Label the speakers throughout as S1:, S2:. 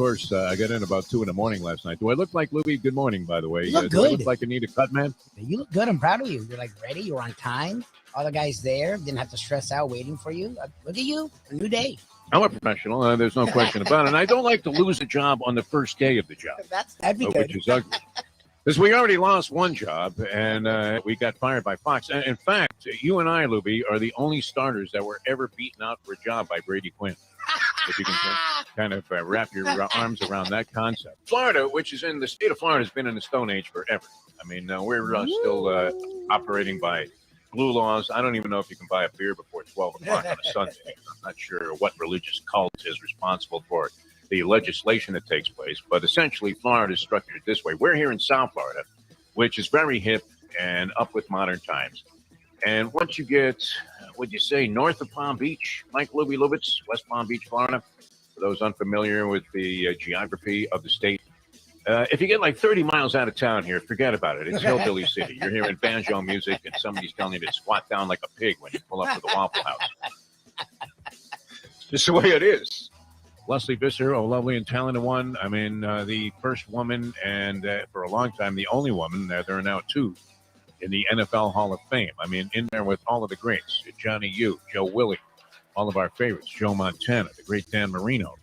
S1: course, I got in about 2 in the morning last night. Do I look like Lubie? Good morning, by the way.
S2: You look
S1: Do I
S2: good.
S1: look like I need a cut, man?
S2: You look good. I'm proud of you. You're like ready. You're on time. All the guys there didn't have to stress out waiting for you. Look at you. A new day.
S1: I'm a professional. There's no question about it. And I don't like to lose a job on the first day of the job.
S2: That'd be good.
S1: Which is ugly. Because we already lost one job, and we got fired by Fox. And in fact, you and I, Lubie, are the only starters that were ever beaten out for a job by Brady Quinn. If you can kind of wrap your arms around that concept. Florida, which is in the state of Florida, has been in the Stone Age forever. I mean, we're still operating by blue laws. I don't even know if you can buy a beer before 12 o'clock on a Sunday. I'm not sure what religious cult is responsible for the legislation that takes place, but essentially Florida is structured this way. We're here in South Florida, which is very hip and up with modern times. And once you get, would you say, north of Palm Beach, Mike Lubitz, West Palm Beach, Florida, for those unfamiliar with the geography of the state, if you get like 30 miles out of town here, forget about it. It's Hillbilly City. You're hearing banjo music, and somebody's telling you to squat down like a pig when you pull up to the Waffle House. It's just the way it is. Leslie Visser, a lovely and talented one. I mean, the first woman, and for a long time, the only woman. There are now two in the NFL Hall of Fame. I mean, in there with all of the greats, Johnny U, Joe Willie, all of our favorites, Joe Montana, the great Dan Marino,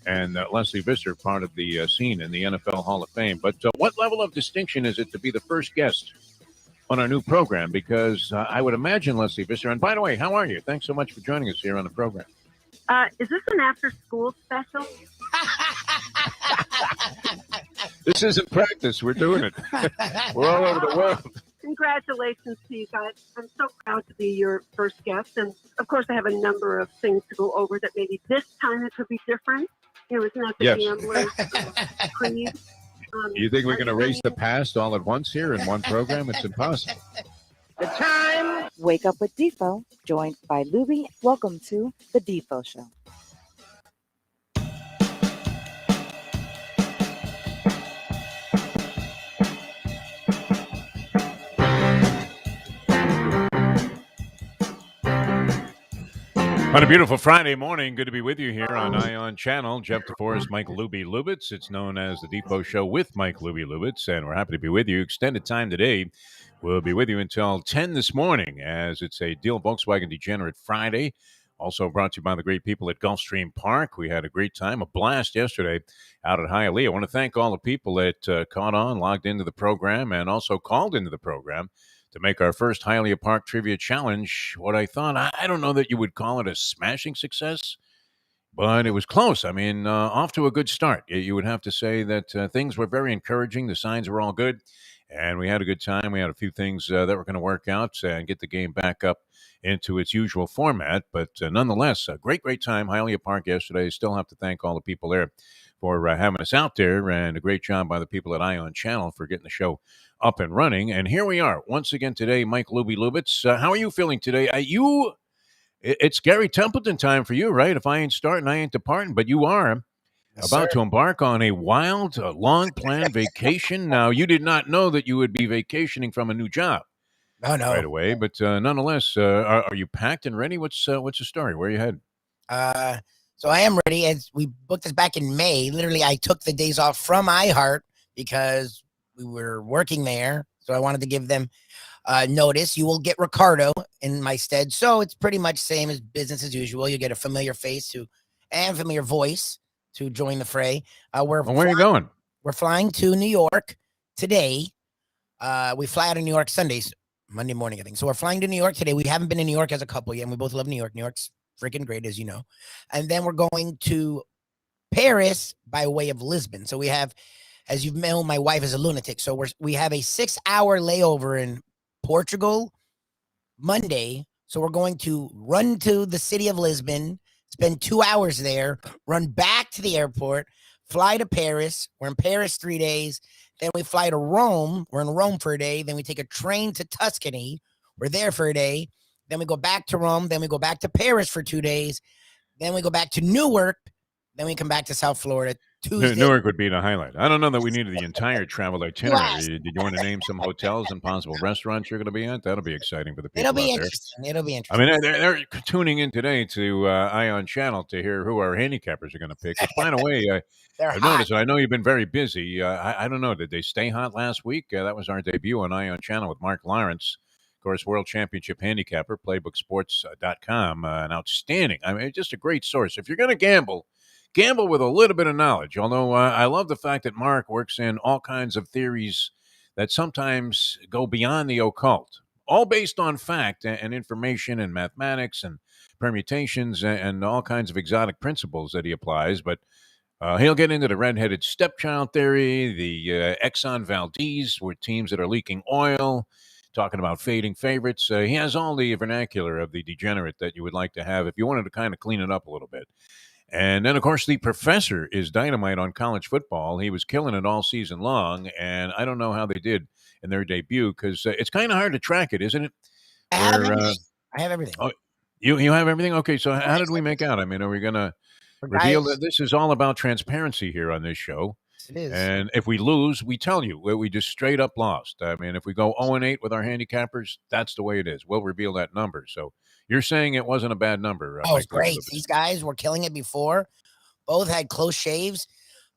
S1: and Leslie Visser, part of the scene in the NFL Hall of Fame. But what level of distinction is it to be the first guest on our new program? Because I would imagine, Leslie Visser, and by the way, how are you? Thanks so much for joining us here on the program.
S3: Is this an after-school special?
S1: This isn't practice. We're doing it. We're all over the world.
S3: Congratulations to you guys. I'm so proud to be your first guest. And, of course, I have a number of things to go over that maybe this time it could be different. You know, it's not the gambler's creed.
S1: You think we're going to erase the past all at once here in one program? It's impossible.
S3: The time.
S4: Wake up with Defo, joined by Lubie. Welcome to the Defo Show.
S1: On a beautiful Friday morning, good to be with you here on Ion Channel. Jeff Deforrest, Mike Lubitz. It's known as the Defo Show with Mike Lubitz, and we're happy to be with you. Extended time today. We'll be with you until 10 this morning, as it's a Deal Volkswagen Degenerate Friday. Also brought to you by the great people at Gulfstream Park. We had a great time, a blast yesterday out at Hialeah. I want to thank all the people that caught on, logged into the program, and also called into the program to make our first Hialeah Park Trivia Challenge what I thought, I don't know that you would call it a smashing success, but it was close. I mean, off to a good start. You would have to say that things were very encouraging. The signs were all good, and we had a good time. We had a few things that were going to work out and get the game back up into its usual format, but nonetheless, a great time. Hialeah Park yesterday. Still have to thank all the people there for having us out there, and a great job by the people at Ion Channel for getting the show up and running. And here we are once again today. Mike Lubitz, how are you feeling today? It's Gary Templeton time for you, right? If I ain't starting, I ain't departing. But you are about to embark on a wild, long-planned vacation. Now, you did not know that you would be vacationing from a new job.
S2: No.
S1: Right away, but nonetheless, are you packed and ready? What's the story? Where are you headed?
S2: So I am ready. As we booked this back in May, literally, I took the days off from iHeart because we were working there. So I wanted to give them notice. You will get Ricardo in my stead. So it's pretty much same as business as usual. You get a familiar face and familiar voice to join the fray. Where are you going? We're flying to New York today. We fly out of New York Sundays, Monday morning, I think. So we're flying to New York today. We haven't been in New York as a couple yet, and we both love New York. New York's freaking great, as you know. And then we're going to Paris by way of Lisbon. So we have, as you've known, my wife is a lunatic. So we have a 6-hour layover in Portugal Monday. So we're going to run to the city of Lisbon, spend 2 hours there, run back to the airport, fly to Paris. We're in Paris 3 days. Then we fly to Rome. We're in Rome for a day. Then we take a train to Tuscany. We're there for a day. Then we go back to Rome. Then we go back to Paris for 2 days. Then we go back to Newark. Then we come back to South Florida Tuesday.
S1: Newark would be the highlight. I don't know that we needed the entire travel itinerary. Did you want to name some hotels and possible restaurants you're going to be at? That'll be exciting for the people
S2: It'll be
S1: out there.
S2: interesting. It'll be
S1: I
S2: interesting.
S1: mean, they're tuning in today to Ion Channel to hear who our handicappers are going to pick. Which, by the way,
S2: They're
S1: I've
S2: hot.
S1: noticed. I know you've been very busy. I don't know. Did they stay hot last week? That was our debut on Ion Channel with Mark Lawrence, of course, World Championship handicapper, playbooksports.com. An outstanding. I mean, just a great source. If you're going to gamble with a little bit of knowledge. Although I love the fact that Mark works in all kinds of theories that sometimes go beyond the occult, all based on fact and information and mathematics and permutations and all kinds of exotic principles that he applies. But he'll get into the redheaded stepchild theory, the Exxon Valdez, with teams that are leaking oil, talking about fading favorites. He has all the vernacular of the degenerate that you would like to have if you wanted to kind of clean it up a little bit. And then, of course, the professor is dynamite on college football. He was killing it all season long, and I don't know how they did in their debut because it's kind of hard to track it, isn't it?
S2: I have everything.
S1: Oh, you have everything? Okay, so how did we make out? I mean, are we going to reveal that this is all about transparency here on this show?
S2: It is.
S1: And if we lose, we tell you. We just straight up lost. I mean, if we go 0-8 with our handicappers, that's the way it is. We'll reveal that number. So you're saying it wasn't a bad number.
S2: Oh, it's great. These guys were killing it before. Both had close shaves.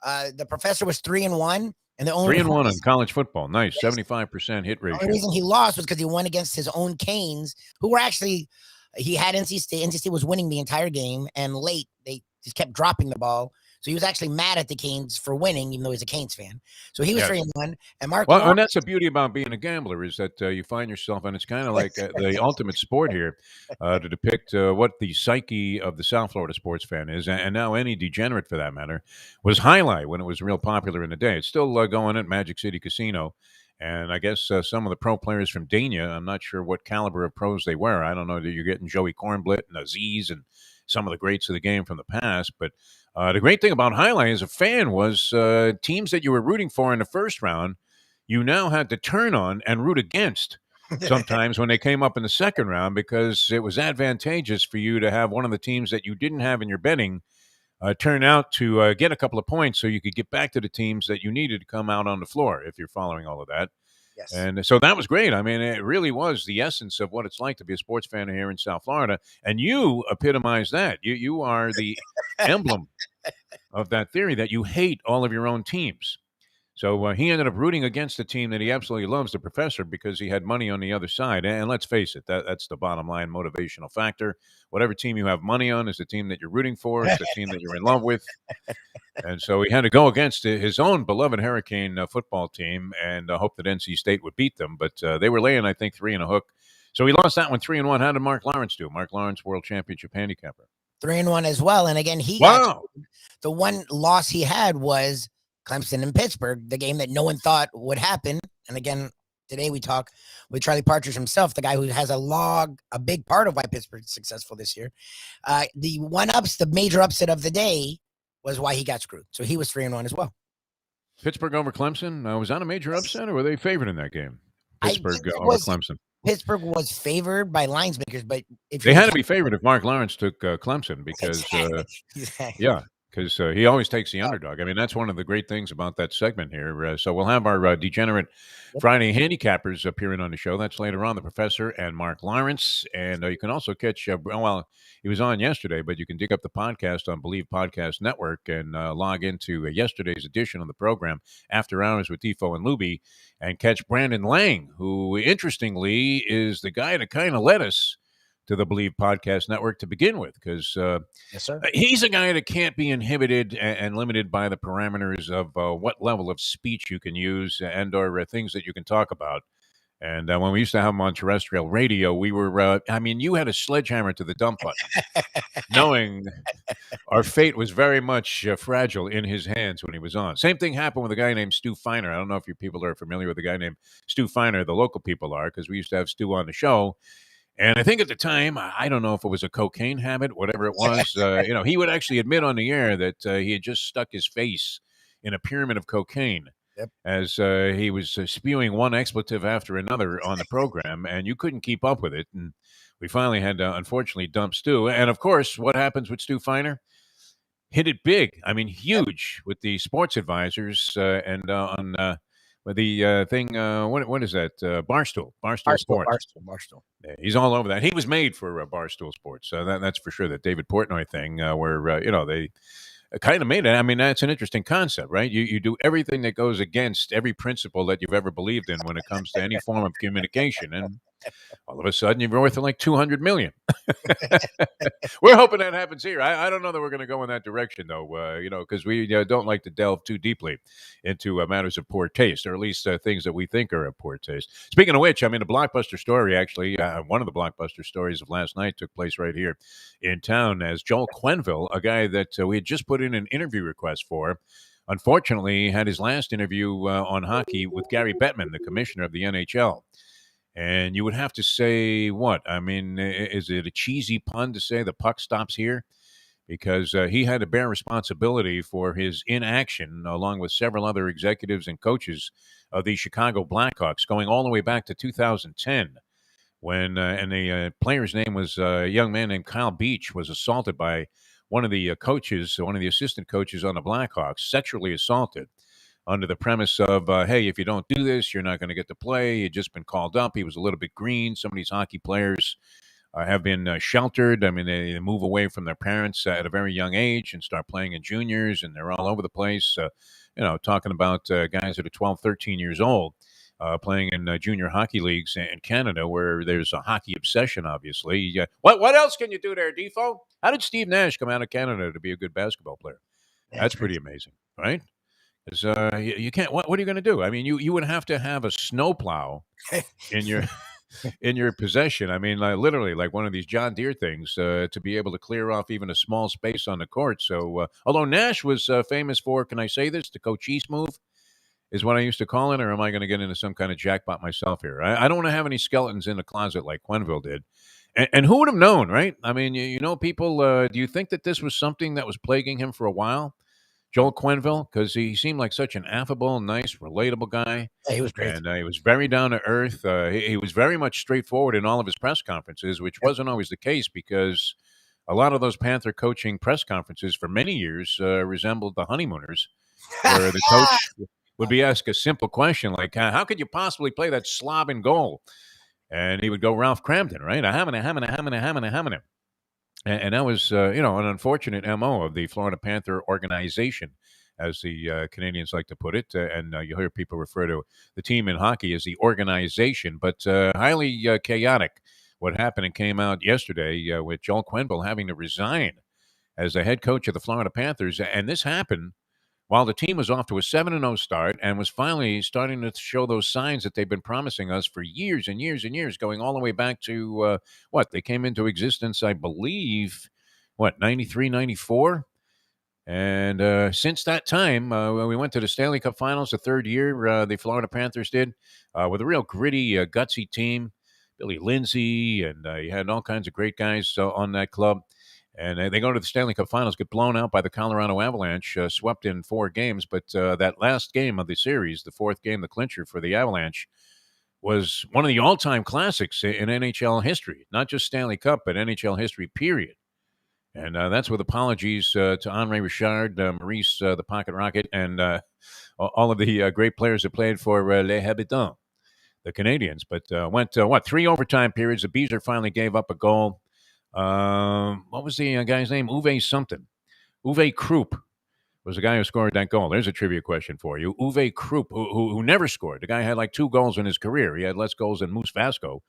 S2: The professor was 3-1. And the only
S1: 3-1 on college football. Nice. Yes. 75% hit ratio.
S2: The only reason he lost was because he went against his own Canes, who were actually, he had NC State. NC State was winning the entire game, and late, they just kept dropping the ball. So he was actually mad at the Canes for winning, even though he's a Canes fan. So he was 3-1. And Mark.
S1: Well, and that's the beauty about being a gambler is that you find yourself, and it's kind of like the ultimate sport here to depict what the psyche of the South Florida sports fan is, and now any degenerate for that matter, was highlight when it was real popular in the day. It's still going at Magic City Casino. And I guess some of the pro players from Dania, I'm not sure what caliber of pros they were. I don't know that you're getting Joey Kornblit and Aziz and some of the greats of the game from the past, but the great thing about Highlight as a fan was teams that you were rooting for in the first round, you now had to turn on and root against sometimes when they came up in the second round because it was advantageous for you to have one of the teams that you didn't have in your betting turn out to get a couple of points so you could get back to the teams that you needed to come out on the floor, if you're following all of that.
S2: Yes.
S1: And so that was great. I mean, it really was the essence of what it's like to be a sports fan here in South Florida. And you epitomize that. You are the emblem of that theory that you hate all of your own teams. So he ended up rooting against a team that he absolutely loves, the professor, because he had money on the other side. And let's face it, that's the bottom line motivational factor. Whatever team you have money on is the team that you're rooting for. It's the team that you're in love with. And so he had to go against his own beloved Hurricane football team and hope that NC State would beat them. But they were laying, I think, 3 and a hook. So he lost that one 3-1. How did Mark Lawrence do? Mark Lawrence, World Championship handicapper.
S2: 3-1 as well. And again, the one loss he had was Clemson and Pittsburgh, the game that no one thought would happen. And again, today we talk with Charlie Partridge himself, the guy who has a big part of why Pittsburgh's successful this year. The major upset of the day was why he got screwed. So he was 3-1 as well.
S1: Pittsburgh over Clemson. Was that a major upset, or were they favored in that game? Pittsburgh over Clemson.
S2: Pittsburgh was favored by lines makers, but if
S1: they had to be favored if Mark Lawrence took Clemson because,
S2: exactly.
S1: Yeah. Because he always takes the underdog. I mean, that's one of the great things about that segment here. So we'll have our Degenerate Friday handicappers appearing on the show. That's later on, the professor and Mark Lawrence. And you can also catch, he was on yesterday, but you can dig up the podcast on Believe Podcast Network and log into yesterday's edition of the program, After Hours with Defo and Lubie, and catch Brandon Lang, who, interestingly, is the guy that kind of led us to the Believe Podcast Network to begin with, because
S2: yes, sir.
S1: He's a guy that can't be inhibited and limited by the parameters of what level of speech you can use and or things that you can talk about. And when we used to have him on terrestrial radio, we were, you had a sledgehammer to the dump button, knowing our fate was very much fragile in his hands when he was on. Same thing happened with a guy named Stu Feiner. I don't know if you people are familiar with a guy named Stu Feiner. The local people are, because we used to have Stu on the show. And I think at the time, I don't know if it was a cocaine habit, whatever it was, he would actually admit on the air that he had just stuck his face in a pyramid of cocaine as he was spewing one expletive after another on the program, and you couldn't keep up with it. And we finally had to, unfortunately, dump Stu. And, of course, what happens with Stu Feiner? hit it big. I mean, huge with the sports advisors and on with the thing. What is that? Barstool Sports.
S2: Barstool.
S1: Yeah, he's all over that. He was made for Barstool Sports. That's for sure. That David Portnoy thing, where they kind of made it. I mean, that's an interesting concept, right? You do everything that goes against every principle that you've ever believed in when it comes to any form of communication, and all of a sudden you're worth like $200 million. We're hoping that happens here. I don't know that we're going to go in that direction, though, because we don't like to delve too deeply into matters of poor taste, or at least things that we think are of poor taste. Speaking of which, I mean, a blockbuster story, actually, one of the blockbuster stories of last night took place right here in town as Joel Quenneville, a guy that we had just put in an interview request for, unfortunately had his last interview on hockey with Gary Bettman, the commissioner of the NHL. And you would have to say what? I mean, is it a cheesy pun to say the puck stops here? Because he had to bear responsibility for his inaction, along with several other executives and coaches of the Chicago Blackhawks, going all the way back to 2010, when and the player's name was a young man named Kyle Beach, was assaulted by one of the coaches, one of the assistant coaches on the Blackhawks, sexually assaulted, under the premise of, hey, if you don't do this, you're not going to get to play. He'd just been called up. He was a little bit green. Some of these hockey players have been sheltered. I mean, they move away from their parents at a very young age and start playing in juniors, and they're all over the place, talking about guys that are 12, 13 years old, playing in junior hockey leagues in Canada, where there's a hockey obsession, obviously. What else can you do there, Defo? How did Steve Nash come out of Canada to be a good basketball player? That's pretty amazing, right? You can't. What are you going to do? I mean, you would have to have a snowplow in your possession. I mean, literally, like one of these John Deere things to be able to clear off even a small space on the court. So, although Nash was famous for, can I say this, the Cochise move, is what I used to call it, or am I going to get into some kind of jackpot myself here? I don't want to have any skeletons in the closet like Quenneville did. And who would have known, right? I mean, people. Do you think that this was something that was plaguing him for a while? Joel Quenneville, because he seemed like such an affable, nice, relatable guy.
S2: Yeah, he was great.
S1: And he was very down to earth. He was very much straightforward in all of his press conferences, which wasn't always the case, because a lot of those Panther coaching press conferences for many years resembled the honeymooners, where the coach would be asked a simple question like, how could you possibly play that slob in goal? And he would go Ralph Cramden, right? A and that was, an unfortunate MO of the Florida Panther organization, as the Canadians like to put it. And you hear people refer to the team in hockey as the organization, but highly chaotic. What happened and came out yesterday with Joel Quenneville having to resign as the head coach of the Florida Panthers. And this happened while the team was off to a 7-0 start and was finally starting to show those signs that they've been promising us for years and years and years, going all the way back to, they came into existence, I believe, 93, 94? And since that time, we went to the Stanley Cup Finals the third year, the Florida Panthers did, with a real gritty, gutsy team. Billy Lindsay, and you had all kinds of great guys on that club. And they go to the Stanley Cup Finals, get blown out by the Colorado Avalanche, swept in 4 games. But that last game of the series, the fourth game, the clincher for the Avalanche, was one of the all-time classics in NHL history. Not just Stanley Cup, but NHL history, period. And that's with apologies to Henri Richard, Maurice the Pocket Rocket, and all of the great players that played for Les Habitants, the Canadians. But went, 3 overtime periods. The Beezer finally gave up a goal. What was the guy's name? Uwe something. Uwe Krupp was the guy who scored that goal. There's a trivia question for you. Uwe Krupp, who never scored. The guy had like 2 goals in his career. He had less goals than Moose Vasco.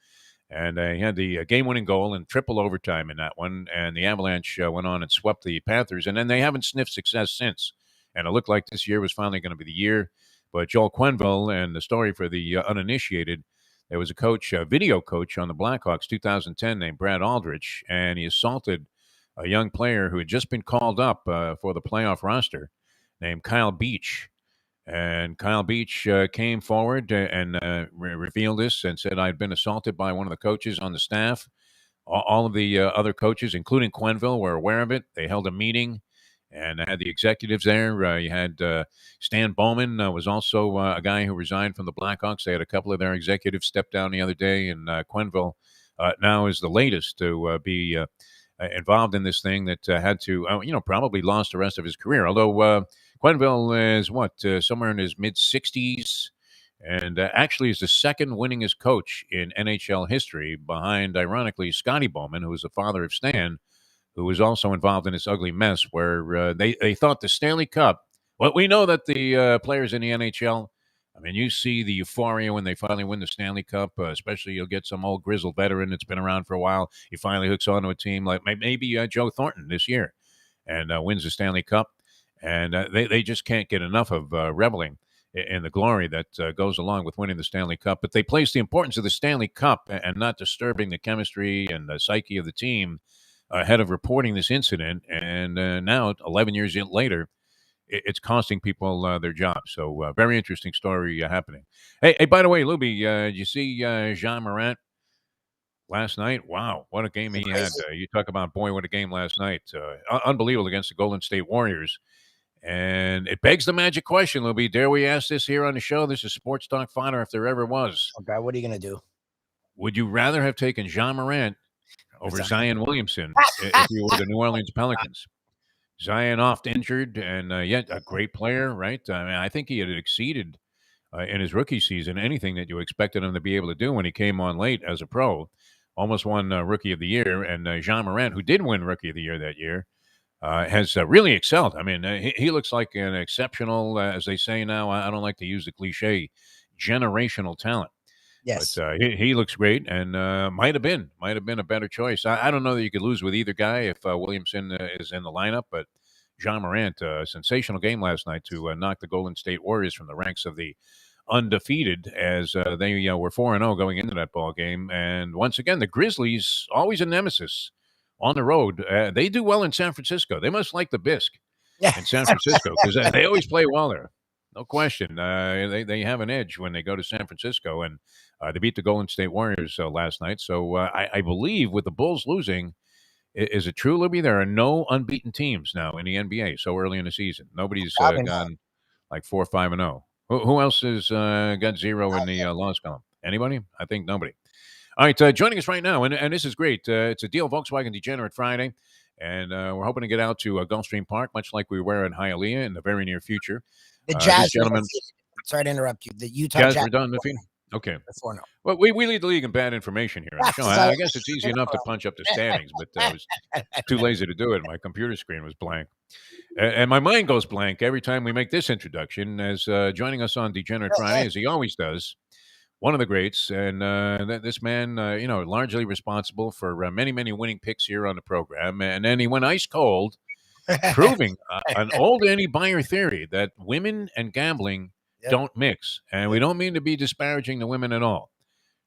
S1: And he had the game-winning goal in triple overtime in that one. And the Avalanche went on and swept the Panthers. And then they haven't sniffed success since. And it looked like this year was finally going to be the year. But Joel Quenneville, and the story for the uninitiated, there was a coach, a video coach on the Blackhawks, 2010, named Brad Aldrich, and he assaulted a young player who had just been called up for the playoff roster, named Kyle Beach. And Kyle Beach came forward and revealed this and said, I'd been assaulted by one of the coaches on the staff. All of the other coaches, including Quenneville, were aware of it. They held a meeting. And I had the executives there. You had Stan Bowman was also a guy who resigned from the Blackhawks. They had a couple of their executives step down the other day. And Quenneville now is the latest to be involved in this thing that had to, probably lost the rest of his career. Although Quenneville is somewhere in his mid-60s, and actually is the second winningest coach in NHL history, behind, ironically, Scotty Bowman, who was the father of Stan, who was also involved in this ugly mess where they thought the Stanley Cup. Well, we know that the players in the NHL, I mean, you see the euphoria when they finally win the Stanley Cup, especially you'll get some old grizzled veteran that's been around for a while. He finally hooks onto a team like maybe Joe Thornton this year and wins the Stanley Cup. And they just can't get enough of reveling in the glory that goes along with winning the Stanley Cup. But they place the importance of the Stanley Cup and not disturbing the chemistry and the psyche of the team ahead of reporting this incident. And now, 11 years later, it's costing people their jobs. So very interesting story happening. Hey, by the way, Lubie, did you see Jean Morant last night? Wow, what a game he had. You talk about, boy, what a game last night. Unbelievable against the Golden State Warriors. And it begs the magic question, Lubie. Dare we ask this here on the show? This is Sports Talk Fodder if there ever was.
S2: Okay, what are you going to do?
S1: Would you rather have taken Jean Morant over Zion Williamson if you were the New Orleans Pelicans? Zion oft injured, and yet a great player, right? I mean, I think he had exceeded in his rookie season anything that you expected him to be able to do when he came on late as a pro. Almost won Rookie of the Year, and Jean Morant, who did win Rookie of the Year that year, has really excelled. I mean, he looks like an exceptional, as they say now, I don't like to use the cliche, generational talent.
S2: Yes.
S1: But he looks great, and might have been a better choice. I don't know that you could lose with either guy if Williamson is in the lineup, but Jean Morant, sensational game last night to knock the Golden State Warriors from the ranks of the undefeated, as they were 4-0 going into that ball game. And once again, the Grizzlies, always a nemesis on the road. They do well in San Francisco. They must like the bisque in San Francisco because they always play well there. No question. They have an edge when they go to San Francisco, and they beat the Golden State Warriors last night. So I believe with the Bulls losing, is it true, Libby? There are no unbeaten teams now in the NBA so early in the season. Nobody's gone like 4-5-0. Who else has got zero in the loss column? Anybody? I think nobody. All right, joining us right now, and this is great. It's a Deal Volkswagen Degenerate Friday, and we're hoping to get out to Gulfstream Park, much like we were in Hialeah in the very near future.
S2: The Jazz,
S1: gentleman.
S2: Sorry to interrupt you. The Utah
S1: Jazz
S2: Jazz.
S1: were done defeating. Okay.
S2: 4-0.
S1: Well, we lead the league in bad information here on the show. I guess it's easy enough to punch up the standings, but I was too lazy to do it. My computer screen was blank. And my mind goes blank every time we make this introduction, as joining us on Degenerate Friday, as he always does, one of the greats. And this man, largely responsible for many, many winning picks here on the program. And then he went ice cold, proving an old Andy Beyer theory that women and gambling don't mix. And we don't mean to be disparaging the women at all,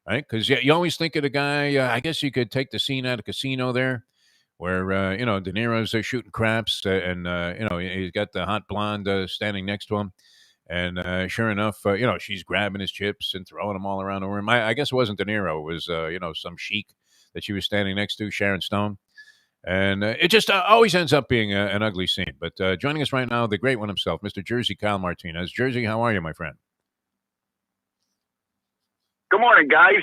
S1: right? Because you always think of the guy, I guess you could take the scene out of Casino there, where, De Niro's shooting craps, and, he's got the hot blonde standing next to him. And sure enough, she's grabbing his chips and throwing them all around the room. I guess it wasn't De Niro. It was, some sheik that she was standing next to, Sharon Stone. And it just always ends up being an ugly scene. But joining us right now, the great one himself, Mr. Jersey Kyle Martinez. Jersey, how are you, my friend?
S5: Good morning, guys.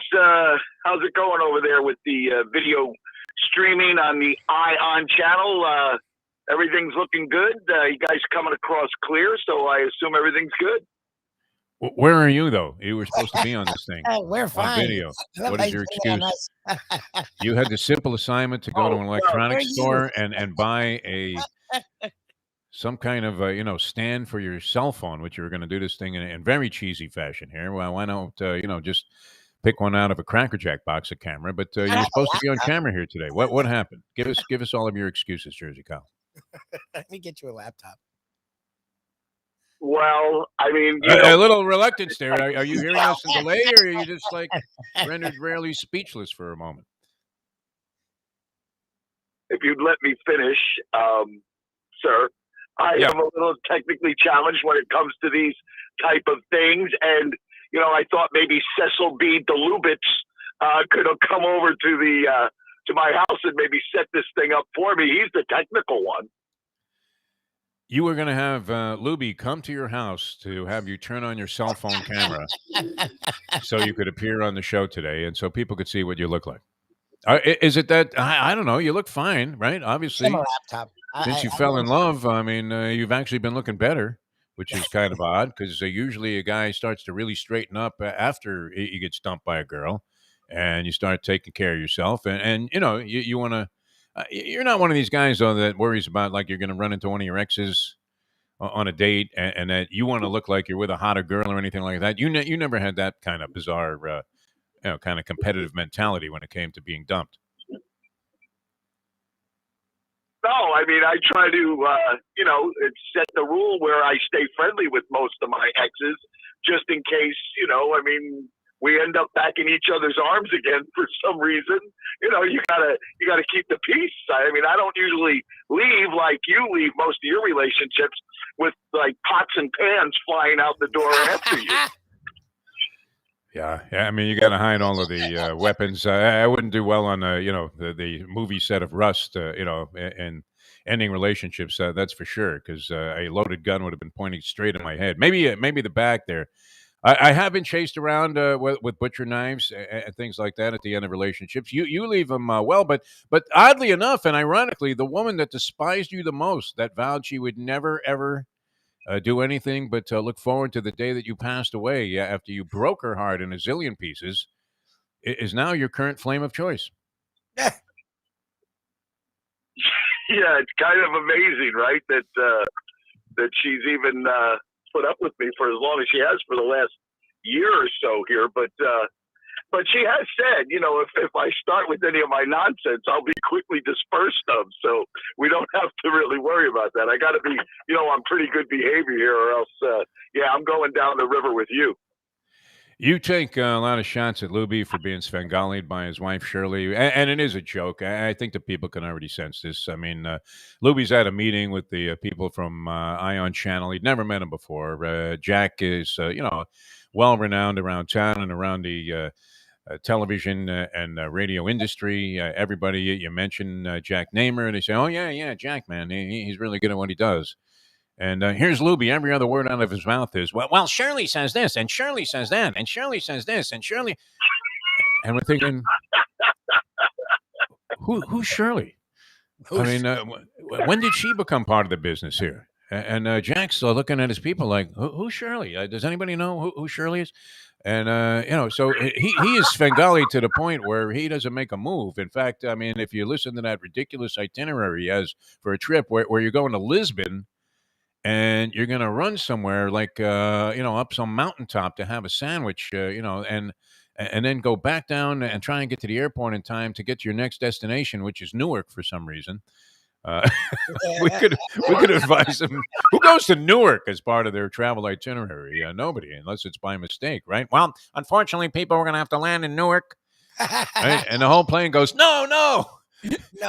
S5: How's it going over there with the video streaming on the ION channel? Everything's looking good. You guys coming across clear, so I assume everything's good.
S1: Where are you, though? You were supposed to be on this thing.
S2: We're fine.
S1: On video. What is your excuse? You had the simple assignment to go to an electronics store and buy some kind of stand for your cell phone, which you were going to do this thing in very cheesy fashion here. Well, why don't just pick one out of a Cracker Jack box, a camera? But you're supposed to be on camera here today. What happened? Give us all of your excuses, Jersey Kyle.
S2: Let me get you a laptop.
S5: Well, I mean,
S1: a little reluctance there. Are you hearing us in delay, or are you just rendered rarely speechless for a moment?
S5: If you'd let me finish, sir, I am a little technically challenged when it comes to these type of things, and I thought maybe Cecil B. Lubitz could have come over to my house and maybe set this thing up for me. He's the technical one.
S1: You were going to have Lubie come to your house to have you turn on your cell phone camera so you could appear on the show today and so people could see what you look like. Is it that I don't know? You look fine, right? Obviously,
S2: Similar laptop.
S1: since you
S2: I
S1: fell
S2: will
S1: in love, I mean, you've actually been looking better, which is kind of odd because usually a guy starts to really straighten up after he gets dumped by a girl, and you start taking care of yourself, and you know you want to. You're not one of these guys though that worries about like you're going to run into one of your exes on a date, and that you want to look like you're with a hotter girl or anything like that. You never had that kind of bizarre, kind of competitive mentality when it came to being dumped.
S5: No, I mean, I try to, set the rule where I stay friendly with most of my exes, just in case, I mean, we end up back in each other's arms again for some reason. You gotta keep the peace. I mean, I don't usually leave like you leave most of your relationships with like pots and pans flying out the door after you.
S1: Yeah. I mean, you got to hide all of the weapons. I wouldn't do well on, the movie set of Rust, and ending relationships. That's for sure, because a loaded gun would have been pointing straight at my head. Maybe the back there. I have been chased around with butcher knives and things like that at the end of relationships. You leave them well, but oddly enough and ironically, the woman that despised you the most, that vowed she would never ever do anything but look forward to the day that you passed away after you broke her heart in a zillion pieces, is now your current flame of choice.
S5: Yeah, it's kind of amazing, right? That she's even put up with me for as long as she has for the last year or so here. But she has said, if I start with any of my nonsense, I'll be quickly dispersed of. So we don't have to really worry about that. I got to be, on pretty good behavior here, or else, I'm going down the river with you.
S1: You take a lot of shots at Lubie for being Svengali'd by his wife, Shirley, and it is a joke. I think the people can already sense this. I mean, Lubie's at a meeting with the people from Ion Channel. He'd never met him before. Jack is, well-renowned around town and around the television and radio industry. Everybody, you mention Jack Namer, and they say, oh, yeah, Jack, man, he's really good at what he does. And here's Lubie. Every other word out of his mouth is, well, Shirley says this, and Shirley says that, and Shirley says this, and Shirley. And we're thinking, who's Shirley? I mean, when did she become part of the business here? And Jack's looking at his people like, who's Shirley? Does anybody know who Shirley is? And, so he is Svengali to the point where he doesn't make a move. In fact, I mean, if you listen to that ridiculous itinerary he has for a trip where you're going to Lisbon, and you're going to run somewhere like, up some mountaintop to have a sandwich, and then go back down and try and get to the airport in time to get to your next destination, which is Newark for some reason. We could advise them. Who goes to Newark as part of their travel itinerary? Nobody, unless it's by mistake, right? Well, unfortunately, people are going to have to land in Newark. Right? And the whole plane goes, no,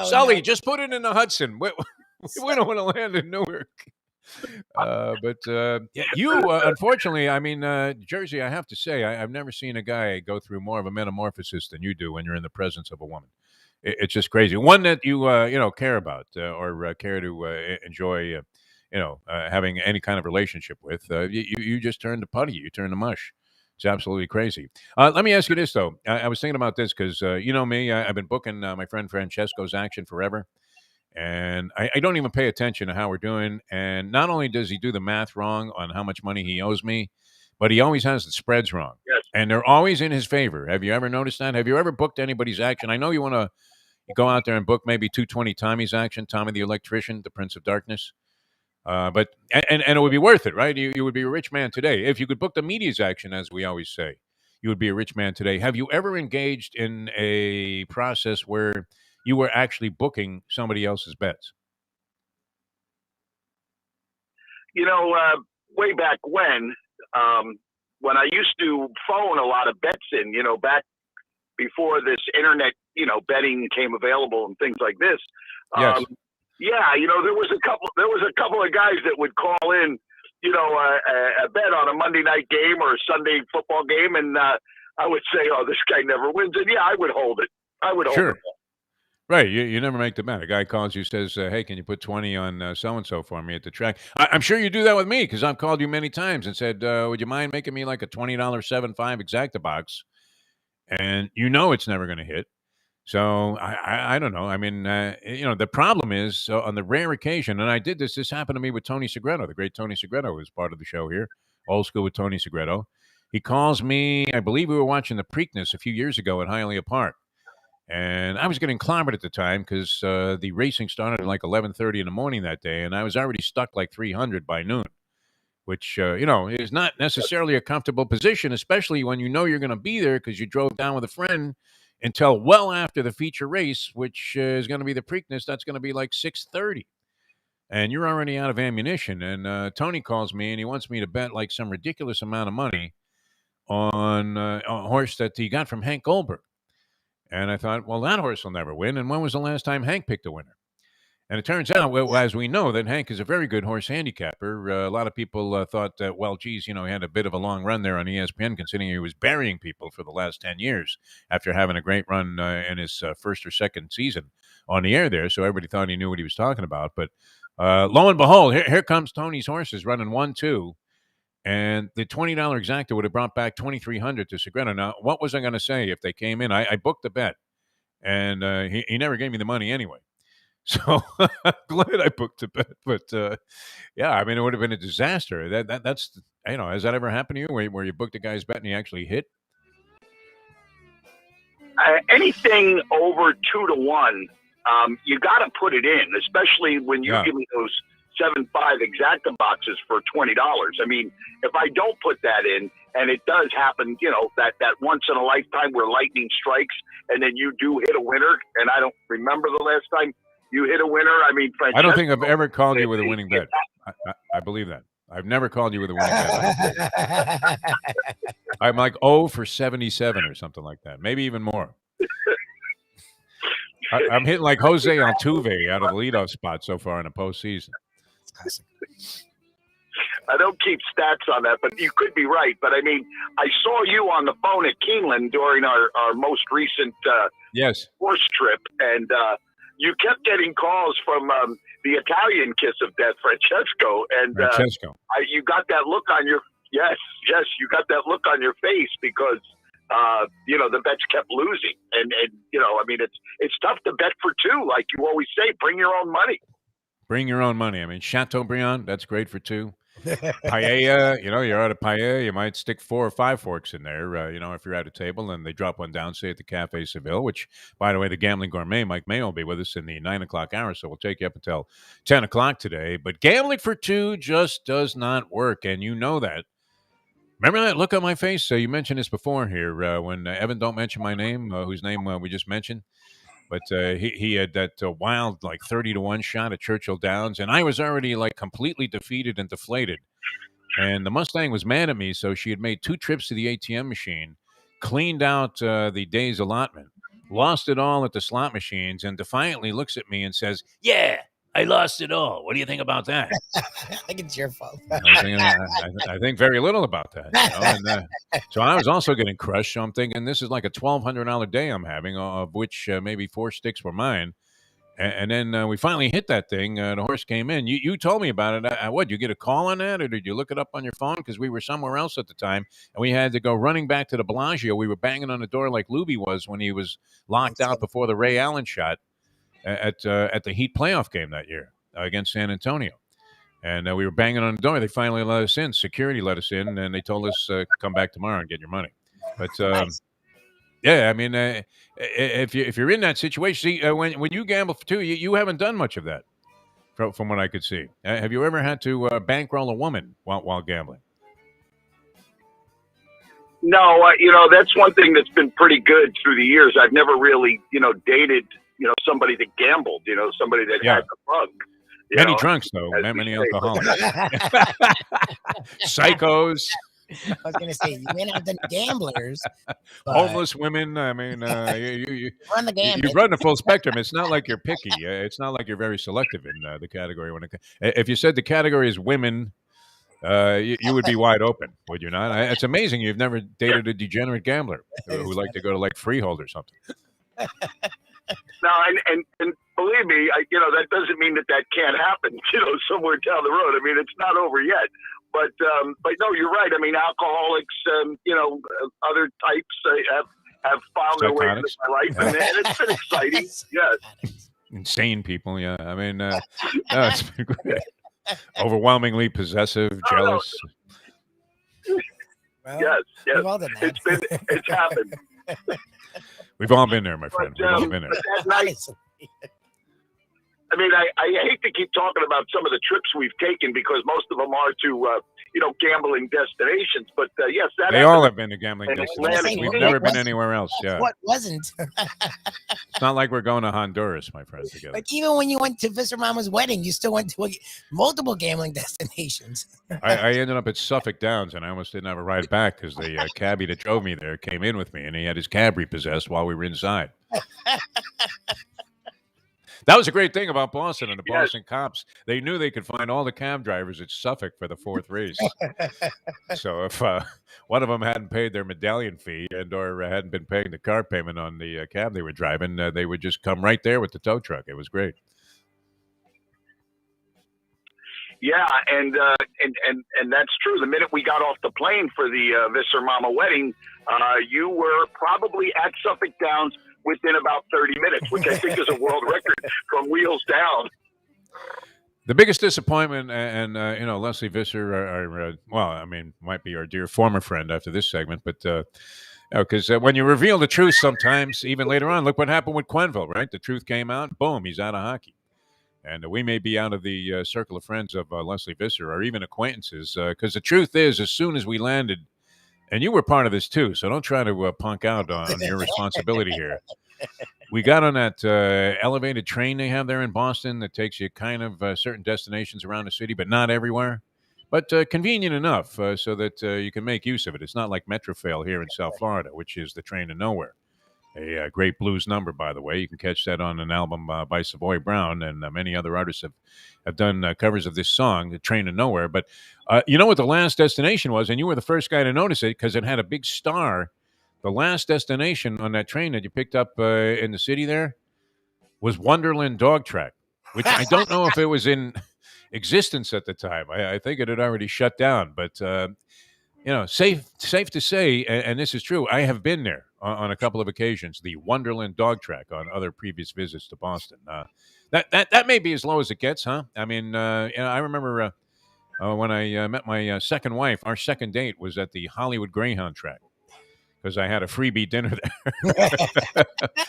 S1: Sully, just put it in the Hudson. We don't want to land in Newark. You unfortunately, I mean, Jersey, I have to say, I've never seen a guy go through more of a metamorphosis than you do when you're in the presence of a woman. It's just crazy. One that you care about or care to enjoy, having any kind of relationship with. You just turn to putty. You turn to mush. It's absolutely crazy. Let me ask you this though. I was thinking about this because you know me. I've been booking my friend Francesco's action forever. And I don't even pay attention to how we're doing. And not only does he do the math wrong on how much money he owes me, but he always has the spreads wrong.
S5: Yes.
S1: And they're always in his favor. Have you ever noticed that? Have you ever booked anybody's action? I know you want to go out there and book maybe 220 Tommy's action, Tommy the Electrician, the Prince of Darkness. But it would be worth it, right? You would be a rich man today. If you could book the media's action, as we always say, you would be a rich man today. Have you ever engaged in a process where you were actually booking somebody else's bets?
S5: Way back when I used to phone a lot of bets in, back before this internet, betting came available and things like this.
S1: Yes.
S5: There was a couple of guys that would call in, a bet on a Monday night game or a Sunday football game, and I would say, "Oh, this guy never wins," and I would hold it. I would hold it.
S1: Right, you never make the bet. A guy calls you, says, hey, can you put 20 on so-and-so for me at the track? I'm sure you do that with me because I've called you many times and said, would you mind making me like a $20 7.5 exacta box? And it's never going to hit. So I don't know. I mean, the problem is on the rare occasion, and I did this. This happened to me with Tony Segreto, the great Tony Segreto, who's part of the show here, Old School with Tony Segreto. He calls me. I believe we were watching the Preakness a few years ago at Hialeah Park, and I was getting clobbered at the time because the racing started at like 11:30 in the morning that day, and I was already stuck like 300 by noon, which is not necessarily a comfortable position, especially when you know you're going to be there because you drove down with a friend until well after the feature race, which is going to be the Preakness. That's going to be like 6:30, and you're already out of ammunition. And Tony calls me, and he wants me to bet like some ridiculous amount of money on a horse that he got from Hank Goldberg. And I thought, well, that horse will never win. And when was the last time Hank picked a winner? And it turns out, well, as we know, that Hank is a very good horse handicapper. A lot of people thought that, well, geez, he had a bit of a long run there on ESPN, considering he was burying people for the last 10 years after having a great run in his first or second season on the air there. So everybody thought he knew what he was talking about. But lo and behold, here comes Tony's horses running 1-2. And the $20 exacta would have brought back $2,300 to Segreto. Now, what was I going to say if they came in? I booked the bet, and he never gave me the money anyway. So I'm glad I booked the bet. But yeah, I mean, it would have been a disaster. That's has that ever happened to you where you booked a guy's bet and he actually hit?
S5: Anything over 2-1, you got to put it in, especially when you give me those 7-5 exacta boxes for $20. I mean, if I don't put that in, and it does happen, that once in a lifetime where lightning strikes, and then you do hit a winner, and I don't remember the last time you hit a winner. I mean, Francesco,
S1: I don't think I've ever called you with a winning bet. I believe that. I've never called you with a winning bet. I'm like 0 for 77 or something like that, maybe even more. I'm hitting like Jose Altuve out of the leadoff spot so far in the postseason.
S5: I don't keep stats on that, but you could be right. But I mean, I saw you on the phone at Keeneland during our most recent horse trip, and you kept getting calls from the Italian kiss of death, Francesco, and you got that look on your you got that look on your face because the bets kept losing, and I mean, it's tough to bet for two, like you always say. Bring your own money.
S1: Bring your own money. I mean, Chateaubriand, that's great for two. Paella, you're out of paella, you might stick 4 or 5 forks in there, if you're at a table and they drop one down, say at the Cafe Seville, which, by the way, the Gambling Gourmet, Mike Mayo, will be with us in the 9 o'clock hour, so we'll take you up until 10 o'clock today. But gambling for two just does not work, and you know that. Remember that look on my face? You mentioned this before here when Evan don't mention my name, whose name we just mentioned. But he had that wild, like 30-1 shot at Churchill Downs, and I was already like completely defeated and deflated. And the Mustang was mad at me, so she had made 2 trips to the ATM machine, cleaned out the day's allotment, lost it all at the slot machines, and defiantly looks at me and says, "Yeah, I lost it all. What do you think about that?"
S2: I think it's your fault.
S1: I think very little about that. And, so I was also getting crushed. So I'm thinking this is like a $1,200 day I'm having, of which maybe 4 sticks were mine. And then we finally hit that thing. The horse came in. You told me about it. What, you get a call on that, or did you look it up on your phone? Because we were somewhere else at the time, and we had to go running back to the Bellagio. We were banging on the door like Lubie was when he was locked out before the Ray Allen shot at the Heat playoff game that year against San Antonio. And we were banging on the door. They finally let us in. Security let us in, and they told us, come back tomorrow and get your money. But
S2: Nice.
S1: yeah, I mean, if you're in that situation, see, when you gamble for two, you haven't done much of that, from what I could see. Have you ever had to bankroll a woman while gambling?
S5: No, that's one thing that's been pretty good through the years. I've never really, dated, somebody that gambled, somebody that had the bug.
S1: Many drunks, though. Many alcoholics. Psychos.
S2: I was going to say, you may not have done gamblers.
S1: Homeless women. I mean, you
S2: run the gamut.
S1: You run the full spectrum. It's not like you're picky. It's not like you're very selective in the category. If you said the category is women, you would be wide open, would you not? It's amazing you've never dated a degenerate gambler who like to go to like Freehold or something.
S5: No, and believe me, that doesn't mean that can't happen, somewhere down the road. I mean, it's not over yet. But no, you're right. I mean, alcoholics, other types have have found their way into
S1: Psychotics.
S5: my life, and it's been exciting. Yes.
S1: Insane people, yeah. I mean, no, it's been great. Overwhelmingly possessive, jealous.
S2: Well,
S5: Yes.
S2: we've all done that.
S5: It's happened.
S1: We've all been there, my friend. We've all been there.
S5: That night,
S2: Honestly.
S5: I mean, I hate to keep talking about some of the trips we've taken because most of them are to, gambling destinations. But yes, that
S1: They all have been to gambling
S5: And
S1: destinations.
S5: Atlantic
S1: We've
S5: City.
S1: never been anywhere else. Yeah,
S2: What wasn't?
S1: it's not like we're going to Honduras, my friend. Together.
S2: But even when you went to Visser Mama's wedding, you still went to multiple gambling destinations.
S1: I ended up at Suffolk Downs, and I almost didn't have a ride back because the cabbie that drove me there came in with me, and he had his cab repossessed while we were inside. That was a great thing about Boston and the Boston cops. They knew they could find all the cab drivers at Suffolk for the fourth race. So if one of them hadn't paid their medallion fee or hadn't been paying the car payment on the cab they were driving, they would just come right there with the tow truck. It was great.
S5: Yeah, and that's true. The minute we got off the plane for the Visser Mama wedding, you were probably at Suffolk Downs within about 30 minutes, which I think is a world record from wheels down.
S1: The biggest disappointment, and Leslie Visser, might be our dear former friend after this segment, but because when you reveal the truth sometimes, even later on, look what happened with Quenneville, right? The truth came out, boom, he's out of hockey. And we may be out of the circle of friends of Leslie Visser or even acquaintances, because the truth is, as soon as we landed, and you were part of this too, so don't try to punk out on your responsibility here. We got on that elevated train they have there in Boston that takes you kind of certain destinations around the city, but not everywhere. But convenient enough so that you can make use of it. It's not like Metrofail here in South Florida, which is the train to nowhere. A great blues number, by the way. You can catch that on an album by Savoy Brown, and many other artists have done covers of this song, The Train to Nowhere. But you know what the last destination was, and you were the first guy to notice it because it had a big star. The last destination on that train that you picked up in the city there was Wonderland Dog Track, which I don't know if it was in existence at the time. I think it had already shut down. But, safe to say, and this is true, I have been there on a couple of occasions, the Wonderland Dog Track on other previous visits to Boston. That may be as low as it gets, huh? I mean, I remember when I met my second wife, our second date was at the Hollywood Greyhound Track because I had a freebie dinner there.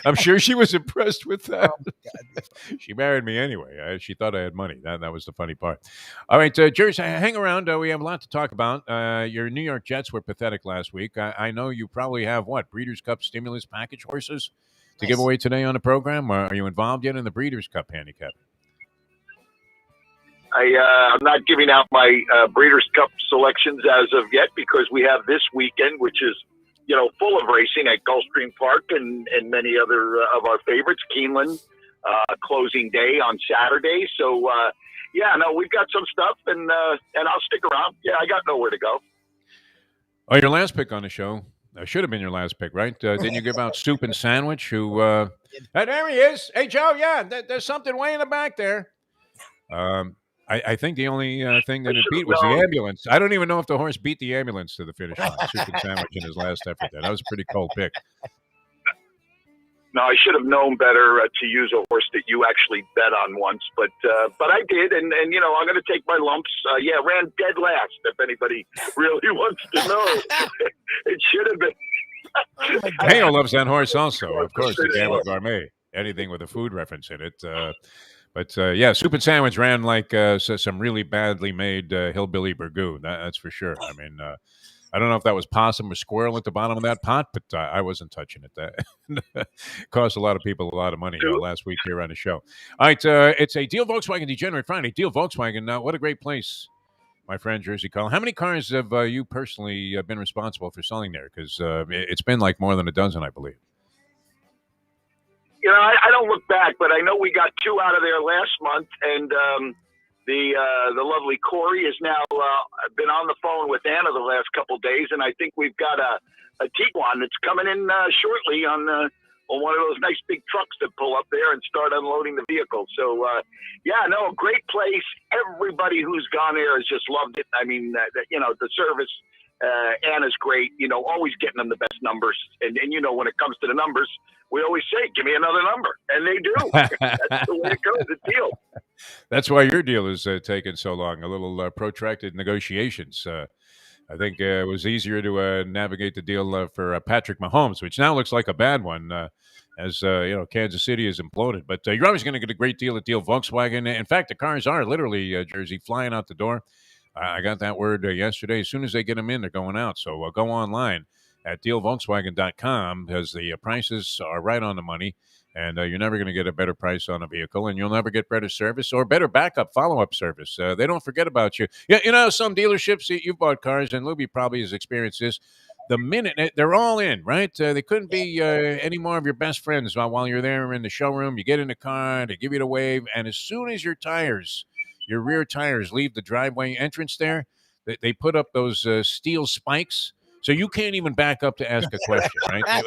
S1: I'm sure she was impressed with that. Oh, she married me anyway. She thought I had money. That was the funny part. All right, Jersey, hang around. We have a lot to talk about. Your New York Jets were pathetic last week. I know you probably have, Breeders' Cup stimulus package horses to give away today on the program. Are you involved yet in the Breeders' Cup handicap?
S5: I'm not giving out my Breeders' Cup selections as of yet because we have this weekend, which is full of racing at Gulfstream Park and many other of our favorites, Keeneland, closing day on Saturday. So, we've got some stuff, and I'll stick around. Yeah, I got nowhere to go.
S1: Oh, your last pick on the show should have been your last pick, right? Didn't you give out Soup and Sandwich, who there he is. Hey, Joe, yeah, there's something way in the back there. I think the only thing that it beat was the ambulance. I don't even know if the horse beat the ambulance to the finish line. Soup and Sandwich in his last effort there. That was a pretty cold pick.
S5: No, I should have known better to use a horse that you actually bet on once, but I did, and I'm going to take my lumps. Ran dead last. If anybody really wants to know, it should have been.
S1: Hale loves that horse also, of course. The Gambling Gourmet, anything with a food reference in it. But Soup and Sandwich ran like some really badly made hillbilly burgoo. That's for sure. I mean, I don't know if that was possum or squirrel at the bottom of that pot, but I wasn't touching it. That cost a lot of people a lot of money last week here on the show. All right, it's a Deal Volkswagen Degenerate Friday. Deal Volkswagen, what a great place, my friend Jersey Carl. How many cars have you personally been responsible for selling there? Because it's been like more than a dozen, I believe.
S5: I don't look back, but I know we got 2 out of there last month, and the lovely Corey has now been on the phone with Anna the last couple of days, and I think we've got a Tiguan that's coming in shortly on one of those nice big trucks that pull up there and start unloading the vehicle. So, great place. Everybody who's gone there has just loved it. I mean, the service Anna's great, always getting them the best numbers. And when it comes to the numbers, we always say, give me another number. And they do. That's the way it goes, the deal.
S1: That's why your deal is taking so long, a little protracted negotiations. I think it was easier to navigate the deal for Patrick Mahomes, which now looks like a bad one as Kansas City is imploded. But you're always going to get a great deal at Deal Volkswagen. In fact, the cars are literally, Jersey, flying out the door. I got that word yesterday. As soon as they get them in, they're going out. So go online at dealvolkswagen.com because the prices are right on the money. And you're never going to get a better price on a vehicle, and you'll never get better service or better backup follow-up service. They don't forget about you. Yeah, some dealerships, you've bought cars, and Lubie probably has experienced this. The minute they're all in, right? They couldn't be any more of your best friends while you're there in the showroom. You get in the car, they give you the wave, and as soon as your rear tires leave the driveway entrance there, they put up those steel spikes. So you can't even back up to ask a question, right?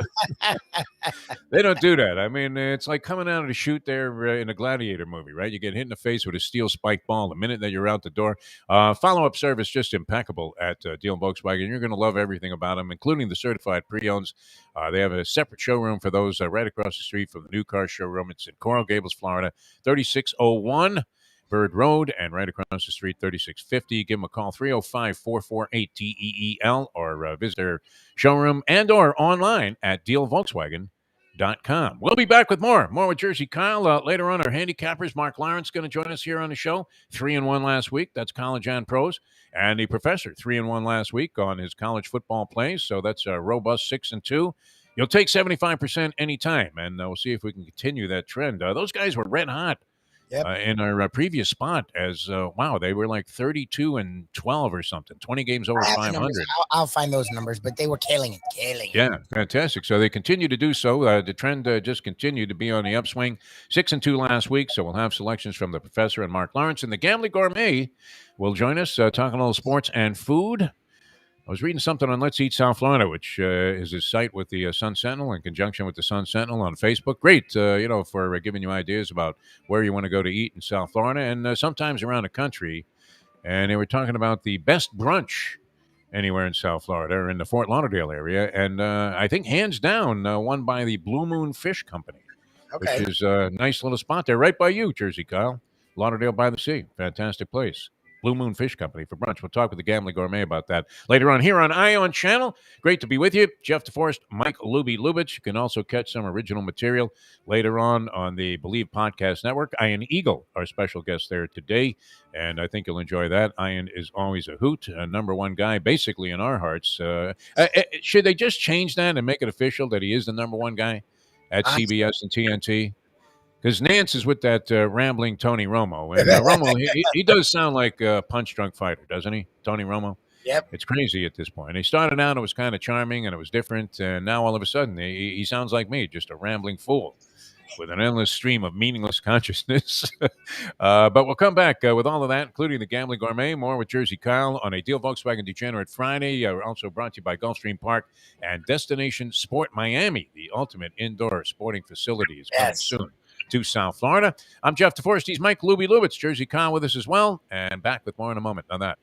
S1: They don't do that. I mean, it's like coming out of the chute there in a Gladiator movie, right? You get hit in the face with a steel spike ball the minute that you're out the door. Follow-up service, just impeccable at Deal Volkswagen. You're going to love everything about them, including the certified pre-owns. They have a separate showroom for those right across the street from the new car showroom. It's in Coral Gables, Florida, 3601. Bird Road, and right across the street, 3650. Give them a call, 305-448-DEEL, or visit their showroom and or online at dealvolkswagen.com. We'll be back with more with Jersey Kyle. Later on, our handicappers, Mark Lawrence, going to join us here on the show. 3-1 last week. That's college and pros. And the professor, 3-1 last week on his college football plays. So that's a robust 6-2. You'll take 75% anytime, and we'll see if we can continue that trend. Those guys were red hot.
S2: Yep.
S1: In our previous spot as, they were like 32-12 or something, 20 games over 500.
S2: I'll find those numbers, but they were killing it.
S1: Yeah, fantastic. So they continue to do so. The trend just continued to be on the upswing. 6-2 last week, so we'll have selections from the professor and Mark Lawrence. And the Gambling Gourmet will join us, talking a little sports and food. I was reading something on Let's Eat South Florida, which is a site with the Sun Sentinel in conjunction with the Sun Sentinel on Facebook. Great, for giving you ideas about where you want to go to eat in South Florida and sometimes around the country. And they were talking about the best brunch anywhere in South Florida or in the Fort Lauderdale area. And I think hands down, won by the Blue Moon Fish Company, which is a nice little spot there right by you, Jersey Kyle. Lauderdale by the Sea. Fantastic place. Blue Moon Fish Company for brunch. We'll talk with the Gambling Gourmet about that later on here on Ion Channel. Great to be with you. Jeff Deforrest, Mike Lubitz. You can also catch some original material later on the Believe Podcast Network. Ian Eagle, our special guest there today, and I think you'll enjoy that. Ian is always a hoot, a number one guy, basically in our hearts. Should they just change that and make it official that he is the number one guy at CBS and TNT? Because Nance is with that rambling Tony Romo. And Romo, he does sound like a punch-drunk fighter, doesn't he, Tony Romo?
S2: Yep.
S1: It's crazy at this point. He started out, it was kind of charming, and it was different. And now all of a sudden, he sounds like me, just a rambling fool with an endless stream of meaningless consciousness. But we'll come back with all of that, including the Gambling Gourmet, more with Jersey Kyle on a Deal Volkswagen Degenerate Friday. Also brought to you by Gulfstream Park and Destination Sport Miami, the ultimate indoor sporting facility is coming soon to South Florida. I'm Jeff Deforrest. He's Mike Lubitz. Jersey Kyle with us as well. And back with more in a moment on that.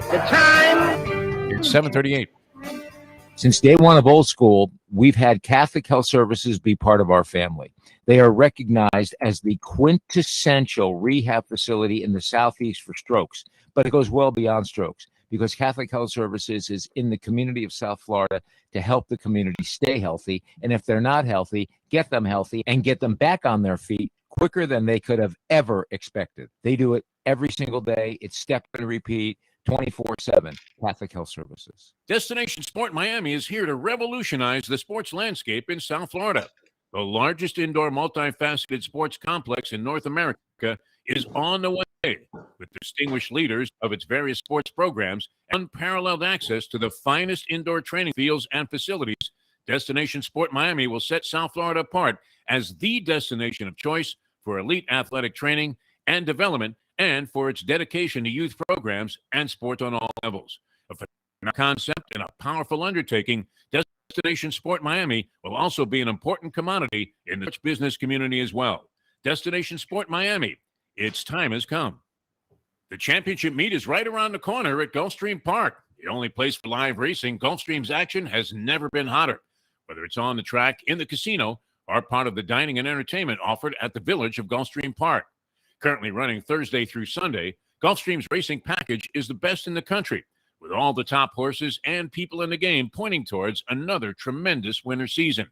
S2: The time.
S1: It's 7:38.
S6: Since day one of Old School, we've had Catholic Health Services be part of our family. They are recognized as the quintessential rehab facility in the Southeast for strokes, but it goes well beyond strokes because Catholic Health Services is in the community of South Florida to help the community stay healthy. And if they're not healthy, get them healthy and get them back on their feet quicker than they could have ever expected. They do it every single day. It's step and repeat. 24/7 Catholic Health Services.
S1: Destination Sport Miami is here to revolutionize the sports landscape in South Florida. The largest indoor multifaceted sports complex in North America is on the way with distinguished leaders of its various sports programs and unparalleled access to the finest indoor training fields and facilities. Destination Sport Miami will set South Florida apart as the destination of choice for elite athletic training and development and for its dedication to youth programs and sport on all levels. A phenomenal concept and a powerful undertaking, Destination Sport Miami will also be an important commodity in the business community as well. Destination Sport Miami, its time has come. The championship meet is right around the corner at Gulfstream Park. The only place for live racing, Gulfstream's action has never been hotter. Whether it's on the track, in the casino, or part of the dining and entertainment offered at the Village of Gulfstream Park. Currently running Thursday through Sunday, Gulfstream's racing package is the best in the country, with all the top horses and people in the game pointing towards another tremendous winter season.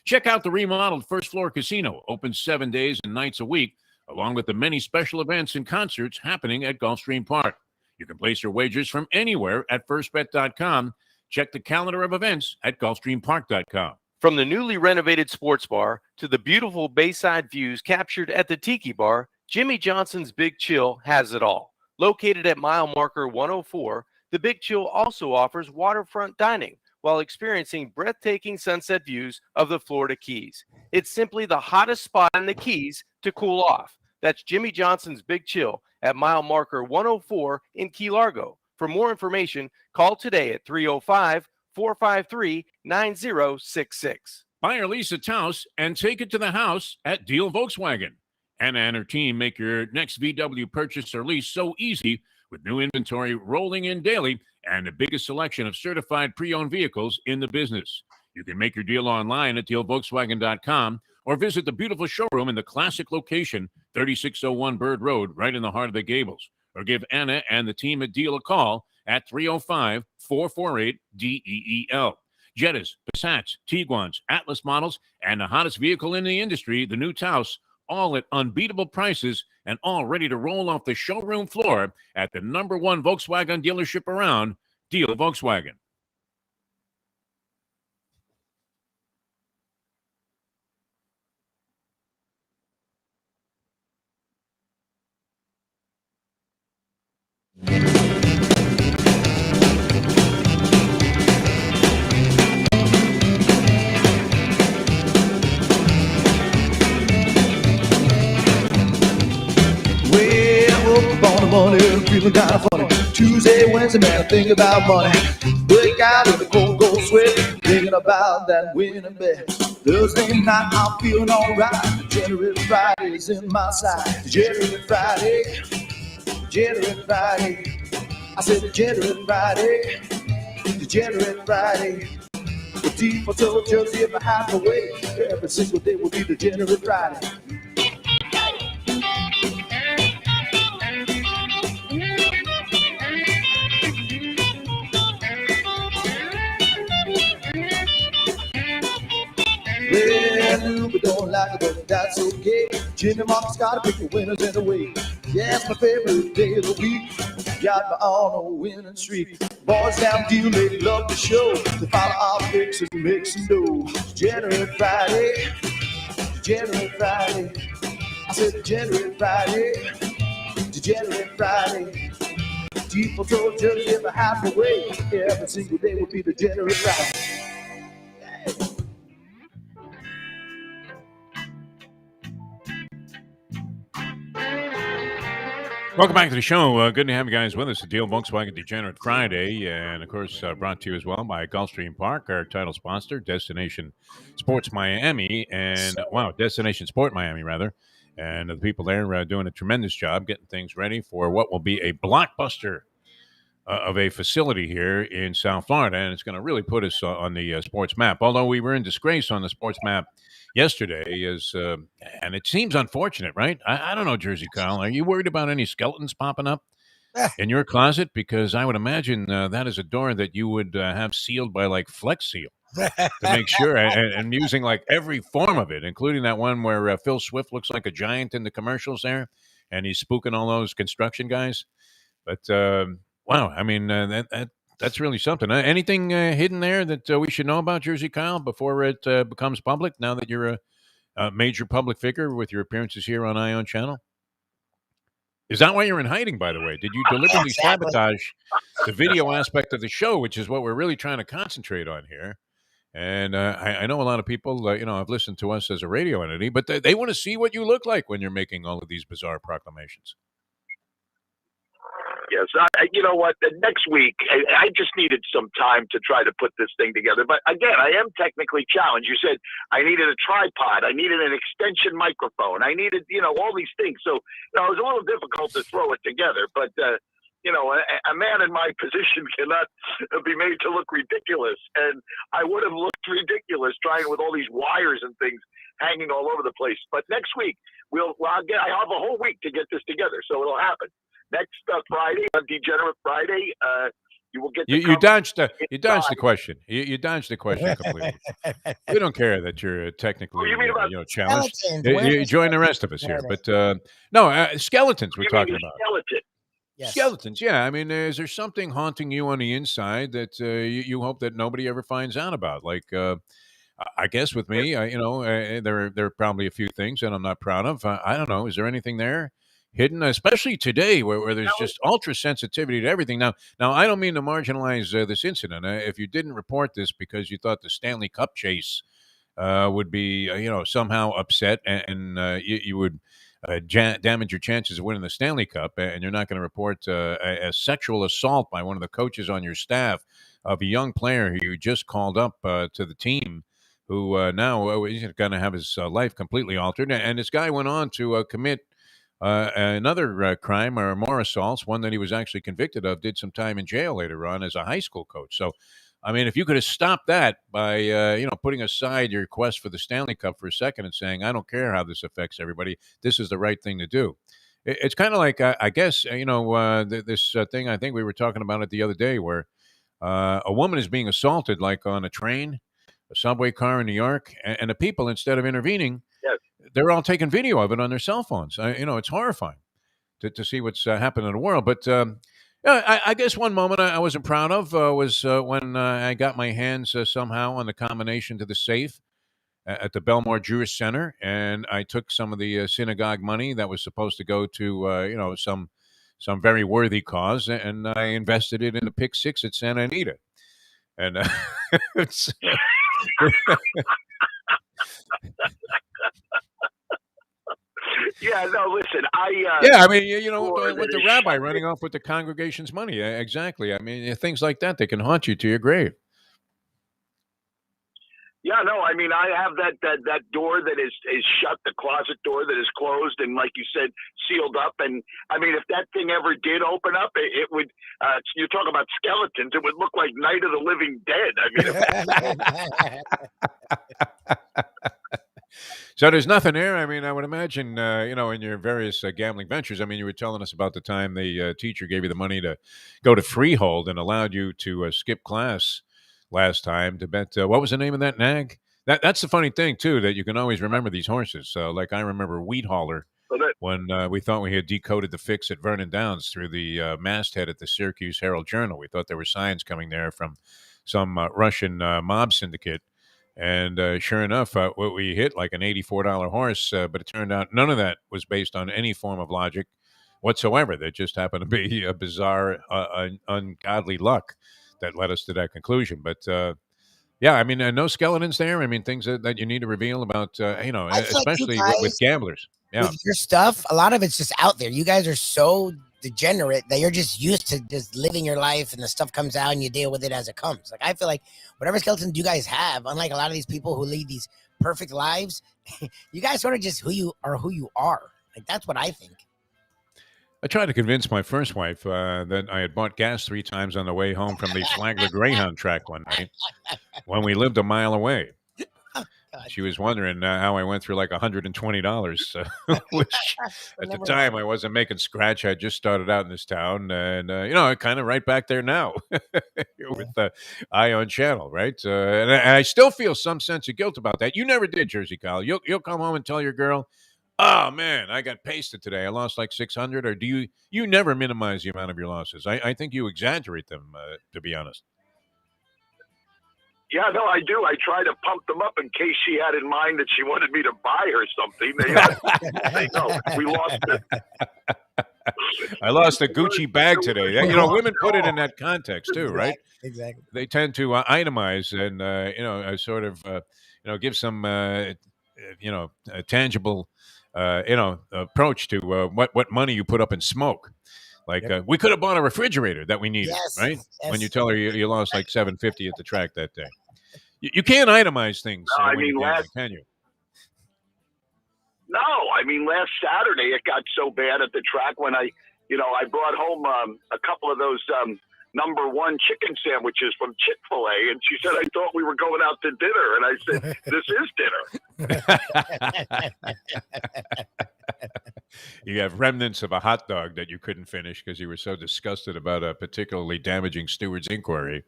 S1: Check out the remodeled first floor casino, open 7 days and nights a week, along with the many special events and concerts happening at Gulfstream Park. You can place your wagers from anywhere at firstbet.com. Check the calendar of events at gulfstreampark.com.
S7: From the newly renovated sports bar to the beautiful bayside views captured at the Tiki Bar, Jimmy Johnson's Big Chill has it all. Located at mile marker 104, the Big Chill also offers waterfront dining while experiencing breathtaking sunset views of the Florida Keys. It's simply the hottest spot in the Keys to cool off. That's Jimmy Johnson's Big Chill at mile marker 104 in Key Largo. For more information, call today at 305-453-9066.
S1: Buy or lease a Taos and take it to the house at Deal Volkswagen. Anna and her team make your next VW purchase or lease so easy with new inventory rolling in daily and the biggest selection of certified pre-owned vehicles in the business. You can make your deal online at dealvolkswagen.com or visit the beautiful showroom in the classic location, 3601 Bird Road, right in the heart of the Gables. Or give Anna and the team at Deal a call at 305-448-DEEL. Jettas, Passats, Tiguans, Atlas models, and the hottest vehicle in the industry, the new Taos, all at unbeatable prices and all ready to roll off the showroom floor at the #1 Volkswagen dealership around, Deal Volkswagen.
S8: Money, feeling kind of funny. Tuesday, Wednesday, man, I think about money. Break out in the cold, cold sweat, thinking about that winning bet. Thursday night, I'm feeling alright. Degenerate Friday is in my sight. Degenerate Friday, Degenerate Friday. I said Degenerate Friday, Degenerate Friday. The Defo Show just if I have my way. Every single day will be Degenerate Friday. Well, Lubie don't like it, but that's okay. Jimmy Martinez gotta pick the winners anyway. Yeah, it's my favorite day of the week. Got my on a winning streak. Boys down deal, they love the show. They follow our picks and make some dough. Degenerate Friday, Degenerate Friday. I said Degenerate Friday, Degenerate Friday. Defo Show just if I have my way. Every single day will be Degenerate Friday.
S1: Welcome back to the show. Good to have you guys with us at Deal Volkswagen Degenerate Friday. And, of course, brought to you as well by Gulfstream Park, our title sponsor, Destination Sports Miami. And, Destination Sport Miami, rather. And the people there doing a tremendous job getting things ready for what will be a blockbuster of a facility here in South Florida. And it's going to really put us on the sports map. Although we were in disgrace on the sports map yesterday, and it seems unfortunate, right? I don't know, Jersey Kyle. Are you worried about any skeletons popping up in your closet? Because I would imagine that is a door that you would have sealed by like Flex Seal to make sure, and using like every form of it, including that one where Phil Swift looks like a giant in the commercials there, and he's spooking all those construction guys. But wow, I mean that's really something. Anything hidden there that we should know about, Jersey Kyle, before it becomes public, now that you're a major public figure with your appearances here on Ion Channel? Is that why you're in hiding, by the way? Did you deliberately sabotage the video aspect of the show, which is what we're really trying to concentrate on here? And I know a lot of people, have listened to us as a radio entity, but they want to see what you look like when you're making all of these bizarre proclamations.
S5: Yes, you know what? Next week, I just needed some time to try to put this thing together. But again, I am technically challenged. You said I needed a tripod, I needed an extension microphone, I needed, all these things. So it was a little difficult to throw it together. But a man in my position cannot be made to look ridiculous. And I would have looked ridiculous trying with all these wires and things hanging all over the place. But next week, I have a whole week to get this together, so it'll happen. Next Friday, on Degenerate Friday, you will get
S1: you dodged the question. You dodged the question completely. We don't care that you're technically challenged. You join the rest of us here, but no skeletons. We're talking about
S5: skeleton.
S2: Yes.
S1: Skeletons. Yeah, I mean, is there something haunting you on the inside that you hope that nobody ever finds out about? Like, I guess with me, there are probably a few things that I'm not proud of. I don't know. Is there anything there? Hidden, especially today, where there's just ultra sensitivity to everything. Now, I don't mean to marginalize this incident. If you didn't report this because you thought the Stanley Cup chase would be, somehow upset, and you would damage your chances of winning the Stanley Cup, and you're not going to report a sexual assault by one of the coaches on your staff of a young player who you just called up to the team, who now is going to have his life completely altered. And this guy went on to commit another crime or more assaults, one that he was actually convicted of, did some time in jail later on as a high school coach. So, I mean, if you could have stopped that by, putting aside your quest for the Stanley Cup for a second and saying, I don't care how this affects everybody, this is the right thing to do. It's kind of like, I guess, this thing, I think we were talking about it the other day, where a woman is being assaulted, like on a train, a subway car in New York, and the people, instead of intervening, they're all taking video of it on their cell phones. It's horrifying to see what's happening in the world. But I guess one moment I wasn't proud of was when I got my hands somehow on the combination to the safe at the Belmore Jewish Center, and I took some of the synagogue money that was supposed to go to some very worthy cause, and I invested it in the Pick Six at Santa Anita. And it's
S5: Yeah, no, listen,
S1: I mean, with the rabbi running off with the congregation's money, exactly. I mean, things like that, they can haunt you to your grave.
S5: Yeah, no, I mean, I have that door that is shut, the closet door that is closed, and like you said, sealed up. And I mean, if that thing ever did open up, it would. You talk about skeletons; it would look like Night of the Living Dead. I mean.
S1: So there's nothing there. I mean, I would imagine, in your various gambling ventures. I mean, you were telling us about the time the teacher gave you the money to go to Freehold and allowed you to skip class last time to bet. What was the name of that nag? That's the funny thing too, that you can always remember these horses. Like I remember Wheat Hauler when we thought we had decoded the fix at Vernon Downs through the masthead at the Syracuse Herald Journal. We thought there were signs coming there from some Russian mob syndicate. And sure enough, we hit like an $84 horse, but it turned out none of that was based on any form of logic whatsoever. There just happened to be a bizarre, ungodly luck that led us to that conclusion. But I mean, no skeletons there. I mean, things that you need to reveal about, especially with gamblers. Yeah,
S2: with your stuff, a lot of it's just out there. You guys are so degenerate that you're just used to just living your life, and the stuff comes out and you deal with it as it comes. Like, I feel like whatever skeletons you guys have, unlike a lot of these people who lead these perfect lives, you guys sort of just who you are. Like, that's what I think.
S1: I tried to convince my first wife that I had bought gas 3 times on the way home from the Flagler Greyhound track one night when we lived a mile away. She was wondering how I went through like $120, which at the time I wasn't making scratch. I just started out in this town, and kind of right back there now with the Eye on Channel, right? And I still feel some sense of guilt about that. You never did, Jersey Kyle. You'll come home and tell your girl, "Oh man, I got pasted today. I lost like 600." Or do you never minimize the amount of your losses? I think you exaggerate them, to be honest.
S5: Yeah, no, I do. I try to pump them up in case she had in mind that she wanted me to buy her something. We lost it.
S1: I lost a Gucci bag today. Women put it in that context too, right?
S2: Exactly.
S1: They tend to itemize and sort of give some a tangible approach to what money you put up in smoke. Like we could have bought a refrigerator that we needed, right? Yes. When you tell her you lost like $750 at the track that day, you can't itemize things.
S5: No, I mean,
S1: can you?
S5: No, I mean, last Saturday it got so bad at the track when I I brought home a couple of those number one chicken sandwiches from Chick-fil-A, and she said, I thought we were going out to dinner. And I said, this is dinner.
S1: You have remnants of a hot dog that you couldn't finish because you were so disgusted about a particularly damaging steward's inquiry.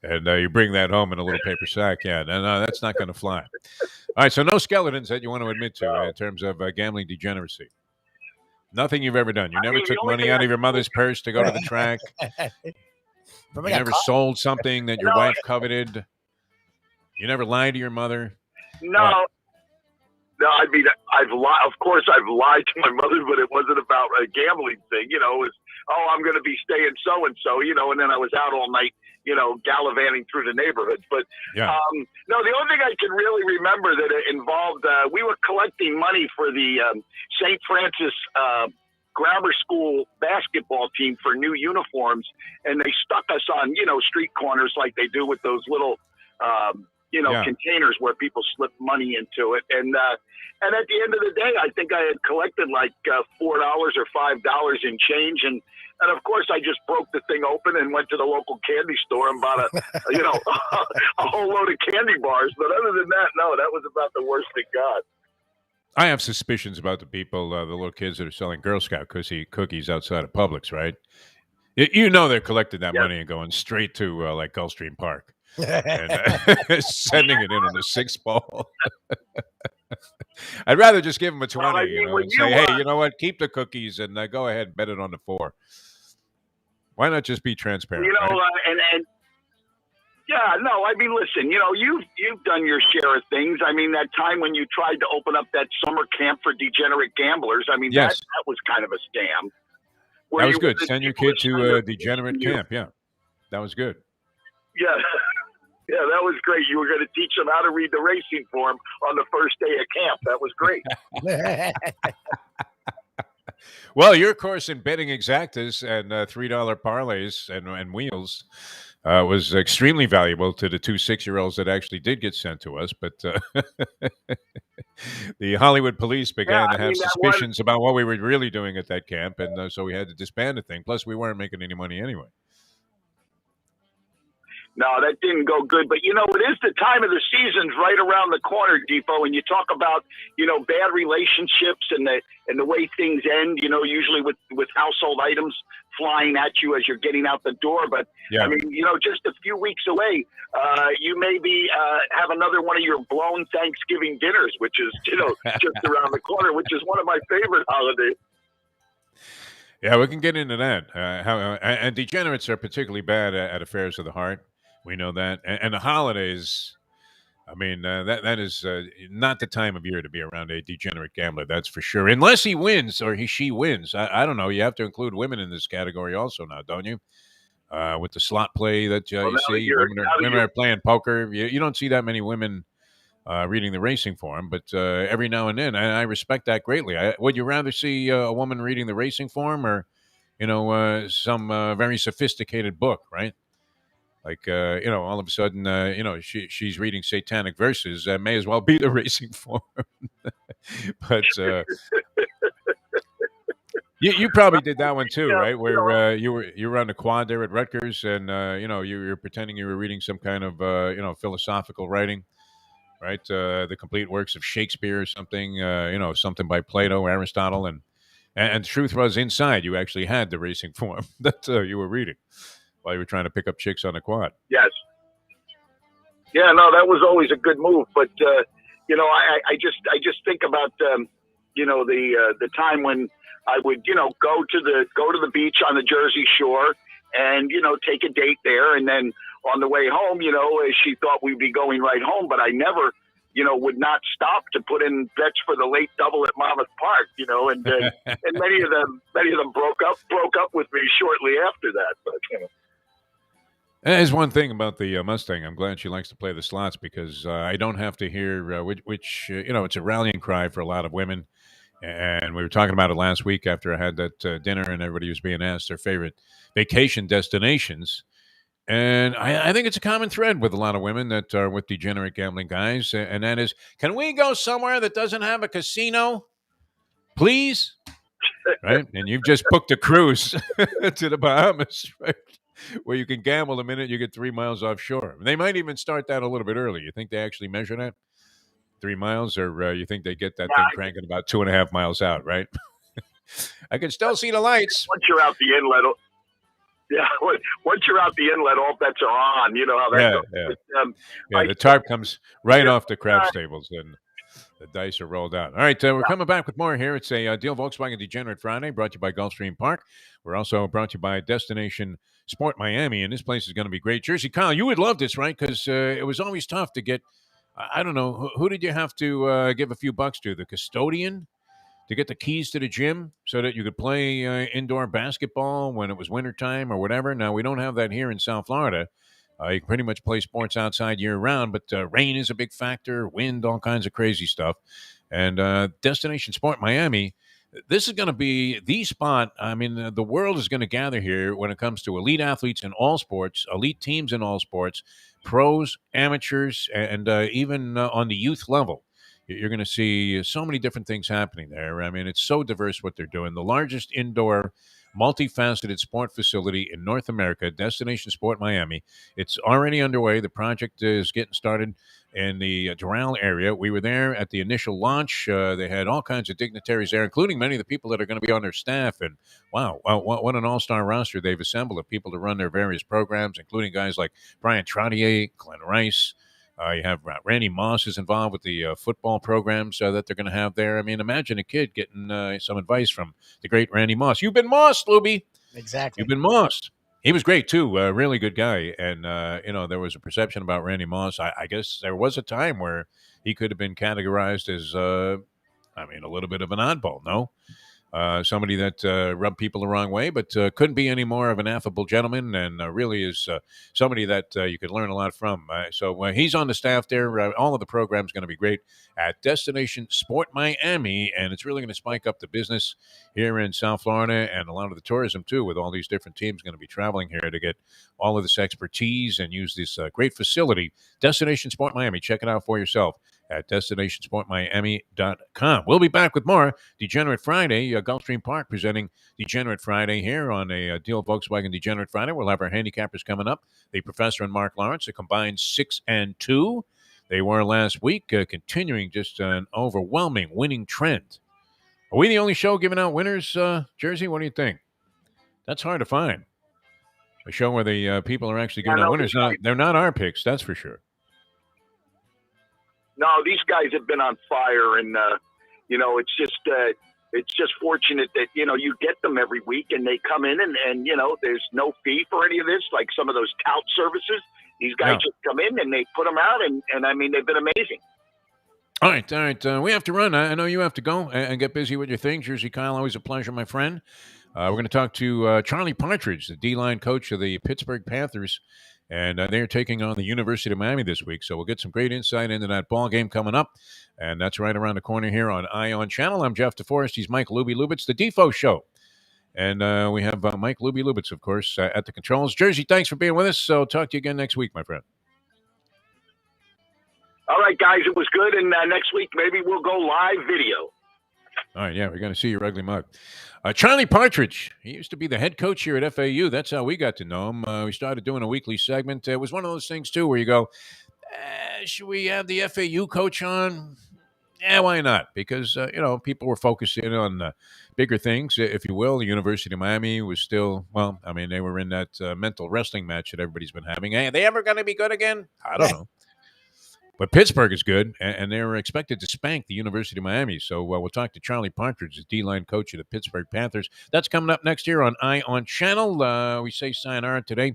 S1: And you bring that home in a little paper sack. Yeah, no, that's not going to fly. All right, so no skeletons that you want to admit to in terms of gambling degeneracy. Nothing you've ever done. You never took money out of your mother's purse to go to the track. You never sold something that your wife coveted. You never lied to your mother.
S5: No. No, I mean, of course I've lied to my mother, but it wasn't about a gambling thing. It was, I'm going to be staying so-and-so, and then I was out all night, gallivanting through the neighborhoods. But, no, the only thing I can really remember that it involved, we were collecting money for the St. Francis grammar school basketball team for new uniforms, and they stuck us on, street corners like they do with those little, containers where people slip money into it. And at the end of the day, I think I had collected like $4 or $5 in change. And of course, I just broke the thing open and went to the local candy store and bought a whole load of candy bars. But other than that, no, that was about the worst it got.
S1: I have suspicions about the people, the little kids that are selling Girl Scout cookies outside of Publix, right? They're collecting that money and going straight to like Gulfstream Park. And sending it in on the 6 ball. I'd rather just give them a 20, and say, hey, you know what? Keep the cookies and go ahead and bet it on the 4. Why not just be transparent?
S5: Right? Listen, you've done your share of things. I mean, that time when you tried to open up that summer camp for degenerate gamblers, that was kind of a scam.
S1: That was good. Send your kid to a degenerate camp. Yeah, that was good.
S5: Yeah. Yeah, that was great. You were going to teach them how to read the racing form on the first day of camp. That was great.
S1: Well, your course in betting exactas and $3 parlays and wheels was extremely valuable to the 2 6-year-olds that actually did get sent to us. But the Hollywood police began to have suspicions about what we were really doing at that camp, and so we had to disband the thing. Plus, we weren't making any money anyway.
S5: No, that didn't go good. But, it is the time of the season's right around the corner, Defo, and you talk about, bad relationships and the way things end, usually with household items flying at you as you're getting out the door. But, I mean, just a few weeks away, you may be have another one of your blown Thanksgiving dinners, which is, just around the corner, which is one of my favorite holidays.
S1: Yeah, we can get into that. And degenerates are particularly bad at affairs of the heart. We know that. And the holidays, I mean, that is not the time of year to be around a degenerate gambler, that's for sure. Unless he wins or she wins. I don't know. You have to include women in this category also now, don't you? With the slot play that you see. Women are playing poker. You don't see that many women reading the racing form, but every now and then, I respect that greatly. Would you rather see a woman reading the racing form or, some very sophisticated book, right? Like, all of a sudden, she's reading satanic verses. That may as well be the racing form. But you probably did that one too, right? Where you were on the quad there at Rutgers, and you were pretending you were reading some kind of philosophical writing, right? The complete works of Shakespeare or something, something by Plato or Aristotle, and the truth was inside you actually had the racing form that you were reading while you were trying to pick up chicks on the quad.
S5: Yes. Yeah, no, that was always a good move. But, I just think about, the time when I would, go to the beach on the Jersey Shore and, take a date there. And then on the way home, she thought we'd be going right home, but I never, would not stop to put in bets for the late double at Monmouth Park, and and many of them broke up with me shortly after that. But,
S1: There's one thing about the Mustang. I'm glad she likes to play the slots because I don't have to hear which it's a rallying cry for a lot of women. And we were talking about it last week after I had that dinner and everybody was being asked their favorite vacation destinations. And I think it's a common thread with a lot of women that are with degenerate gambling guys. And that is, can we go somewhere that doesn't have a casino? Please? right? And you've just booked a cruise to the Bahamas, right? Where you can gamble the minute you get 3 miles offshore. They might even start that a little bit early. You think they actually measure that? 3 miles, or you think they get that thing cranking about 2.5 miles out, right? I can still see the lights.
S5: Once you're out the inlet, once you're out the inlet, all bets are on. You know how that goes.
S1: Yeah. The tarp comes right off the craps tables, and the dice are rolled out. All right, we're coming back with more here. It's a Deal Volkswagen Degenerate Friday, brought to you by Gulfstream Park. We're also brought to you by Destination Sport Miami, and this place is going to be great. Jersey, Kyle, you would love this, right? Because it was always tough to get, I don't know, who did you have to give a few bucks to? The custodian? To get the keys to the gym so that you could play indoor basketball when it was wintertime or whatever. Now, we don't have that here in South Florida. You can pretty much play sports outside year-round, but rain is a big factor, wind, all kinds of crazy stuff. And Destination Sport Miami, this is going to be the spot. I mean, the world is going to gather here when it comes to elite athletes in all sports, elite teams in all sports, pros, amateurs, and even on the youth level. You're going to see so many different things happening there. I mean, it's so diverse what they're doing. The largest indoor, multifaceted sport facility in North America, Destination Sport Miami. It's already underway. The project is getting started in the Doral area. We were there at the initial launch. They had all kinds of dignitaries there, including many of the people that are going to be on their staff. And wow, what an all-star roster they've assembled of people to run their various programs, including guys like Brian Trottier, Glenn Rice. You have Randy Moss is involved with the football programs that they're going to have there. I mean, imagine a kid getting some advice from the great Randy Moss. You've been mossed, Lubie.
S2: Exactly.
S1: You've been mossed. He was great, too. A really good guy. And, there was a perception about Randy Moss. I guess there was a time where he could have been categorized as, a little bit of an oddball, no? Somebody that rubbed people the wrong way, but couldn't be any more of an affable gentleman, and really is somebody that you could learn a lot from. So he's on the staff there. All of the program's going to be great at Destination Sport Miami, and it's really going to spike up the business here in South Florida and a lot of the tourism, too, with all these different teams going to be traveling here to get all of this expertise and use this great facility. Destination Sport Miami. Check it out for yourself at destinationsportmiami.com. We'll be back with more Degenerate Friday. Gulfstream Park presenting Degenerate Friday here on a Deal Volkswagen Degenerate Friday. We'll have our handicappers coming up. The Professor and Mark Lawrence, a combined 6-2. They were last week, continuing just an overwhelming winning trend. Are we the only show giving out winners, Jersey? What do you think? That's hard to find. A show where the people are actually giving out winners. They're not our picks, that's for sure.
S5: No, these guys have been on fire, and it's just fortunate that you get them every week, and they come in, and there's no fee for any of this, like some of those tout services. These guys just come in and they put them out, and I mean they've been amazing.
S1: All right. We have to run. I know you have to go and get busy with your things. Jersey Kyle, always a pleasure, my friend. We're going to talk to Charlie Partridge, the D-line coach of the Pittsburgh Panthers. And they're taking on the University of Miami this week. So we'll get some great insight into that ball game coming up. And that's right around the corner here on Ion Channel. I'm Jeff Deforrest. He's Mike Lubitz, the Defo Show. And we have Mike Lubitz, of course, at the controls. Jersey, thanks for being with us. So talk to you again next week, my friend.
S5: All right, guys, it was good. And next week, maybe we'll go live video.
S1: All right, yeah, we're going to see your ugly mug. Charlie Partridge, he used to be the head coach here at FAU. That's how we got to know him. We started doing a weekly segment. It was one of those things, too, where you go, should we have the FAU coach on? Yeah, why not? Because, people were focusing on bigger things, if you will. The University of Miami was still, they were in that mental wrestling match that everybody's been having. Hey, are they ever going to be good again? I don't know. But Pittsburgh is good, and they're expected to spank the University of Miami. So we'll talk to Charlie Partridge, the D-line coach of the Pittsburgh Panthers. That's coming up next year on Ion Channel. We say sayonara today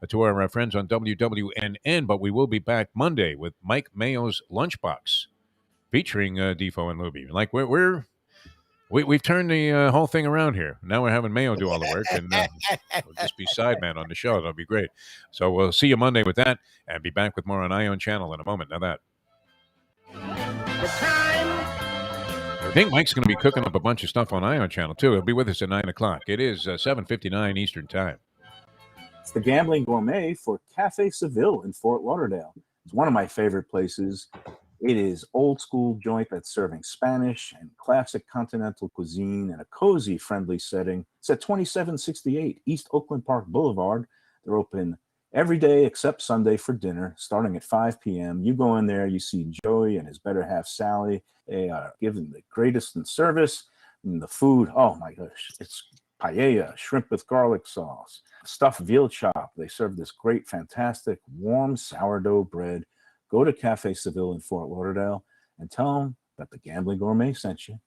S1: to our friends on WWNN, but we will be back Monday with Mike Mayo's Lunchbox, featuring Defo and Lubie. Like we've turned the whole thing around here. Now we're having Mayo do all the work, and we'll just be sideman on the show. That'll be great. So we'll see you Monday with that, and be back with more on Ion Channel in a moment. Now that. I think Mike's going to be cooking up a bunch of stuff on Ion Channel, too. He'll be with us at 9 o'clock. It is 7:59 Eastern Time.
S9: It's the Gambling Gourmet for Cafe Seville in Fort Lauderdale. It's one of my favorite places It is old school joint that's serving Spanish and classic continental cuisine in a cozy, friendly setting. It's at 2768 East Oakland Park Boulevard. They're open every day except Sunday for dinner, starting at 5 p.m. You go in there, you see Joey and his better half, Sally. They are giving the greatest in service. And the food, oh my gosh, it's paella, shrimp with garlic sauce, stuffed veal chop. They serve this great, fantastic, warm sourdough bread. Go to Cafe Seville in Fort Lauderdale and tell them that the Gambling Gourmet sent you.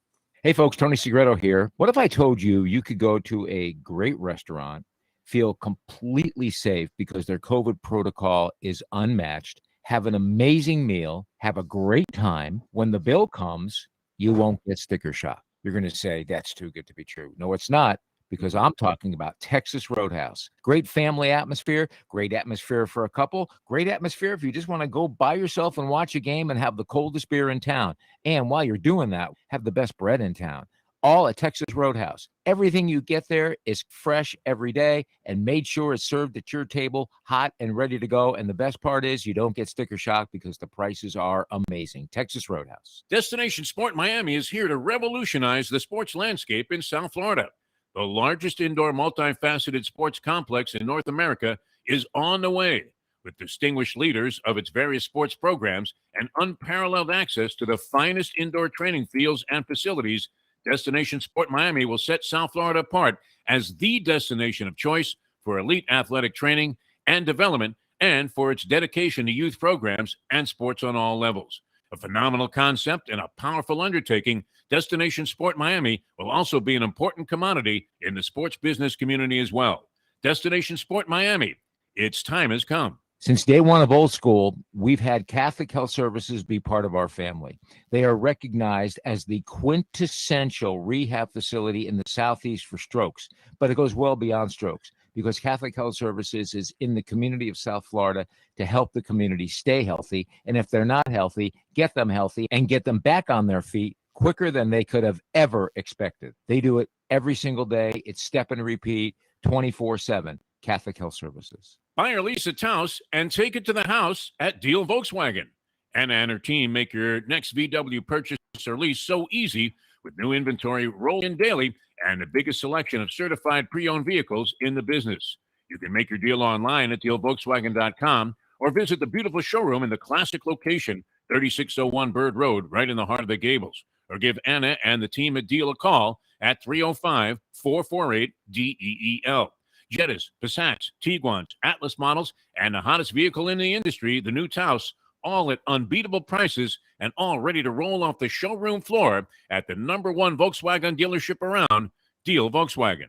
S6: Hey, folks, Tony Segreto here. What if I told you you could go to a great restaurant, feel completely safe because their COVID protocol is unmatched, have an amazing meal, have a great time. When the bill comes, you won't get sticker shock. You're going to say, that's too good to be true. No, it's not, because I'm talking about Texas Roadhouse. Great family atmosphere, great atmosphere for a couple, great atmosphere if you just want to go by yourself and watch a game and have the coldest beer in town. And while you're doing that, have the best bread in town. All at Texas Roadhouse. Everything you get there is fresh every day and made sure it's served at your table, hot and ready to go. And the best part is you don't get sticker shock because the prices are amazing. Texas Roadhouse.
S1: Destination Sport Miami is here to revolutionize the sports landscape in South Florida. The largest indoor multifaceted sports complex in North America is on the way, with distinguished leaders of its various sports programs and unparalleled access to the finest indoor training fields and facilities. Destination Sport Miami will set South Florida apart as the destination of choice for elite athletic training and development, and for its dedication to youth programs and sports on all levels. A phenomenal concept and a powerful undertaking, Destination Sport Miami will also be an important commodity in the sports business community as well. Destination Sport Miami, its time has come.
S6: Since day one of old school, we've had Catholic Health Services be part of our family. They are recognized as the quintessential rehab facility in the Southeast for strokes, but it goes well beyond strokes because Catholic Health Services is in the community of South Florida to help the community stay healthy. And if they're not healthy, get them healthy and get them back on their feet quicker than they could have ever expected. They do it every single day. It's step and repeat 24/7. Catholic Health Services.
S1: Buy or lease a Taos and take it to the house at Deal Volkswagen. Anna and her team make your next VW purchase or lease so easy with new inventory rolled in daily and the biggest selection of certified pre-owned vehicles in the business. You can make your deal online at dealvolkswagen.com or visit the beautiful showroom in the classic location, 3601 Bird Road, right in the heart of the Gables. Or give Anna and the team at Deal a call at 305-448-DEEL. Jettas, Passats, Tiguans, Atlas models, and the hottest vehicle in the industry, the new Taos, all at unbeatable prices and all ready to roll off the showroom floor at the #1 Volkswagen dealership around, Deal Volkswagen.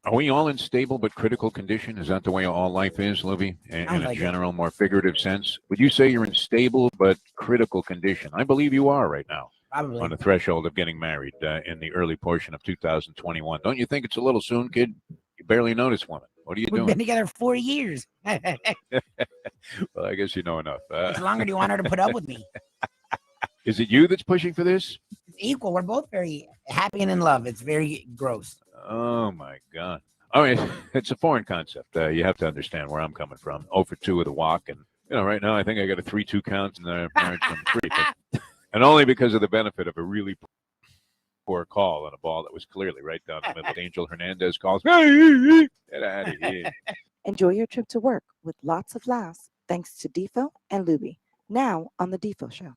S1: Are we all in stable but critical condition? Is that the way all life is, Lubie? In a general, more figurative sense? Would you say you're in stable but critical condition? I believe you are right now.
S2: Probably.
S1: On the threshold of getting married in the early portion of 2021. Don't you think it's a little soon, kid? You barely notice woman. What are you doing?
S2: We've been together 4 years.
S1: Well, I guess you know enough.
S2: How much longer do you want her to put up with me?
S1: Is it you that's pushing for this?
S2: It's equal. We're both very happy and in love. It's very gross.
S1: Oh, my God. I mean, it's a foreign concept. You have to understand where I'm coming from. 0 for 2 with a walk. And, right now I think I got a 3-2 count and marriage from 3. But, and only because of the benefit of a really poor call on a ball that was clearly right down the middle. Angel Hernandez calls, get out of here.
S4: Enjoy your trip to work with lots of laughs thanks to Defo and Lubie. Now on the Defo Show.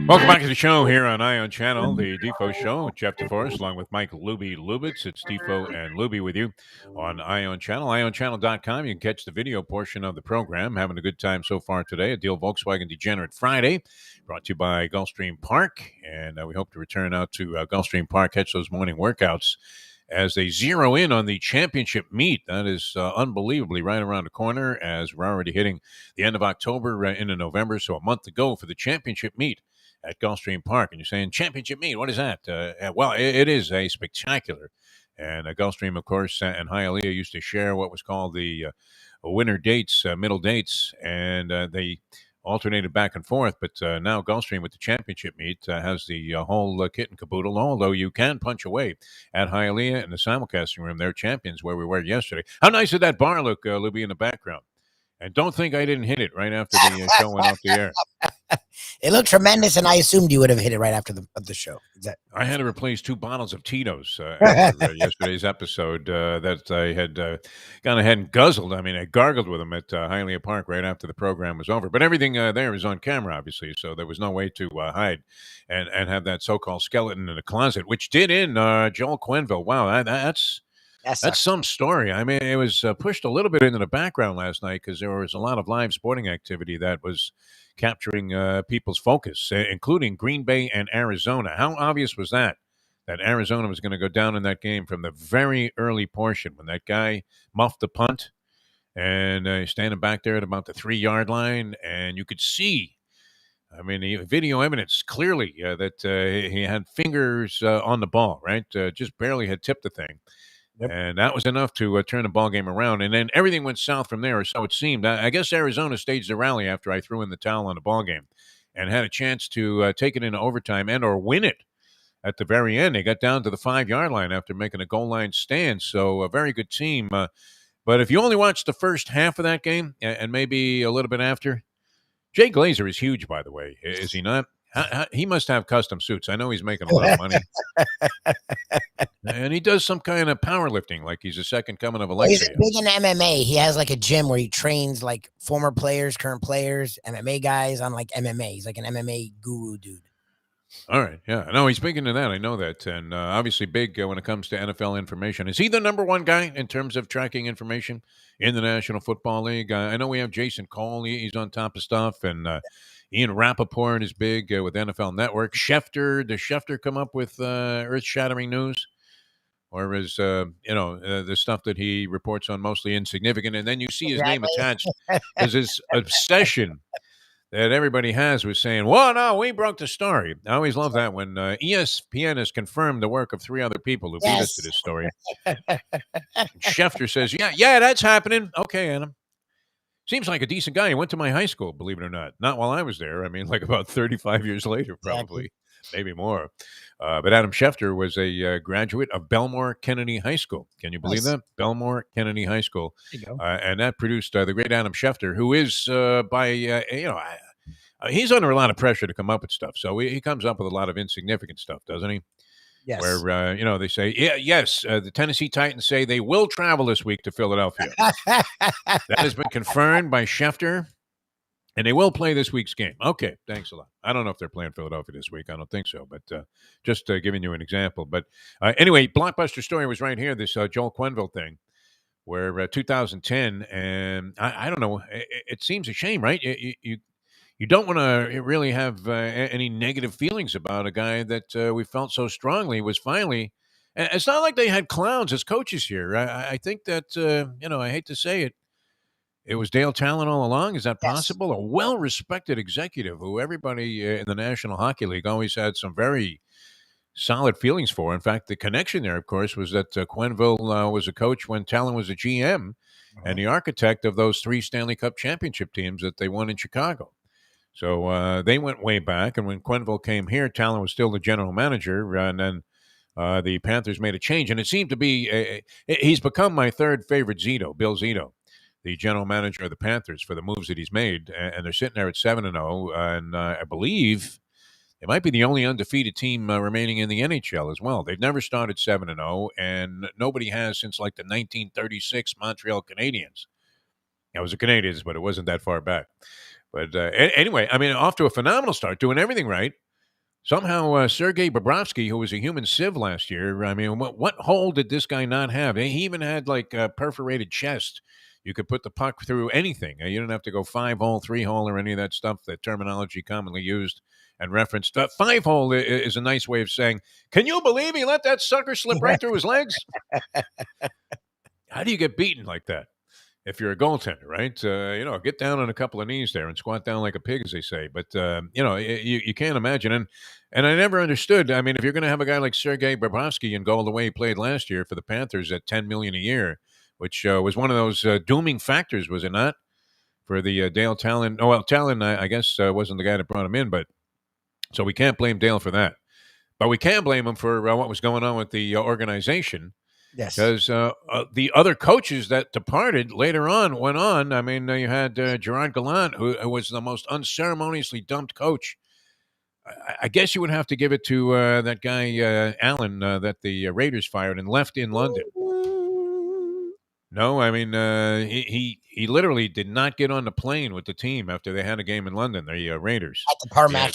S1: Welcome back to the show here on Ion Channel, the Defo Show. Jeff Deforrest, along with Mike Lubitz. It's Defo and Lubie with you on Ion Channel. IonChannel.com. You can catch the video portion of the program. Having a good time so far today. A Deal Volkswagen Degenerate Friday, brought to you by Gulfstream Park. And we hope to return out to Gulfstream Park, catch those morning workouts as they zero in on the championship meet. That is unbelievably right around the corner as we're already hitting the end of October into November. So a month to go for the championship meet at Gulfstream Park. And you're saying, championship meet, what is that? Well, it is a spectacular. And Gulfstream, of course, and Hialeah used to share what was called the winter dates, middle dates. And they alternated back and forth. But now Gulfstream with the championship meet has the whole kit and caboodle, although you can punch away at Hialeah in the simulcasting room. They're champions where we were yesterday. How nice did that bar look, Lubie, in the background? And don't think I didn't hit it right after the show went off the air.
S2: It looked tremendous, and I assumed you would have hit it right after the show.
S1: I had to replace 2 bottles of Tito's after yesterday's episode that I had gone ahead and guzzled. I mean, I gargled with them at Hialeah Park right after the program was over. But everything there is on camera, obviously, so there was no way to hide and have that so-called skeleton in the closet, which did in Joel Quenneville. Wow, that's some story. I mean, it was pushed a little bit into the background last night because there was a lot of live sporting activity that was capturing people's focus, including Green Bay and Arizona. How obvious was that Arizona was going to go down in that game from the very early portion when that guy muffed the punt and standing back there at about the 3-yard line, and you could see, I mean, the video evidence clearly that he had fingers on the ball, right? Just barely had tipped the thing. Yep. And that was enough to turn the ball game around. And then everything went south from there, or so it seemed. I guess Arizona staged a rally after I threw in the towel on the ball game and had a chance to take it into overtime and or win it at the very end. They got down to the 5-yard line after making a goal line stand. So a very good team. But if you only watch the first half of that game and maybe a little bit after, Jay Glazer is huge, by the way. Is he not? He must have custom suits. I know he's making a lot of money. And he does some kind of powerlifting, like he's the second coming of Alexei.
S2: He's big in MMA. He has like a gym where he trains like former players, current players, MMA guys on like MMA. He's like an MMA guru dude.
S1: All right. Yeah. No, he's big into that. I know that. And obviously big when it comes to NFL information. Is he the number one guy in terms of tracking information in the National Football League? I know we have Jason Cole. He's on top of stuff. And Ian Rappaport is big with NFL Network. Schefter, does Schefter come up with earth-shattering news? Or is, the stuff that he reports on mostly insignificant? And then you see his name attached. There's this obsession that everybody has with saying, well, no, we broke the story. I always love that when ESPN has confirmed the work of 3 other people who beat us to this story. Schefter says, yeah, that's happening. Okay, Adam. Seems like a decent guy. He went to my high school, believe it or not. Not while I was there. I mean, like about 35 years later, probably. Maybe more. But Adam Schefter was a graduate of Belmore Kennedy High School. Can you believe that? Belmore Kennedy High School.
S2: There you go.
S1: And that produced the great Adam Schefter, who is he's under a lot of pressure to come up with stuff. So he comes up with a lot of insignificant stuff, doesn't he?
S2: Yes.
S1: Where, they say, the Tennessee Titans say they will travel this week to Philadelphia. That has been confirmed by Schefter. And they will play this week's game. Okay, thanks a lot. I don't know if they're playing Philadelphia this week. I don't think so, but just giving you an example. But anyway, blockbuster story was right here, this Joel Quenneville thing, where 2010, and I don't know, it seems a shame, right? You don't want to really have any negative feelings about a guy that we felt so strongly was finally. It's not like they had clowns as coaches here. I think that, I hate to say it, it was Dale Talon all along. Is that possible? Yes. A well-respected executive who everybody in the National Hockey League always had some very solid feelings for. In fact, the connection there, of course, was that Quenneville was a coach when Talon was a GM and the architect of those 3 Stanley Cup championship teams that they won in Chicago. So they went way back. And when Quenneville came here, Talon was still the general manager. And then the Panthers made a change. And it seemed to be he's become my third favorite Zito, Bill Zito, the general manager of the Panthers, for the moves that he's made. And they're sitting there at 7-0. And I believe they might be the only undefeated team remaining in the NHL as well. They've never started 7-0, and nobody has since like the 1936 Montreal Canadiens. It was the Canadiens, but it wasn't that far back. But anyway, I mean, off to a phenomenal start, doing everything right. Somehow, Sergey Babrowski, who was a human sieve last year, I mean, what hole did this guy not have? He even had like a perforated chest. You could put the puck through anything. You didn't have to go 5-hole, 3-hole, or any of that stuff, that terminology commonly used and referenced. 5-hole is a nice way of saying, can you believe he let that sucker slip right through his legs? How do you get beaten like that if you're a goaltender, right? Get down on a couple of knees there and squat down like a pig, as they say. But, you can't imagine. And I never understood. I mean, if you're going to have a guy like Sergey Babrowski and go the way he played last year for the Panthers at $10 million a year, which was one of those dooming factors, was it not, for the Dale Talon. Oh, well, Talon, I guess, wasn't the guy that brought him in, but so we can't blame Dale for that. But we can blame him for what was going on with the organization.
S2: Yes.
S1: Because the other coaches that departed later on went on. I mean, you had Gerard Gallant, who was the most unceremoniously dumped coach. I guess you would have to give it to that guy, Allen, that the Raiders fired and left in London. No, I mean, he literally did not get on the plane with the team after they had a game in London, the Raiders.
S2: At the Tarmac.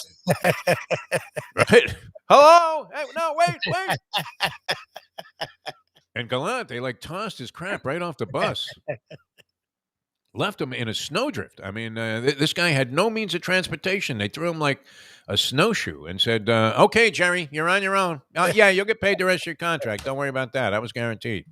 S1: Right? Hello? Hey, no, wait. And Gallant, they like tossed his crap right off the bus. Left him in a snowdrift. I mean, this guy had no means of transportation. They threw him like a snowshoe and said, okay, Jerry, you're on your own. Yeah, you'll get paid the rest of your contract. Don't worry about that. That was guaranteed.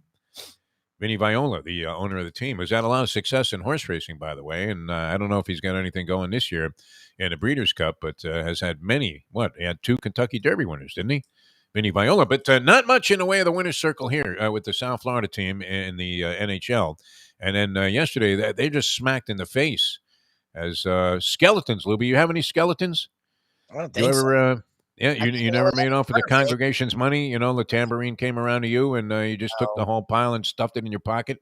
S1: Vinny Viola, the owner of the team, has had a lot of success in horse racing, by the way. And I don't know if he's got anything going this year in the Breeders' Cup, but has had many. He had 2 Kentucky Derby winners, didn't he? Vinny Viola, but not much in the way of the winner's circle here with the South Florida team in the NHL. And then yesterday, they just smacked in the face as skeletons. Lubie, you have any skeletons?
S2: I don't think so.
S1: You never made off with the congregation's money? You know, the tambourine came around to you and you just took the whole pile and stuffed it in your pocket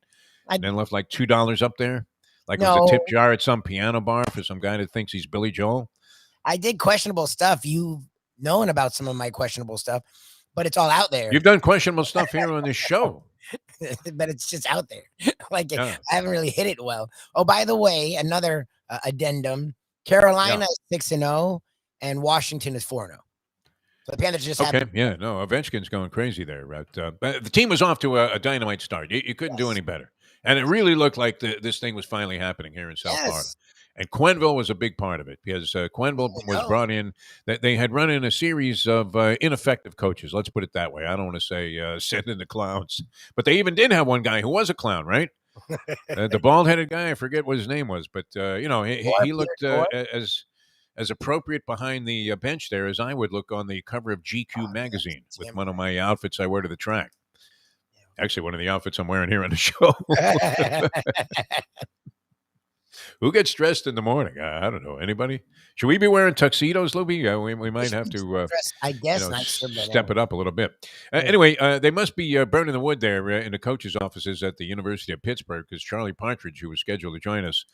S1: and then left like $2 up there? Like it was a tip jar at some piano bar for some guy that thinks he's Billy Joel?
S2: I did questionable stuff. You've known about some of my questionable stuff, but it's all out there.
S1: You've done questionable stuff here on this show.
S2: But it's just out there. I haven't really hit it well. Oh, by the way, another addendum. Carolina is 6-0 and Washington is 4-0. So the Panthers just
S1: Ovechkin's going crazy there. Right? The team was off to a dynamite start. You couldn't do any better. And it really looked like this thing was finally happening here in South Florida. And Quenneville was a big part of it because Quenneville was brought in. They had run in a series of ineffective coaches. Let's put it that way. I don't want to say send in the clowns. But they even did have one guy who was a clown, right? The bald-headed guy, I forget what his name was. But, he looked as appropriate behind the bench there as I would look on the cover of GQ magazine with one of my outfits I wear to the track. Actually, one of the outfits I'm wearing here on the show. Who gets dressed in the morning? I don't know. Anybody? Should we be wearing tuxedos, Lubie? We might have to
S2: I guess
S1: step it up a little bit. Anyway, they must be burning the wood there in the coaches' offices at the University of Pittsburgh because Charlie Partridge, who was scheduled to join us,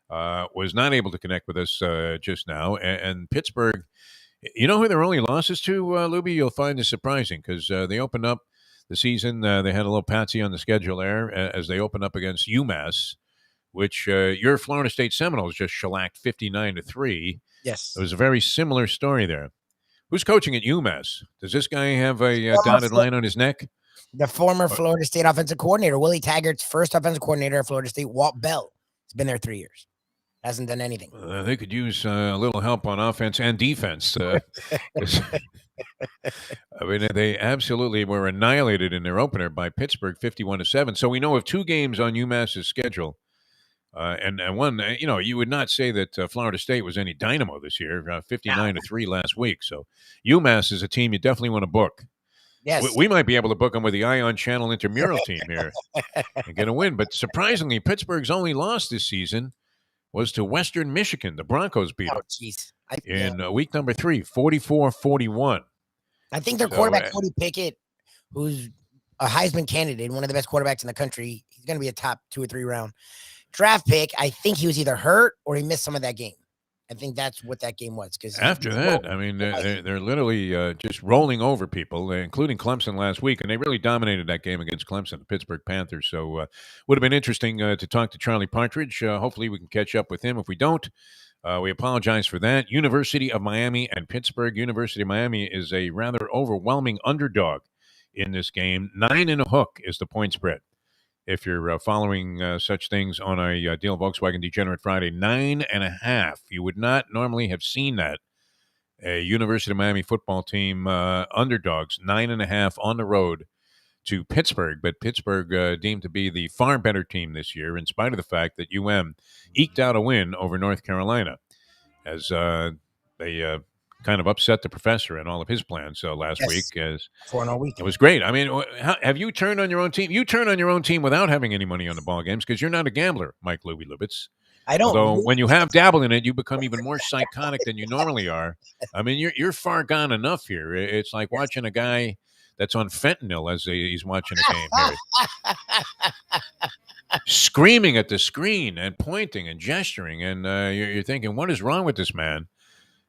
S1: was not able to connect with us just now. And Pittsburgh, you know who their only losses to, Lubie? You'll find this surprising because they opened up the season. They had a little patsy on the schedule there as they opened up against UMass, which your Florida State Seminoles just shellacked 59-3.
S2: Yes.
S1: It was a very similar story there. Who's coaching at UMass? Does this guy have a dotted line on his neck?
S2: The former Florida State offensive coordinator, Willie Taggart's first offensive coordinator at Florida State, Walt Bell. He's been there 3 years. Hasn't done anything.
S1: They could use a little help on offense and defense. I mean, they absolutely were annihilated in their opener by Pittsburgh 51-7. So we know of 2 games on UMass's schedule. And one, you would not say that Florida State was any dynamo this year, 59-3 last week. So UMass is a team you definitely want to book.
S2: Yes.
S1: We might be able to book them with the Ion Channel intramural team here and get a win. But surprisingly, Pittsburgh's only loss this season was to Western Michigan. The Broncos beat them in week number 3, 44-41.
S2: I think their quarterback, Cody Pickett, who's a Heisman candidate, one of the best quarterbacks in the country, he's going to be a top 2 or 3 round draft pick. I think he was either hurt or he missed some of that game. I think that's what that game was. Because
S1: after that, I mean, they're literally just rolling over people, including Clemson last week, and they really dominated that game against Clemson, the Pittsburgh Panthers. So would have been interesting to talk to Charlie Partridge. Hopefully we can catch up with him. If we don't, we apologize for that. University of Miami and Pittsburgh. University of Miami is a rather overwhelming underdog in this game. 9 and a hook is the point spread. If you're following such things on a Deal Volkswagen Degenerate Friday, 9.5. You would not normally have seen that. A University of Miami football team underdogs, 9.5 on the road to Pittsburgh. But Pittsburgh deemed to be the far better team this year, in spite of the fact that UM eked out a win over North Carolina, as they kind of upset the professor and all of his plans last week. As
S2: 4-0 week.
S1: It was great. I mean, have you turned on your own team? You turn on your own team without having any money on the ball games because you're not a gambler, Mike Lubitz.
S2: I don't.
S1: Although
S2: really-
S1: when you have dabbled in it, you become even more psychotic than you normally are. I mean, you're far gone enough here. It's like watching a guy that's on fentanyl as he's watching a game here. Screaming at the screen and pointing and gesturing, and you're thinking, what is wrong with this man?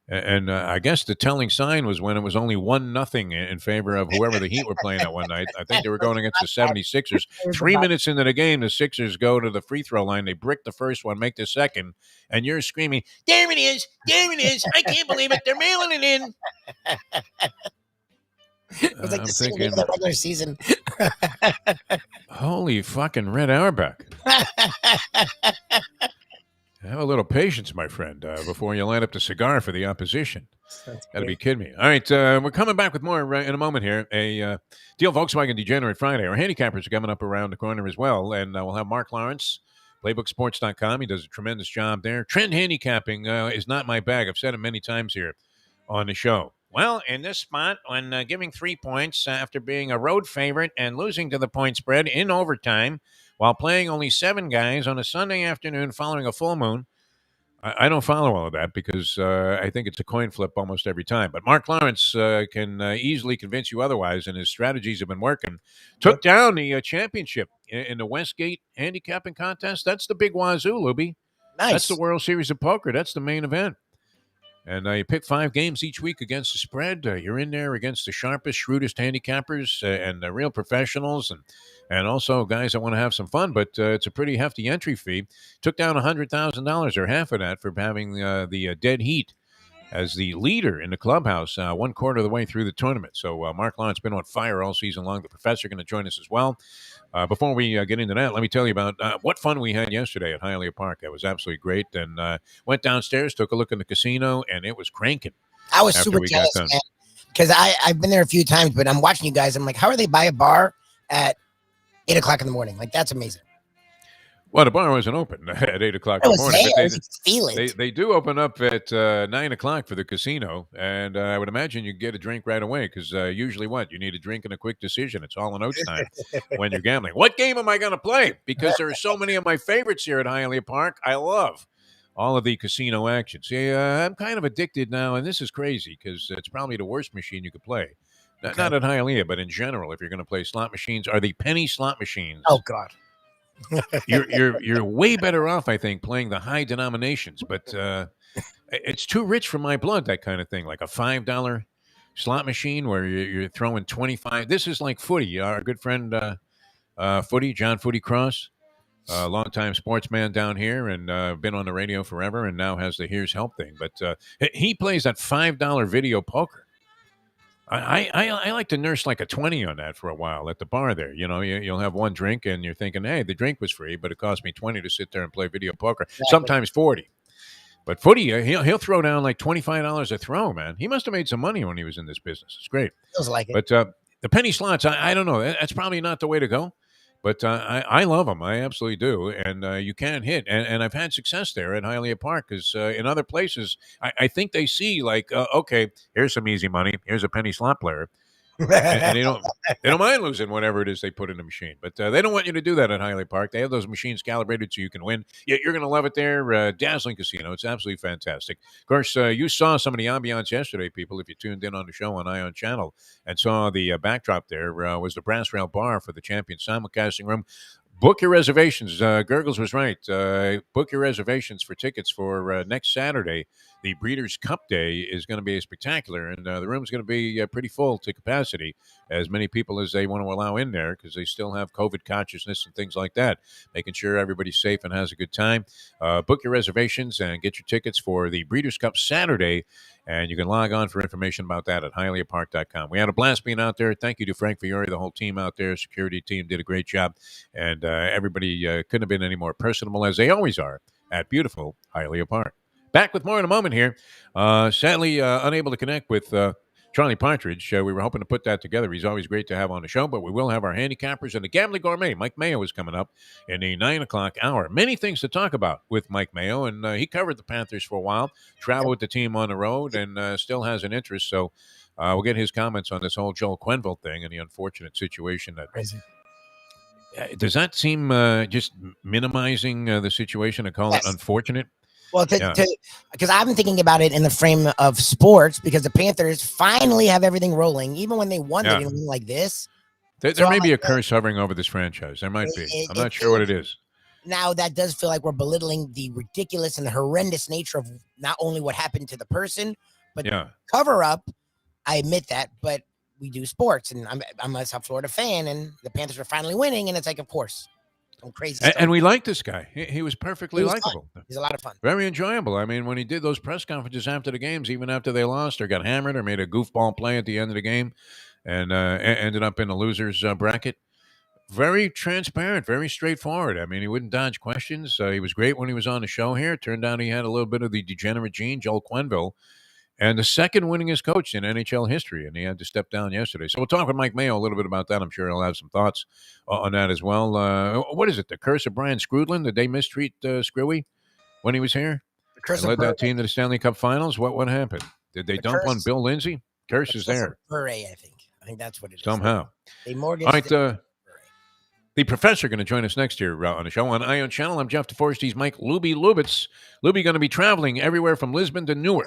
S1: And I guess the telling sign was when it was only 1-0 in favor of whoever the Heat were playing that one night. I think they were going against the 76ers. 3 minutes into the game, the Sixers go to the free throw line. They brick the first one, make the second, and you're screaming, there it is, there it is. I can't believe it. They're mailing it in.
S2: It was like
S1: I'm
S2: the same
S1: thinking,
S2: game of the regular season.
S1: holy fucking Red Auerbach. Have a little patience, my friend, before you light up the cigar for the opposition. Got to be kidding me. All right, we're coming back with more in a moment here. A Deal Volkswagen Degenerate Friday. Our handicappers are coming up around the corner as well, and we'll have Mark Lawrence, playbooksports.com. He does a tremendous job there. Trend handicapping is not my bag. I've said it many times here on the show. Well, in this spot, when giving 3 points after being a road favorite and losing to the point spread in overtime, while playing only 7 guys on a Sunday afternoon following a full moon, I don't follow all of that because I think it's a coin flip almost every time. But Mark Lawrence can easily convince you otherwise, and his strategies have been working. Took down the championship in the Westgate handicapping contest. That's the big wazoo, Lubie.
S2: Nice.
S1: That's the World Series of Poker. That's the main event. And you pick 5 games each week against the spread. You're in there against the sharpest, shrewdest handicappers and the real professionals and also guys that want to have some fun. But it's a pretty hefty entry fee. Took down $100,000 or half of that for having the Dead Heat as the leader in the clubhouse 1/4 of the way through the tournament. So Mark Lawrence been on fire all season long. The professor going to join us as well. Before we get into that, let me tell you about what fun we had yesterday at Hialeah Park. That was absolutely great. And went downstairs, took a look in the casino, and it was cranking.
S2: I was super jealous, man, because I've been there a few times, but I'm watching you guys. I'm like, how are they by a bar at 8 o'clock in the morning? Like, that's amazing.
S1: Well, the bar wasn't open at 8 o'clock in the morning. But they do open up at 9 o'clock for the casino, and I would imagine you get a drink right away because usually you need a drink and a quick decision. It's all in oats time when you're gambling. What game am I going to play? Because there are so many of my favorites here at Hialeah Park. I love all of the casino action. See, I'm kind of addicted now, and this is crazy because it's probably the worst machine you could play. Okay. Not at Hialeah, but in general, if you're going to play slot machines, are the penny slot machines.
S2: Oh, God.
S1: You're way better off, I think, playing the high denominations, but it's too rich for my blood, that kind of thing, like a $5 slot machine where you're throwing 25. This is like footy. Our good friend Footy, John Footy Cross, longtime sportsman down here and been on the radio forever and now has the Here's Help thing. But he plays that $5 video poker. I like to nurse like a 20 on that for a while at the bar there. You know, you'll have one drink and you're thinking, hey, the drink was free, but it cost me 20 to sit there and play video poker. Exactly. Sometimes 40. But Footy, he'll throw down like $25 a throw, man. He must have made some money when he was in this business. It's great.
S2: Feels like it.
S1: But the penny slots, I don't know. That's probably not the way to go. But I love them. I absolutely do. And you can hit. And I've had success there at Hialeah Park because in other places, I think they see like, okay, here's some easy money. Here's a penny slot player. and they don't mind losing whatever it is they put in the machine. But they don't want you to do that at Hialeah Park. They have those machines calibrated so you can win. You're going to love it there. Dazzling casino. It's absolutely fantastic. Of course, you saw some of the ambiance yesterday, people, if you tuned in on the show on Ion Channel and saw the backdrop there was the Brass Rail Bar for the Champion Simulcasting Room. Book your reservations. Gurgles was right. Book your reservations for tickets for next Saturday. The Breeders' Cup Day is going to be spectacular, and the room's going to be pretty full to capacity, as many people as they want to allow in there because they still have COVID consciousness and things like that, making sure everybody's safe and has a good time. Book your reservations and get your tickets for the Breeders' Cup Saturday, and you can log on for information about that at HialeahPark.com. We had a blast being out there. Thank you to Frank Fiore, the whole team out there. Security team did a great job, and everybody couldn't have been any more personable, as they always are, at beautiful Hialeah Park. Back with more in a moment here. Sadly, unable to connect with Charlie Partridge. We were hoping to put that together. He's always great to have on the show, but we will have our handicappers and the Gambling Gourmet. Mike Mayo is coming up in the 9 o'clock hour. Many things to talk about with Mike Mayo, and he covered the Panthers for a while, traveled with the team on the road, and still has an interest. So we'll get his comments on this whole Joel Quenneville thing and the unfortunate situation that Does that seem just minimizing the situation to call it unfortunate?
S2: Well, because I've been thinking about it in the frame of sports, because the Panthers finally have everything rolling, even when they won, they didn't win like this.
S1: There may be a curse hovering over this franchise. There might be. I'm not sure what it is.
S2: Now, that does feel like we're belittling the ridiculous and the horrendous nature of not only what happened to the person, but cover up. I admit that, but we do sports, and I'm a South Florida fan, and the Panthers are finally winning, and it's like, of course. I'm crazy.
S1: And we like this guy. He was perfectly likable.
S2: He's a lot of fun.
S1: Very enjoyable. I mean, when he did those press conferences after the games, even after they lost or got hammered or made a goofball play at the end of the game and ended up in the loser's bracket, very transparent, very straightforward. I mean, he wouldn't dodge questions. He was great when he was on the show here. Turned out he had a little bit of the degenerate gene, Joel Quenneville, and the second winningest coach in NHL history, and he had to step down yesterday. So we'll talk with Mike Mayo a little bit about that. I'm sure he'll have some thoughts on that as well. What is it, the curse of Brian Scrudlin? Did they mistreat Screwy when he was here?
S2: The curse
S1: led that team to the Stanley Cup Finals? What happened? Did they dump on Bill Lindsay? Curse is there.
S2: I think that's what it is.
S1: Somehow.
S2: They mortgaged.
S1: All right, the professor going to join us next year on the show on Ion Channel. I'm Jeff Deforrest. He's Mike Lubitz. Lubie going to be traveling everywhere from Lisbon to Newark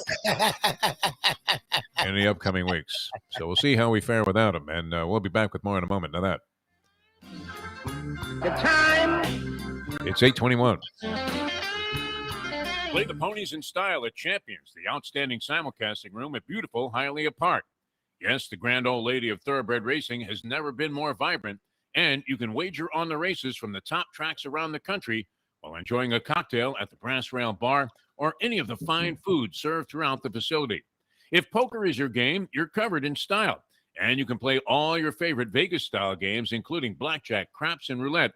S1: in the upcoming weeks. So we'll see how we fare without him, and we'll be back with more in a moment. Now that.
S2: The time.
S1: It's 8:21. Play the ponies in style at Champions, the outstanding simulcasting room at beautiful Hialeah Park. Yes, the grand old lady of thoroughbred racing has never been more vibrant. And you can wager on the races from the top tracks around the country while enjoying a cocktail at the Brass Rail Bar or any of the fine food served throughout the facility. If poker is your game, you're covered in style. And you can play all your favorite Vegas-style games, including blackjack, craps, and roulette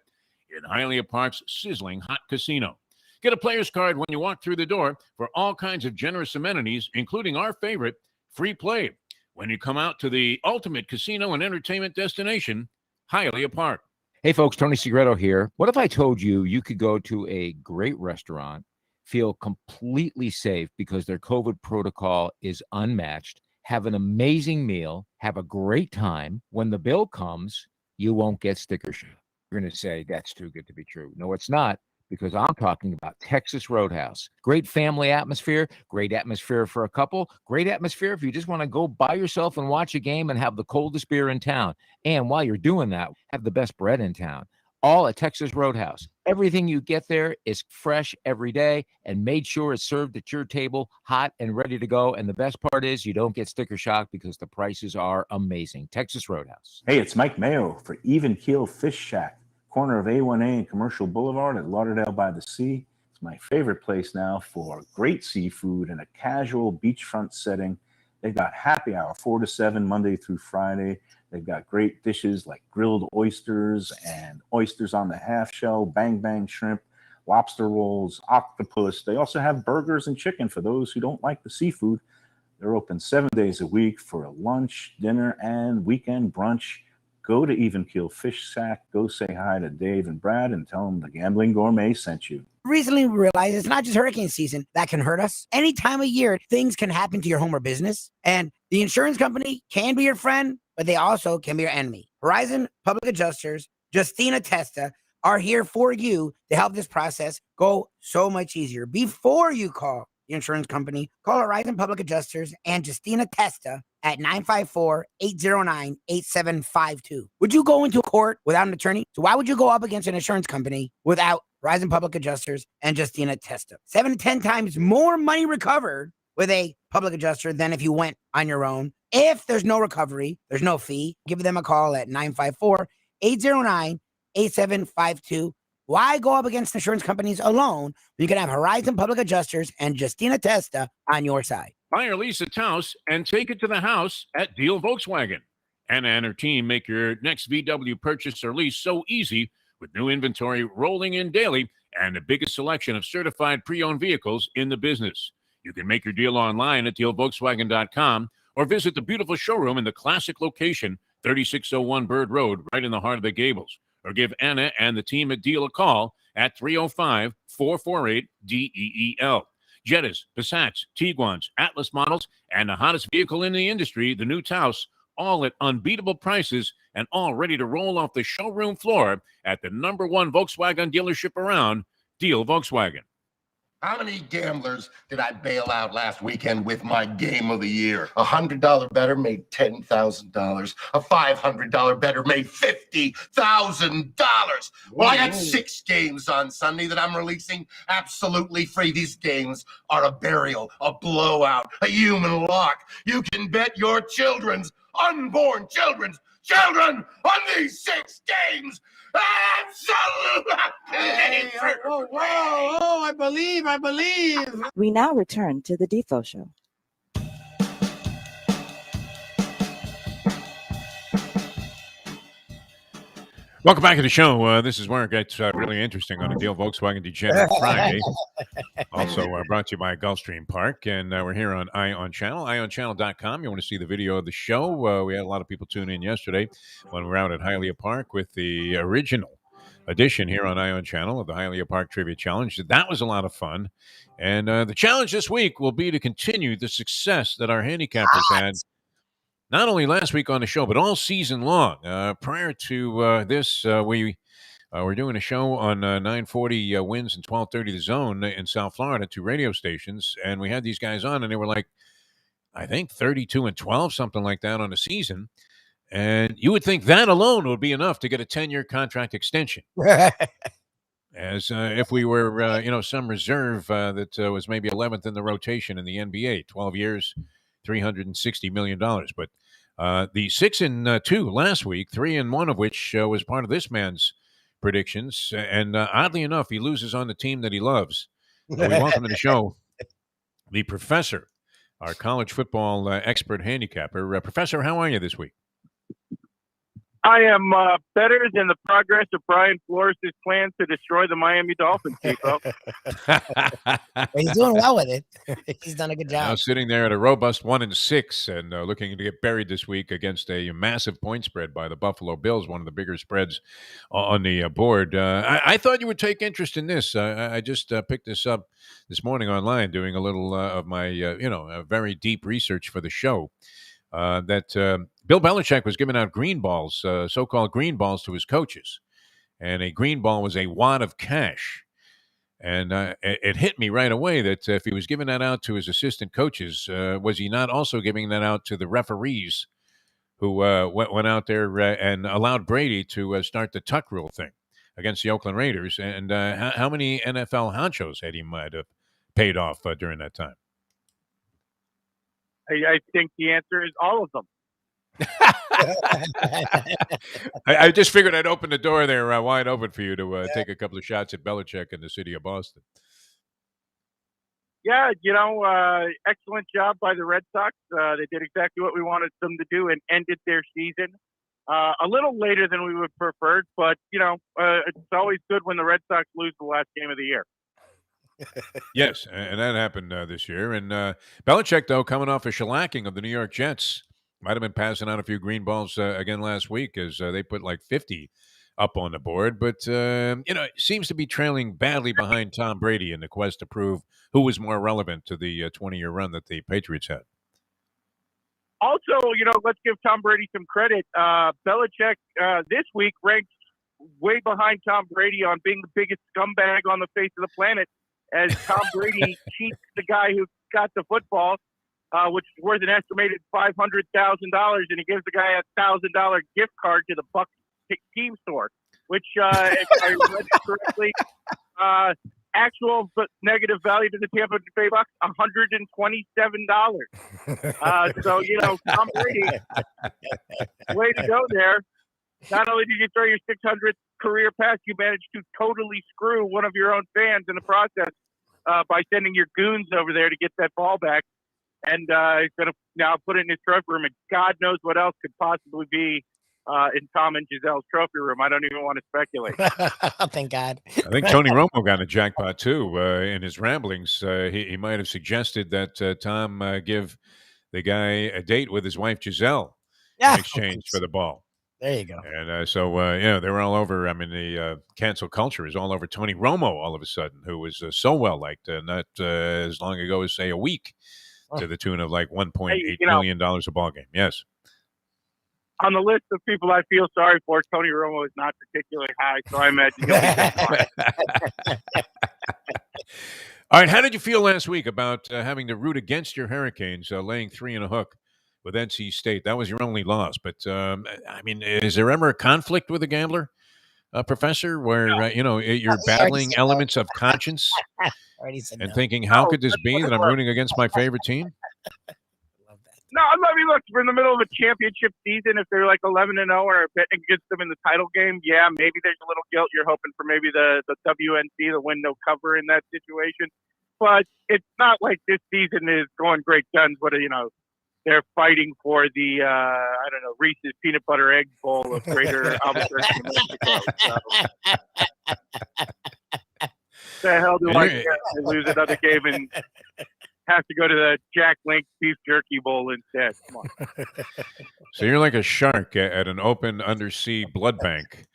S1: in Hialeah Park's sizzling hot casino. Get a player's card when you walk through the door for all kinds of generous amenities, including our favorite, free play, when you come out to the ultimate casino and entertainment destination, Hialeah Park.
S6: Hey, folks, Tony Segreto here. What if I told you you could go to a great restaurant, feel completely safe because their COVID protocol is unmatched, have an amazing meal, have a great time. When the bill comes, you won't get sticker shock. You're going to say, that's too good to be true. No, it's not, because I'm talking about Texas Roadhouse. Great family atmosphere, great atmosphere for a couple, great atmosphere if you just want to go by yourself and watch a game and have the coldest beer in town. And while you're doing that, have the best bread in town. All at Texas Roadhouse. Everything you get there is fresh every day and made sure it's served at your table, hot and ready to go. And the best part is you don't get sticker shock because the prices are amazing. Texas Roadhouse.
S9: Hey, it's Mike Mayo for Even Keel Fish Shack, corner of A1A and Commercial Boulevard at Lauderdale by the Sea. It's my favorite place now for great seafood in a casual beachfront setting. They've got happy hour 4 to 7 Monday through Friday. They've got great dishes like grilled oysters and oysters on the half shell, bang bang shrimp, lobster rolls, octopus. They also have burgers and chicken for those who don't like the seafood. They're open 7 days a week for a lunch, dinner, and weekend brunch. Go to Even Keel Fish Shack. Go say hi to Dave and Brad and tell them the Gambling Gourmet sent you.
S2: Recently, we realized it's not just hurricane season that can hurt us. Any time of year, things can happen to your home or business. And the insurance company can be your friend, but they also can be your enemy. Horizon Public Adjusters, Justina Testa, are here for you to help this process go so much easier. Before you call the insurance company, call Horizon Public Adjusters and Justina Testa at 954-809-8752. Would you go into court without an attorney? So why would you go up against an insurance company without Horizon Public Adjusters and Justina Testa? 7 to 10 times more money recovered with a public adjuster than if you went on your own. If there's no recovery, there's no fee. Give them a call at 954-809-8752. Why go up against insurance companies alone when you can have Horizon Public Adjusters and Justina Testa on your side?
S1: Buy or lease a Taos and take it to the house at Deal Volkswagen. Anna and her team make your next VW purchase or lease so easy with new inventory rolling in daily and the biggest selection of certified pre-owned vehicles in the business. You can make your deal online at dealvolkswagen.com or visit the beautiful showroom in the classic location, 3601 Bird Road, right in the heart of the Gables. Or give Anna and the team at Deal a call at 305-448-DEEL. Jettas, Passats, Tiguans, Atlas models, and the hottest vehicle in the industry, the new Taos, all at unbeatable prices and all ready to roll off the showroom floor at the #1 Volkswagen dealership around, Deal Volkswagen.
S10: How many gamblers did I bail out last weekend with my game of the year? A $100 better made $10,000. A $500 better made $50,000. Well, I got 6 games on Sunday that I'm releasing absolutely free. These games are a burial, a blowout, a human lock. You can bet your unborn children on these 6 games. Absolutely.
S2: I believe.
S4: We now return to the Defo Show.
S1: Welcome back to the show. This is where it gets really interesting on a Deal Volkswagen Degenerate Friday. Also brought to you by Gulfstream Park. And we're here on Ion Channel, ionchannel.com. You want to see the video of the show? We had a lot of people tune in yesterday when we were out at Hialeah Park with the original edition here on Ion Channel of the Hialeah Park Trivia Challenge. That was a lot of fun. And the challenge this week will be to continue the success that our handicappers had. Not only last week on the show, but all season long. Prior to this, we were doing a show on 940 Wins and 1230 The Zone in South Florida, 2 radio stations, and we had these guys on, and they were like, I think 32-12, something like that on the season. And you would think that alone would be enough to get a 10-year contract extension. As if we were, some reserve that was maybe 11th in the rotation in the NBA, 12 years, $360 million. But the 6-2 last week, 3-1 of which was part of this man's predictions. And oddly enough, he loses on the team that he loves. So we welcome to the show the professor, our college football expert handicapper. Professor, how are you this week?
S11: I am better than the progress of Brian Flores' plans to destroy the Miami Dolphins, people.
S2: He's doing well with it. He's done a good job.
S1: Now sitting there at a robust 1-6 and looking to get buried this week against a massive point spread by the Buffalo Bills, one of the bigger spreads on the board. I thought you would take interest in this. I just picked this up this morning online, doing a little of my, very deep research for the show. That Bill Belichick was giving out green balls, so-called green balls to his coaches. And a green ball was a wad of cash. And it hit me right away that if he was giving that out to his assistant coaches, was he not also giving that out to the referees who went out there and allowed Brady to start the tuck rule thing against the Oakland Raiders? And how many NFL honchos had he might have paid off during that time?
S11: I think the answer is all of them.
S1: I just figured I'd open the door there wide open for you to take a couple of shots at Belichick in the city of Boston.
S11: Yeah, excellent job by the Red Sox. They did exactly what we wanted them to do and ended their season a little later than we would have preferred. But, it's always good when the Red Sox lose the last game of the year.
S1: Yes, and that happened this year. And Belichick, though, coming off a shellacking of the New York Jets, might have been passing out a few green balls again last week as they put like 50 up on the board. But, it seems to be trailing badly behind Tom Brady in the quest to prove who was more relevant to the 20-year run that the Patriots had.
S11: Also, let's give Tom Brady some credit. Belichick this week ranked way behind Tom Brady on being the biggest scumbag on the face of the planet, as Tom Brady cheats the guy who got the football, which is worth an estimated $500,000, and he gives the guy a $1,000 gift card to the Bucs team store, which, if I read it correctly, actual but negative value to the Tampa Bay Bucs, $127. So, Tom Brady, way to go there. Not only did you throw your 600th career pass, you managed to totally screw one of your own fans in the process by sending your goons over there to get that ball back. And he's going to now put it in his trophy room. And God knows what else could possibly be in Tom and Giselle's trophy room. I don't even want to speculate.
S2: Thank God.
S1: I think Tony Romo got a jackpot, too, in his ramblings. He might have suggested that Tom give the guy a date with his wife, Giselle, in exchange for the ball.
S2: There you go.
S1: And they were all over. I mean, the cancel culture is all over Tony Romo all of a sudden, who was so well liked not as long ago as, say, a week, to the tune of like $1.8 million a ball game. Yes.
S11: on the list of people I feel sorry for, Tony Romo is not particularly high, so I imagine he'll be just fine.
S1: All right, how did you feel last week about having to root against your Hurricanes, laying 3 and a hook with NC State? That was your only loss. But, I mean, is there ever a conflict with a gambler, Professor, where, you're battling elements of conscience and thinking, how could this be that I'm rooting against my favorite team?
S11: No, I mean, look, we're in the middle of a championship season. If they're like 11-0 or betting against them in the title game, yeah, maybe there's a little guilt. You're hoping for maybe the WNC, the win no cover in that situation. But it's not like this season is going great guns. But they're fighting for the Reese's Peanut Butter Egg Bowl of Greater Albuquerque, New Mexico. So, the hell do I care? I lose another game and have to go to the Jack Link Beef Jerky Bowl instead. Come on.
S1: So you're like a shark at an open undersea blood bank.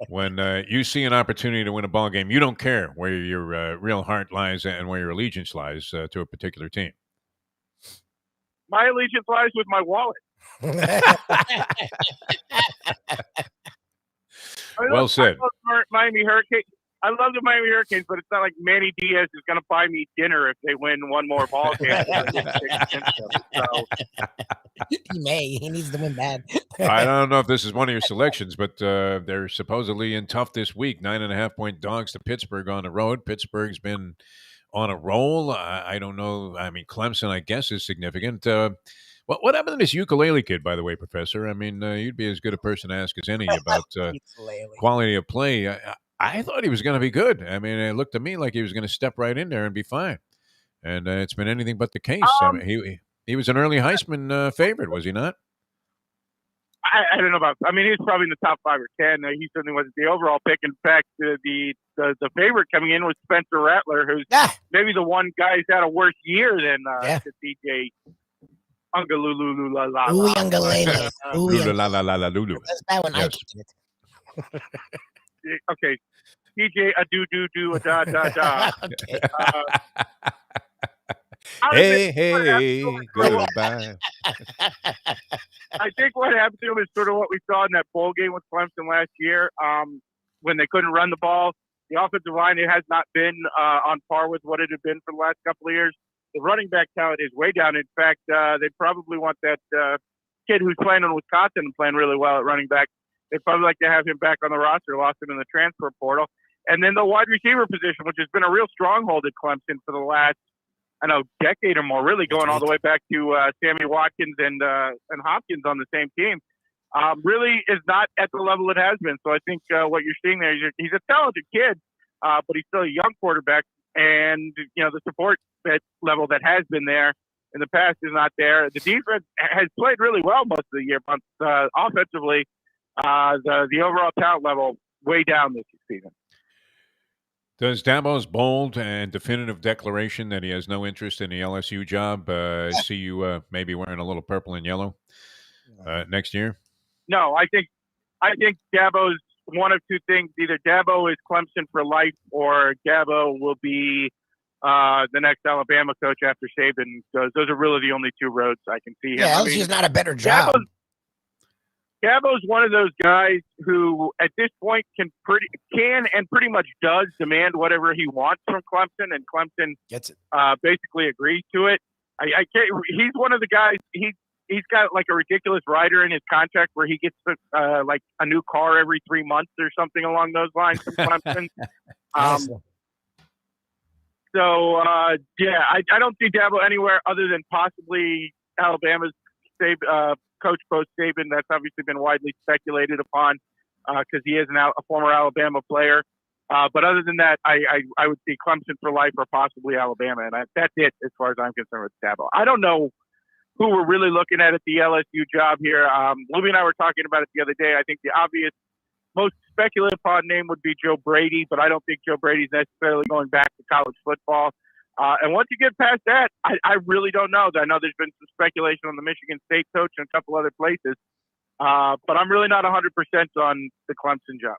S1: When you see an opportunity to win a ball game, you don't care where your real heart lies and where your allegiance lies to a particular team.
S11: My allegiance lies with my wallet.
S1: Well said.
S11: Miami Hurricanes. I love the Miami Hurricanes, but it's not like Manny Diaz is going to buy me dinner if they win one more ball game. So.
S2: He may. He needs to win bad.
S1: I don't know if this is one of your selections, but they're supposedly in tough this week. 9.5-point dogs to Pittsburgh on the road. Pittsburgh's been on a roll. I don't know. I mean, Clemson, I guess, is significant. What happened to this ukulele kid, by the way, Professor? I mean, you'd be as good a person to ask as any about quality of play. I thought he was going to be good. I mean, it looked to me like he was going to step right in there and be fine. And it's been anything but the case. I mean, he was an early Heisman favorite, was he not?
S11: I don't know about. I mean, he's probably in the top 5 or 10. He certainly wasn't the overall pick. In fact, the favorite coming in was Spencer Rattler, who's maybe the one guy who's had a worse year than the DJ Ungalulu la la.
S2: Ooh, Ungalele.
S1: Ooh, la la la la lulu.
S2: That's bad when I kicked it.
S11: Okay, DJ a do a da da da.
S2: Okay.
S1: Hey, goodbye.
S11: I think what happened to him is sort of what we saw in that bowl game with Clemson last year, when they couldn't run the ball. The offensive line, it has not been on par with what it had been for the last couple of years. The running back talent is way down. In fact, they probably want that kid who's playing in Wisconsin and playing really well at running back. They'd probably like to have him back on the roster, lost him in the transfer portal. And then the wide receiver position, which has been a real stronghold at Clemson for the last, decade or more, really going all the way back to Sammy Watkins and Hopkins on the same team, really is not at the level it has been. So I think what you're seeing there is he's a talented kid, but he's still a young quarterback. And, the support level that has been there in the past is not there. The defense has played really well most of the year, but offensively, the overall talent level way down this season.
S1: Does Dabo's bold and definitive declaration that he has no interest in the LSU job see you maybe wearing a little purple and yellow next year?
S11: No, I think Dabo's one of two things. Either Dabo is Clemson for life, or Dabo will be the next Alabama coach after Saban goes. Those are really the only two roads I can see him.
S2: Yeah, LSU's not a better job.
S11: Dabo's one of those guys who, at this point, can and pretty much does demand whatever he wants from Clemson, and Clemson
S2: gets it.
S11: Basically agrees to it. I can't. He's one of the guys. He's got like a ridiculous rider in his contract where he gets like a new car every 3 months or something along those lines from Clemson. I don't see Dabo anywhere other than possibly Alabama's coach post Saban. That's obviously been widely speculated upon because he is a former Alabama player. But other than that, I would see Clemson for life or possibly Alabama, and that's it as far as I'm concerned with Dabo. I don't know who we're really looking at the LSU job here. Lubie and I were talking about it the other day. I think the obvious, most speculative upon name would be Joe Brady, but I don't think Joe Brady's necessarily going back to college football. And once you get past that, I really don't know. I know there's been some speculation on the Michigan State coach and a couple other places, but I'm really not 100% on the Clemson job.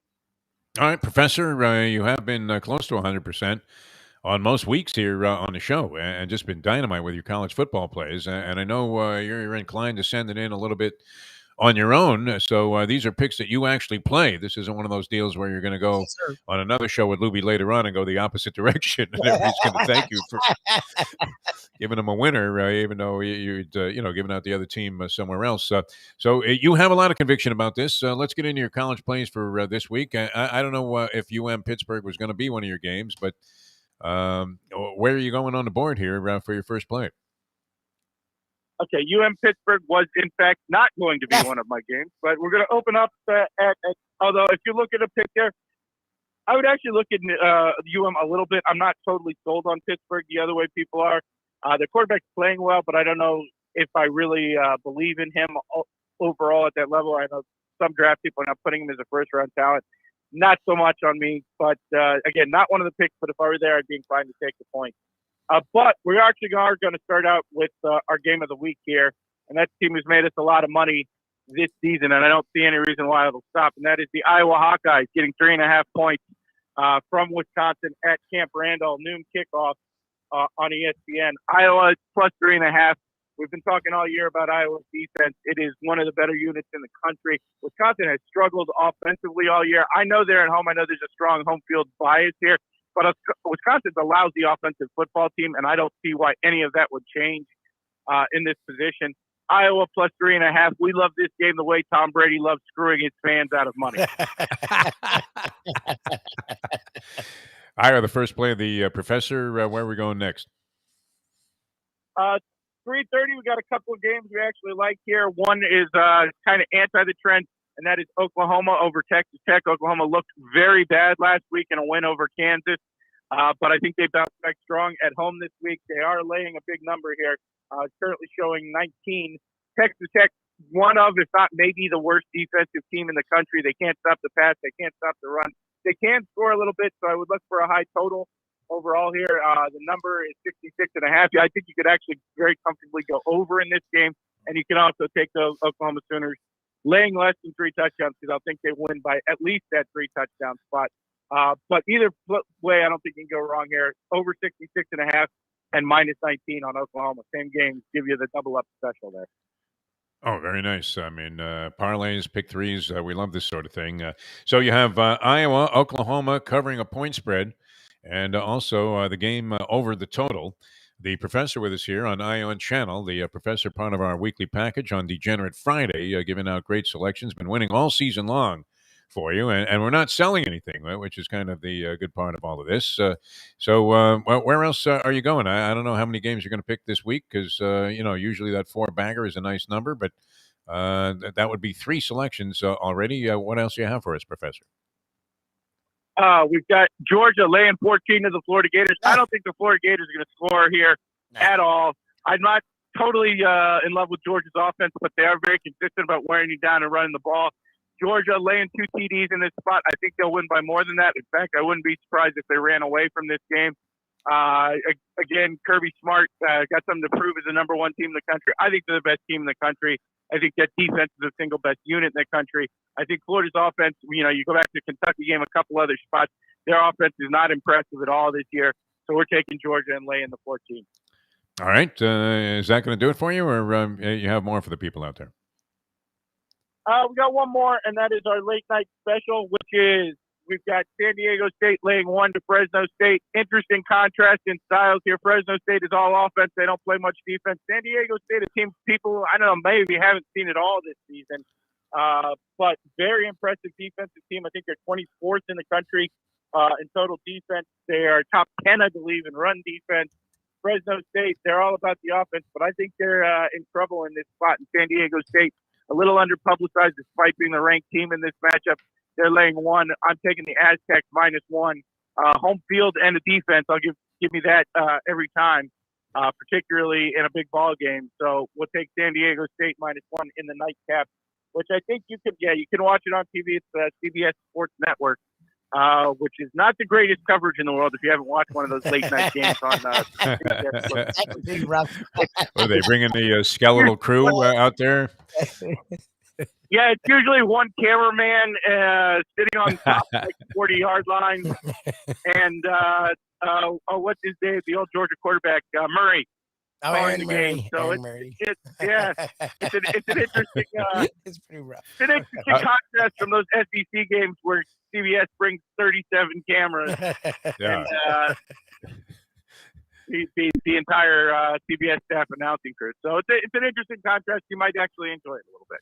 S1: All right, Professor, you have been close to 100% on most weeks here on the show, and just been dynamite with your college football plays. And I know you're inclined to send it in a little bit on your own. So these are picks that you actually play. This isn't one of those deals where you're going to go
S2: Yes,
S1: on another show with Lubie later on and go the opposite direction, and everybody's going to thank you for giving them a winner, even though you'd giving out the other team somewhere else. So you have a lot of conviction about this. Let's get into your college plays for this week. I don't know if Pittsburgh was going to be one of your games, but where are you going on the board here for your first play?
S11: Okay, Pittsburgh was in fact not going to be one of my games, but we're going to open up at although if you look at a pick there, I would actually look at a little bit. I'm not totally sold on Pittsburgh the other way people are. Their quarterback's playing well, but I don't know if I really believe in him overall at that level. I know some draft people are not putting him as a first-round talent. Not so much on me, but again, not one of the picks, but if I were there, I'd be inclined to take the point. But we actually are going to start out with our game of the week here, and that team has made us a lot of money this season, and I don't see any reason why it'll stop, and that is the Iowa Hawkeyes getting 3.5 points from Wisconsin at Camp Randall, noon kickoff on ESPN. Iowa plus 3.5. We've been talking all year about Iowa's defense. It is one of the better units in the country. Wisconsin has struggled offensively all year. I know they're at home. I know there's a strong home field bias here. But Wisconsin's a lousy offensive football team, and I don't see why any of that would change in this position. Iowa plus 3.5. We love this game the way Tom Brady loves screwing his fans out of money.
S1: Iowa, the first play of the professor. Where are we going next?
S11: 3:30. We got a couple of games we actually like here. One is kind of anti the trend, and that is Oklahoma over Texas Tech. Oklahoma looked very bad last week in a win over Kansas, but I think they bounced back strong at home this week. They are laying a big number here, currently showing 19. Texas Tech, one of, if not maybe the worst defensive team in the country. They can't stop the pass. They can't stop the run. They can score a little bit, so I would look for a high total overall here. The number is 66.5. I think you could actually very comfortably go over in this game, and you can also take the Oklahoma Sooners laying less than 3 touchdowns because I think they win by at least that 3 touchdown spot. But either way, I don't think you can go wrong here. Over 66.5 and minus 19 on Oklahoma. Same game, give you the double up special there.
S1: Oh, very nice. I mean, parlays, pick threes. We love this sort of thing. So you have Iowa, Oklahoma covering a point spread, and also the game over the total. The professor with us here on Ion Channel, the professor, part of our weekly package on Degenerate Friday, giving out great selections, been winning all season long for you, and we're not selling anything, which is kind of the good part of all of this. So where else are you going? I don't know how many games you're going to pick this week because, usually that 4-bagger is a nice number, but that would be 3 selections already. What else do you have for us, Professor?
S11: We've got Georgia laying 14 to the Florida Gators. I don't think the Florida Gators are going to score here at all. I'm not totally in love with Georgia's offense, but they are very consistent about wearing you down and running the ball. Georgia laying 2 TDs in this spot. I think they'll win by more than that. In fact, I wouldn't be surprised if they ran away from this game. Again, Kirby Smart got something to prove as the number 1 team in the country. I think they're the best team in the country. I think that defense is the single best unit in the country. I think Florida's offense, you go back to the Kentucky game, a couple other spots, their offense is not impressive at all this year. So we're taking Georgia and laying the 14.
S1: All right. Is that going to do it for you, or you have more for the people out there?
S11: We got one more, and that is our late night special, which is we've got San Diego State laying 1 to Fresno State. Interesting contrast in styles here. Fresno State is all offense. They don't play much defense. San Diego State, a team people, I don't know, maybe haven't seen it all this season, but very impressive defensive team. I think they're 24th in the country in total defense. They are top 10, I believe, in run defense. Fresno State, they're all about the offense, but I think they're in trouble in this spot. In San Diego State, a little underpublicized despite being the ranked team in this matchup. They're laying 1. I'm taking the Aztecs -1. Home field and the defense, I'll give me that every time, particularly in a big ball game. So we'll take San Diego State -1 in the nightcap, which I think you can watch it on TV. It's CBS Sports Network, which is not the greatest coverage in the world if you haven't watched one of those late night games on
S1: Are they bringing the skeletal crew out there?
S11: Yeah, it's usually one cameraman sitting on top of like 40-yard line, and what's his name? The old Georgia quarterback, Murray. calling the game. So
S2: Aaron
S11: it's
S2: Murray.
S11: it's an interesting.
S2: It's pretty rough.
S11: It's an interesting contrast from those SEC games where CBS brings 37 cameras and the entire CBS staff announcing crew. So it's an interesting contrast. You might actually enjoy it a little bit.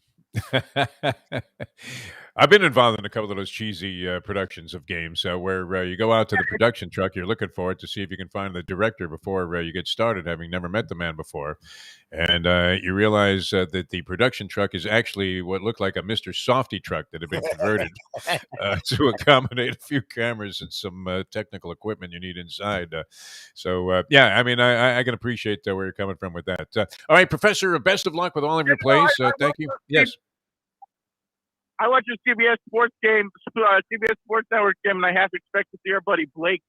S1: I've been involved in a couple of those cheesy productions of games where you go out to the production truck, you're looking for it to see if you can find the director before you get started, having never met the man before. And you realize that the production truck is actually what looked like a Mr. Softy truck that had been converted to accommodate a few cameras and some technical equipment you need inside. I mean, I can appreciate where you're coming from with that. All right, Professor, best of luck with all of your plays. Thank you. Yes.
S11: I watch a CBS Sports game, CBS Sports Network game, and I half expect to see our buddy Blake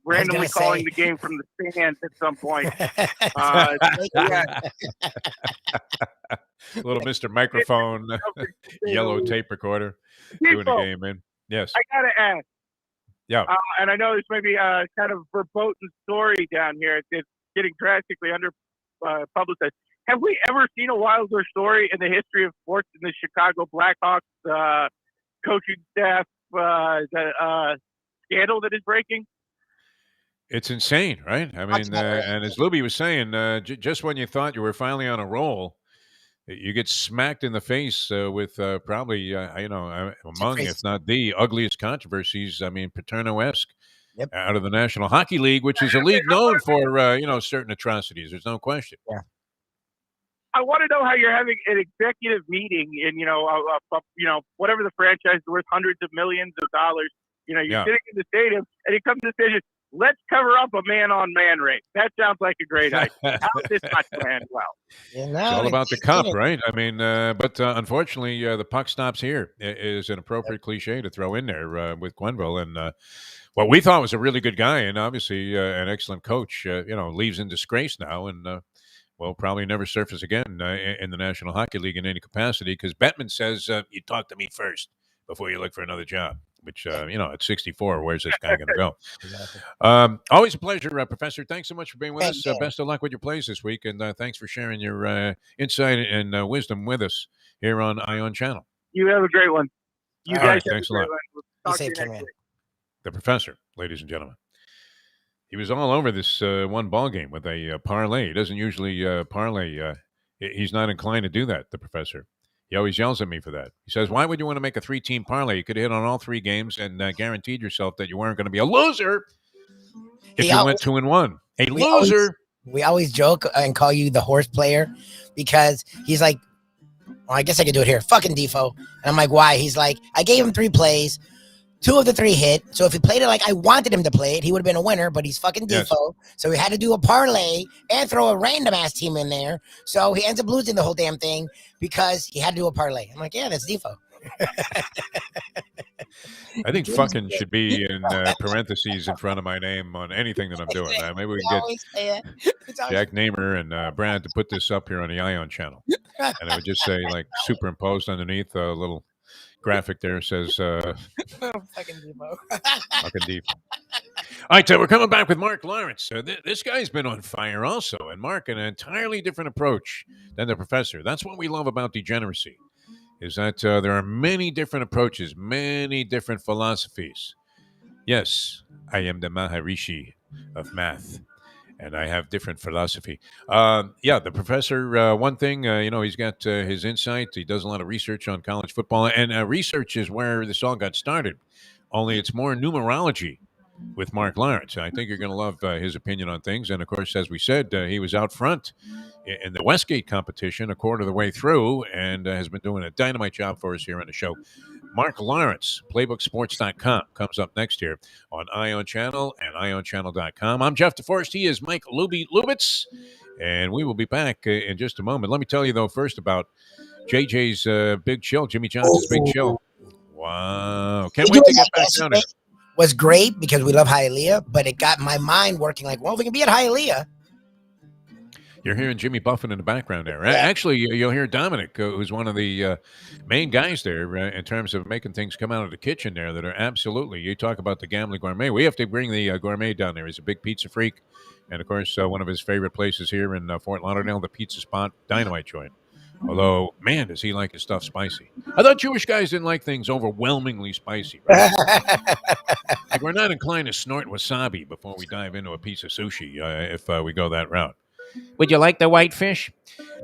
S11: randomly calling the game from the stands at some point.
S1: Little Mr. Microphone, yellow tape recorder, doing the game, man. Yes.
S11: I gotta ask.
S1: Yeah.
S11: And I know this may be a kind of verboten story down here. It's getting drastically under publicized. Have we ever seen a wilder story in the history of sports in the Chicago Blackhawks coaching staff scandal that is breaking?
S1: It's insane, right? I mean, and as Lubie was saying, just when you thought you were finally on a roll, you get smacked in the face with probably, among, if not the ugliest controversies. I mean, Paterno-esque out of the National Hockey League, which is a league known for, certain atrocities. There's no question.
S2: Yeah.
S11: I want to know how you're having an executive meeting in, whatever the franchise is worth, hundreds of millions of dollars. You're sitting in the stadium, and it comes to the decision, let's cover up a man-on-man race. That sounds like a great idea. How is this not planned well?
S1: It's all about the cup, right? I mean, but unfortunately, the puck stops here is an appropriate cliche to throw in there with Quenneville. And what we thought was a really good guy and obviously an excellent coach, leaves in disgrace now and will probably never surface again in the National Hockey League in any capacity because Bettman says, you talk to me first before you look for another job. Which, at 64, where's this guy going to go?
S2: Exactly.
S1: Always a pleasure, Professor. Thanks so much for being with us. Best of luck with your plays this week, and thanks for sharing your insight and wisdom with us here on Ion Channel.
S11: You have a great one.
S1: You guys right, thanks a lot.
S11: We'll talk to you next week.
S1: The Professor, ladies and gentlemen. He was all over this one ball game with a parlay. He doesn't usually parlay. He's not inclined to do that, the Professor. He always yells at me for that. He says, why would you want to make a 3-team parlay? You could hit on all 3 games and guaranteed yourself that you weren't going to be a loser if you went 2-1. A loser.
S2: We always joke and call you the horse player because he's like, well, I guess I could do it here. Fucking Defo. And I'm like, why? He's like, I gave him 3 plays. 2 of the 3 hit. So if he played it like I wanted him to play it, he would have been a winner, but he's fucking Defo. Yes. So we had to do a parlay and throw a random ass team in there. So he ends up losing the whole damn thing because he had to do a parlay. I'm like, yeah, that's Defo.
S1: I think fucking should be in parentheses in front of my name on anything that I'm doing. Maybe we can get Jack Namer and Brad to put this up here on the Ion channel. And I would just say, like, superimposed underneath a little graphic there says
S2: fucking Defo.
S1: Fucking Defo. All right, we're coming back with Mark Lawrence. This guy's been on fire also, and Mark, an entirely different approach than the Professor. That's what we love about degeneracy, is that there are many different approaches, many different philosophies. Yes, I am the Maharishi of math, and I have different philosophy. The Professor, one thing, he's got his insight. He does a lot of research on college football, and research is where this all got started, only it's more numerology with Mark Lawrence. I think you're going to love his opinion on things. And, of course, as we said, he was out front in the Westgate competition a quarter of the way through and has been doing a dynamite job for us here on the show. Mark Lawrence, playbooksports.com, comes up next here on Ion Channel and ionchannel.com. I'm Jeff Deforrest. He is Mike Lubitz, and we will be back in just a moment. Let me tell you, though, first about JJ's Big Chill, Jimmy Johnson's Big Chill. Wow. Can't wait to get back down there.
S2: Was great because we love Hialeah, but it got my mind working like, well, we can be at Hialeah.
S1: You're hearing Jimmy Buffett in the background there. Actually, you'll hear Dominic, who's one of the main guys there in terms of making things come out of the kitchen there that are absolutely. You talk about the Gambling Gourmet. We have to bring the gourmet down there. He's a big pizza freak. And, of course, one of his favorite places here in Fort Lauderdale, the Pizza Spot Dynamite Joint. Although, man, does he like his stuff spicy. I thought Jewish guys didn't like things overwhelmingly spicy. Right? Like, we're not inclined to snort wasabi before we dive into a piece of sushi if we go that route. Would you like the white fish?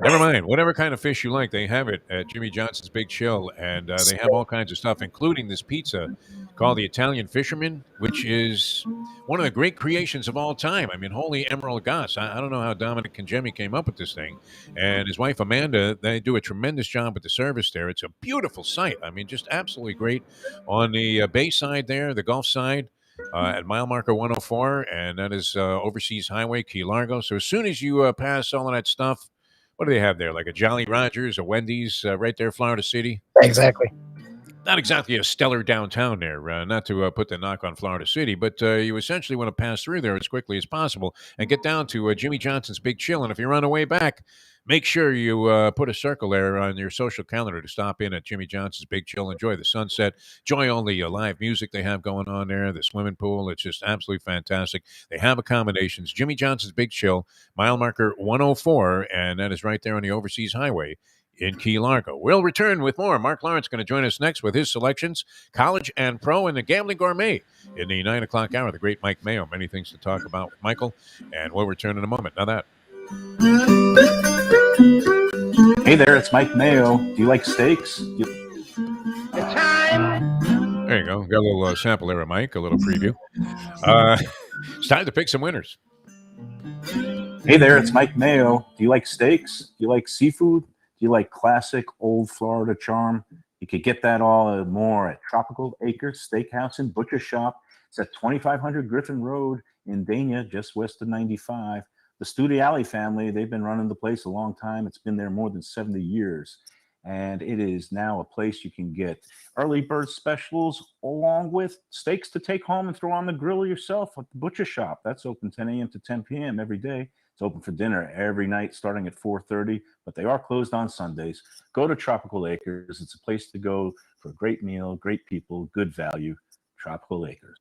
S1: Never mind. Whatever kind of fish you like, they have it at Jimmy Johnson's Big Chill. And they have all kinds of stuff, including this pizza called the Italian Fisherman, which is one of the great creations of all time. I mean, holy emerald goss. I don't know how Dominic and Jimmy came up with this thing. And his wife, Amanda, they do a tremendous job with the service there. It's a beautiful site. I mean, just absolutely great. On the bay side there, the Gulf side, at mile marker 104, and that is Overseas Highway, Key Largo. So as soon as you pass all of that stuff, what do they have there? Like a Jolly Rogers, a Wendy's right there, Florida City?
S2: Exactly.
S1: Not exactly a stellar downtown there, not to put the knock on Florida City, but you essentially want to pass through there as quickly as possible and get down to Jimmy Johnson's Big Chill. And if you're on the way back, make sure you put a circle there on your social calendar to stop in at Jimmy Johnson's Big Chill. Enjoy the sunset. Enjoy all the live music they have going on there, the swimming pool. It's just absolutely fantastic. They have accommodations. Jimmy Johnson's Big Chill, mile marker 104, and that is right there on the Overseas Highway in Key Largo. We'll return with more. Mark Lawrence going to join us next with his selections, college and pro, and the Gambling Gourmet in the 9 o'clock hour. The great Mike Mayo. Many things to talk about with Michael, and we'll return in a moment. Now that.
S9: Hey there, it's Mike Mayo. Do you like steaks?
S1: There you go. Got a little sample there of Mike, a little preview. It's time to pick some winners.
S9: Hey there, it's Mike Mayo. Do you like steaks? Do you like seafood? Do you like classic old Florida charm? You could get that all and more at Tropical Acres Steakhouse and Butcher Shop. It's at 2500 Griffin Road in Dania, just west of 95. The Studiali family, they've been running the place a long time. It's been there more than 70 years. And it is now a place you can get early bird specials along with steaks to take home and throw on the grill yourself at the Butcher Shop. That's open 10 a.m. to 10 p.m. every day. It's open for dinner every night starting at 4:30, but they are closed on Sundays. Go to Tropical Acres. It's a place to go for a great meal, great people, good value. Tropical Acres.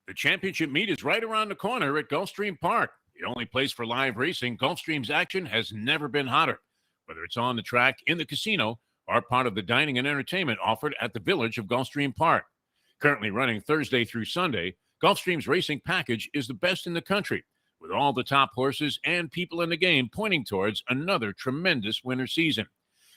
S1: The championship meet is right around the corner at Gulfstream Park. The only place for live racing, Gulfstream's action has never been hotter. Whether it's on the track, in the casino, or part of the dining and entertainment offered at the Village of Gulfstream Park. Currently running Thursday through Sunday, Gulfstream's racing package is the best in the country, with all the top horses and people in the game pointing towards another tremendous winter season.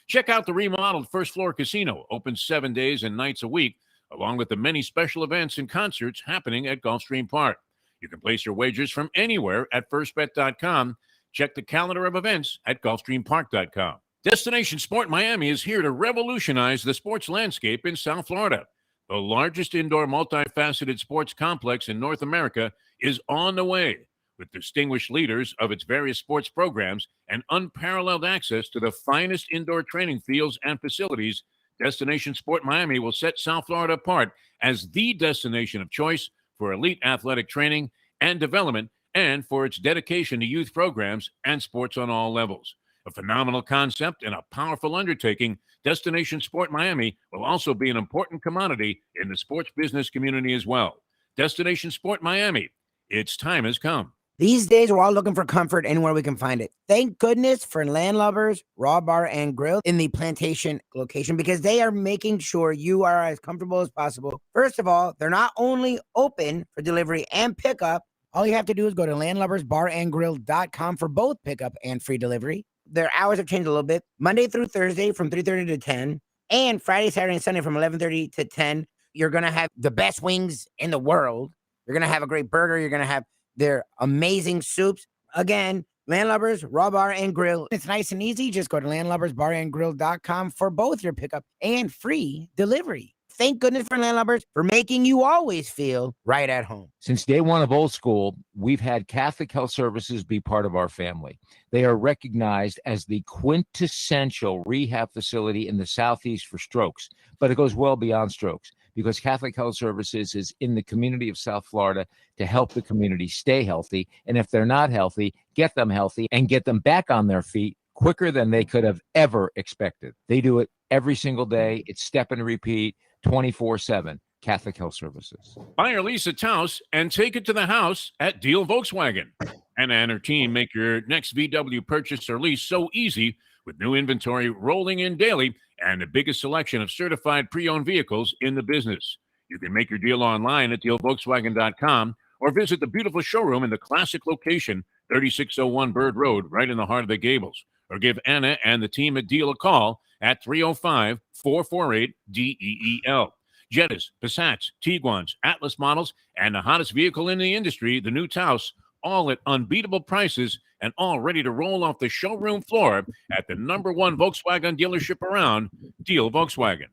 S1: Check out the remodeled first floor casino, open 7 days and nights a week, along with the many special events and concerts happening at Gulfstream Park. You can place your wagers from anywhere at firstbet.com. Check the calendar of events at gulfstreampark.com. Destination Sport Miami is here to revolutionize the sports landscape in South Florida. The largest indoor multifaceted sports complex in North America is on the way, with distinguished leaders of its various sports programs and unparalleled access to the finest indoor training fields and facilities. Destination Sport Miami will set South Florida apart as the destination of choice for elite athletic training and development, and for its dedication to youth programs and sports on all levels. A phenomenal concept and a powerful undertaking, Destination Sport Miami will also be an important commodity in the sports business community as well. Destination Sport Miami, its time has come.
S2: These days, we're all looking for comfort anywhere we can find it. Thank goodness for Landlubbers Raw Bar and Grill in the Plantation location, because they are making sure you are as comfortable as possible. First of all, they're not only open for delivery and pickup. All you have to do is go to landlubbersbarandgrill.com for both pickup and free delivery. Their hours have changed a little bit. Monday through Thursday from 3:30 to 10, and Friday, Saturday, and Sunday from 11:30 to 10. You're going to have the best wings in the world. You're going to have a great burger. You're going to have their amazing soups. Again, Landlubbers, Raw Bar and Grill. It's nice and easy. Just go to landlubbersbarandgrill.com for both your pickup and free delivery. Thank goodness for Landlubbers for making you always feel right at home.
S6: Since day one of old school, we've had Catholic Health Services be part of our family. They are recognized as the quintessential rehab facility in the Southeast for strokes, but it goes well beyond strokes, because Catholic Health Services is in the community of South Florida to help the community stay healthy. And if they're not healthy, get them healthy and get them back on their feet quicker than they could have ever expected. They do it every single day. It's step and repeat 24/7. Catholic Health Services.
S1: Buy or lease a Taos and take it to the house at Deal Volkswagen. Anna and her team make your next VW purchase or lease so easy with new inventory rolling in daily and the biggest selection of certified pre-owned vehicles in the business. You can make your deal online at dealvolkswagen.com or visit the beautiful showroom in the classic location, 3601 Bird Road, right in the heart of the Gables. Or give Anna and the team at Deal a call at 305-448-DEEL. Jettas, Passats, Tiguans, Atlas models, and the hottest vehicle in the industry, the new Taos, all at unbeatable prices and all ready to roll off the showroom floor at the #1 Volkswagen dealership around, Deal Volkswagen.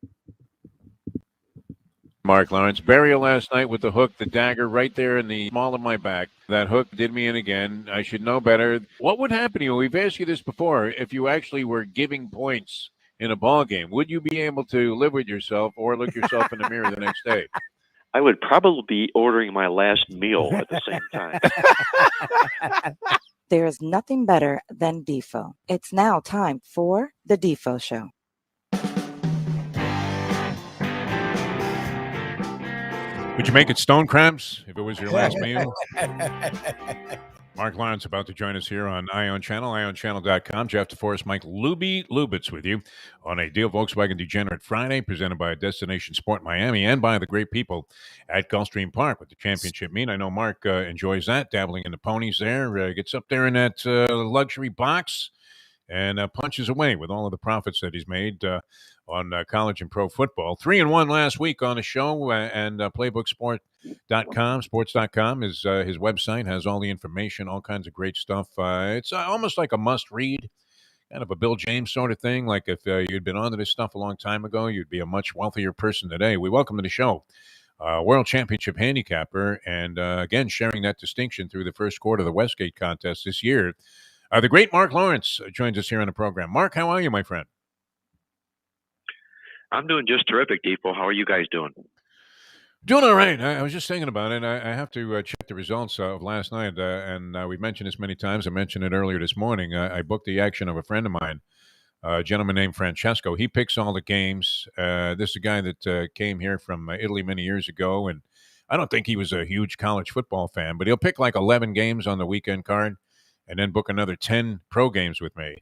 S1: Mark Lawrence, burial last night with the hook, the dagger right there in the small of my back. That hook did me in again. I should know better. What would happen to you? We've asked you this before. If you actually were giving points in a ball game, would you be able to live with yourself or look yourself in the mirror the next day?
S12: I would probably be ordering my last meal at the same time.
S4: There is nothing better than Defo. It's now time for the Defo Show.
S1: Would you make it stone crabs if it was your last meal? Mark Lawrence about to join us here on Ion Channel, ionchannel.com. Jeff Deforrest, Mike Lubitz with you on a Deal Volkswagen Degenerate Friday presented by Destination Sport Miami and by the great people at Gulfstream Park with the championship meet. I know Mark enjoys that, dabbling in the ponies there, gets up there in that luxury box and punches away with all of the profits that he's made on college and pro football. 3-1 last week on the show, and sports.com is his website, has all the information, all kinds of great stuff. It's almost like a must-read, kind of a Bill James sort of thing. Like if you'd been onto this stuff a long time ago, you'd be a much wealthier person today. We welcome to the show World Championship handicapper, and again, sharing that distinction through the first quarter of the Westgate contest this year. The great Mark Lawrence joins us here on the program. Mark, how are you, my friend?
S12: I'm doing just terrific, Defo. How are you guys doing?
S1: Doing all right. I was just thinking about it. I have to check the results of last night, and we've mentioned this many times. I mentioned it earlier this morning. I booked the action of a friend of mine, a gentleman named Francesco. He picks all the games. This is a guy that came here from Italy many years ago, and I don't think he was a huge college football fan, but he'll pick like 11 games on the weekend card and then book another 10 pro games with me.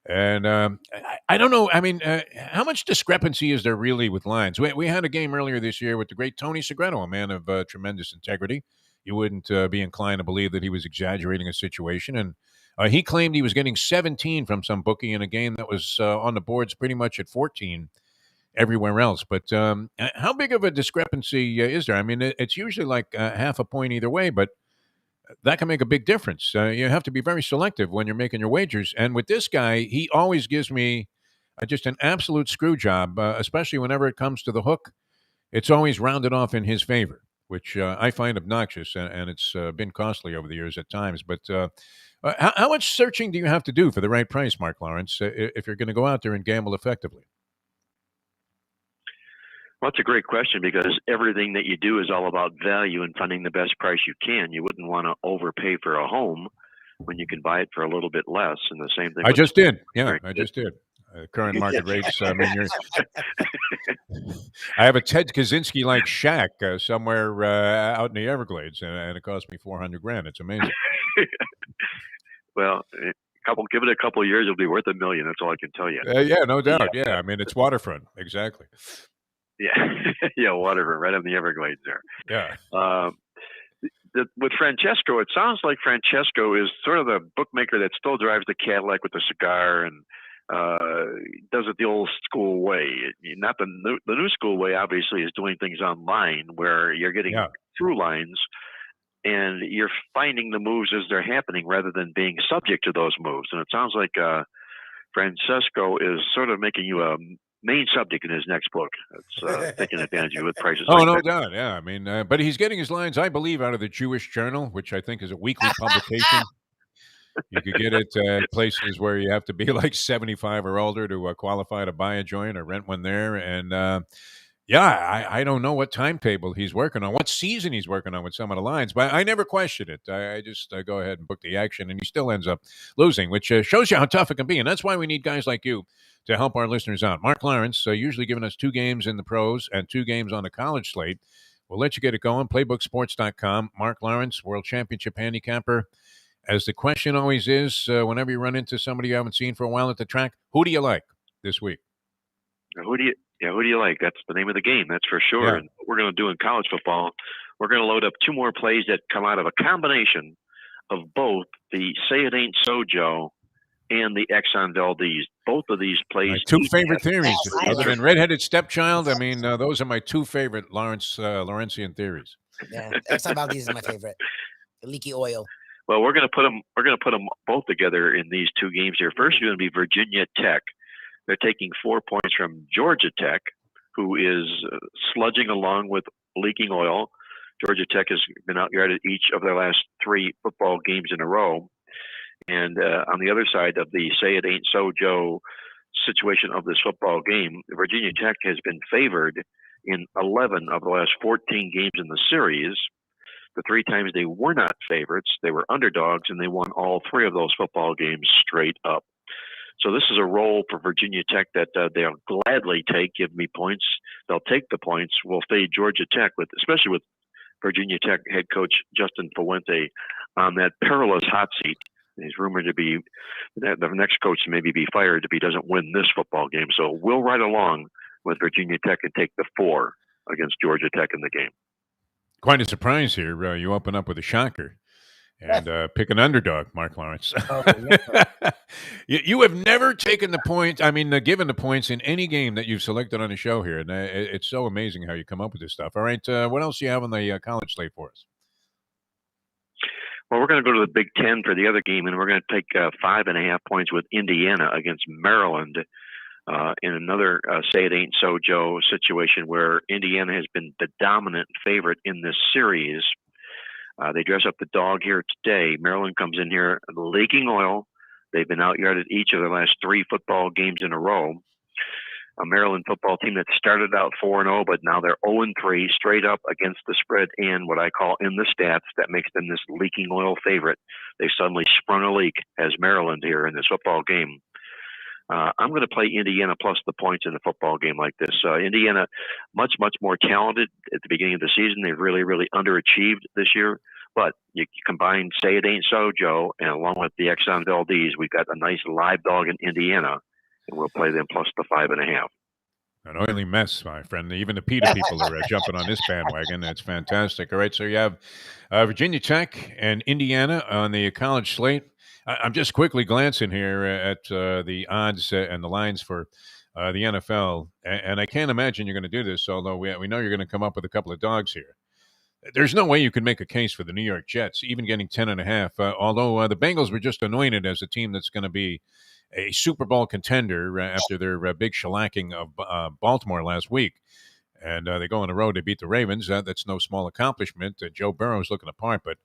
S1: And I don't know. I mean, how much discrepancy is there really with lines? We had a game earlier this year with the great Tony Segreto, a man of tremendous integrity. You wouldn't be inclined to believe that he was exaggerating a situation. And he claimed he was getting 17 from some bookie in a game that was on the boards pretty much at 14 everywhere else. But how big of a discrepancy is there? I mean, it's usually like half a point either way, but that can make a big difference. You have to be very selective when you're making your wagers. And with this guy, he always gives me just an absolute screw job, especially whenever it comes to the hook. It's always rounded off in his favor, which I find obnoxious, and it's been costly over the years at times. But how much searching do you have to do for the right price, Mark Lawrence, if you're going to go out there and gamble effectively?
S12: Well, that's a great question, because everything that you do is all about value and finding the best price you can. You wouldn't want to overpay for a home when you can buy it for a little bit less. And the same thing.
S1: I just did. Yeah, I just did. Current market rates. I mean, I have a Ted Kaczynski-like shack somewhere out in the Everglades, and it cost me $400,000. It's amazing.
S12: Well, give it a couple of years, it'll be worth $1 million. That's all I can tell you.
S1: Yeah, no doubt. Yeah, I mean, it's waterfront. Exactly.
S12: Yeah, yeah, waterfront, right on the Everglades there.
S1: Yeah.
S12: With Francesco, it sounds like Francesco is sort of the bookmaker that still drives the Cadillac with the cigar and does it the old school way. Not the new school way, obviously, is doing things online where you're getting through lines and you're finding the moves as they're happening rather than being subject to those moves. And it sounds like Francesco is sort of making you a main subject in his next book. It's taking advantage of you with prices.
S1: Oh,
S12: like
S1: no
S12: that.
S1: doubt. Yeah, I mean, but he's getting his lines, I believe, out of the Jewish Journal, which I think is a weekly publication. You could get it at places where you have to be like 75 or older to qualify to buy a joint or rent one there. And Yeah, I don't know what timetable he's working on, what season he's working on with some of the lines, but I never question it. I just go ahead and book the action, and he still ends up losing, which shows you how tough it can be. And that's why we need guys like you to help our listeners out. Mark Lawrence, usually giving us 2 games in the pros and 2 games on the college slate. We'll let you get it going. Playbooksports.com. Mark Lawrence, World Championship handicapper. As the question always is, whenever you run into somebody you haven't seen for a while at the track, who do you like this week?
S12: Who do you like? That's the name of the game, that's for sure.
S1: Yeah.
S12: And what we're going to do in college football, we're going to load up 2 more plays that come out of a combination of both the Say It Ain't So Joe and the Exxon Valdez. Both of these plays.
S1: My 2 favorite theories, other than redheaded stepchild. I mean, those are my 2 favorite Lawrencian theories.
S2: Yeah, Exxon Valdez is my favorite. The leaky oil.
S12: Well, we're going to put them both together in these 2 games here. First, you're going to be Virginia Tech. They're taking 4 points from Georgia Tech, who is sludging along with leaking oil. Georgia Tech has been out-yarded each of their last 3 football games in a row. And on the other side of the Say It Ain't So Joe situation of this football game, Virginia Tech has been favored in 11 of the last 14 games in the series. The 3 times they were not favorites, they were underdogs, and they won all 3 of those football games straight up. So this is a role for Virginia Tech that they'll gladly take. Give me points. They'll take the points. We'll fade Georgia Tech, especially with Virginia Tech head coach Justin Fuente on that perilous hot seat. He's rumored to be the next coach to maybe be fired if he doesn't win this football game. So we'll ride along with Virginia Tech and take the 4 against Georgia Tech in the game.
S1: Quite a surprise here. You open up with a shocker. And pick an underdog, Mark Lawrence.
S2: Oh, yeah.
S1: You have never taken the point. I mean, given the points in any game that you've selected on the show here. And it's so amazing how you come up with this stuff. All right, what else do you have on the college slate for us?
S12: Well, we're going to go to the Big Ten for the other game, and we're going to take 5.5 points with Indiana against Maryland in another Say It Ain't So Joe situation where Indiana has been the dominant favorite in this series. They dress up the dog here today. Maryland comes in here leaking oil. They've been out-yarded each of their last 3 football games in a row. A Maryland football team that started out 4-0, but now they're 0-3 straight up against the spread and what I call in the stats that makes them this leaking oil favorite. They suddenly sprung a leak as Maryland here in this football game. I'm going to play Indiana plus the points in a football game like this. Indiana, much, much more talented at the beginning of the season. They've really, really underachieved this year. But you combine Say It Ain't So Joe, and along with the Exxon Valdez, we've got a nice live dog in Indiana, and we'll play them plus the 5.5.
S1: An oily mess, my friend. Even the PETA people are jumping on this bandwagon. That's fantastic. All right, so you have Virginia Tech and Indiana on the college slate. I'm just quickly glancing here at the odds and the lines for the NFL, and I can't imagine you're going to do this, although we know you're going to come up with a couple of dogs here. There's no way you can make a case for the New York Jets, even getting 10.5, although the Bengals were just anointed as a team that's going to be a Super Bowl contender after their big shellacking of Baltimore last week. And they go on the road, they beat the Ravens. That's no small accomplishment. Joe Burrow's looking apart, but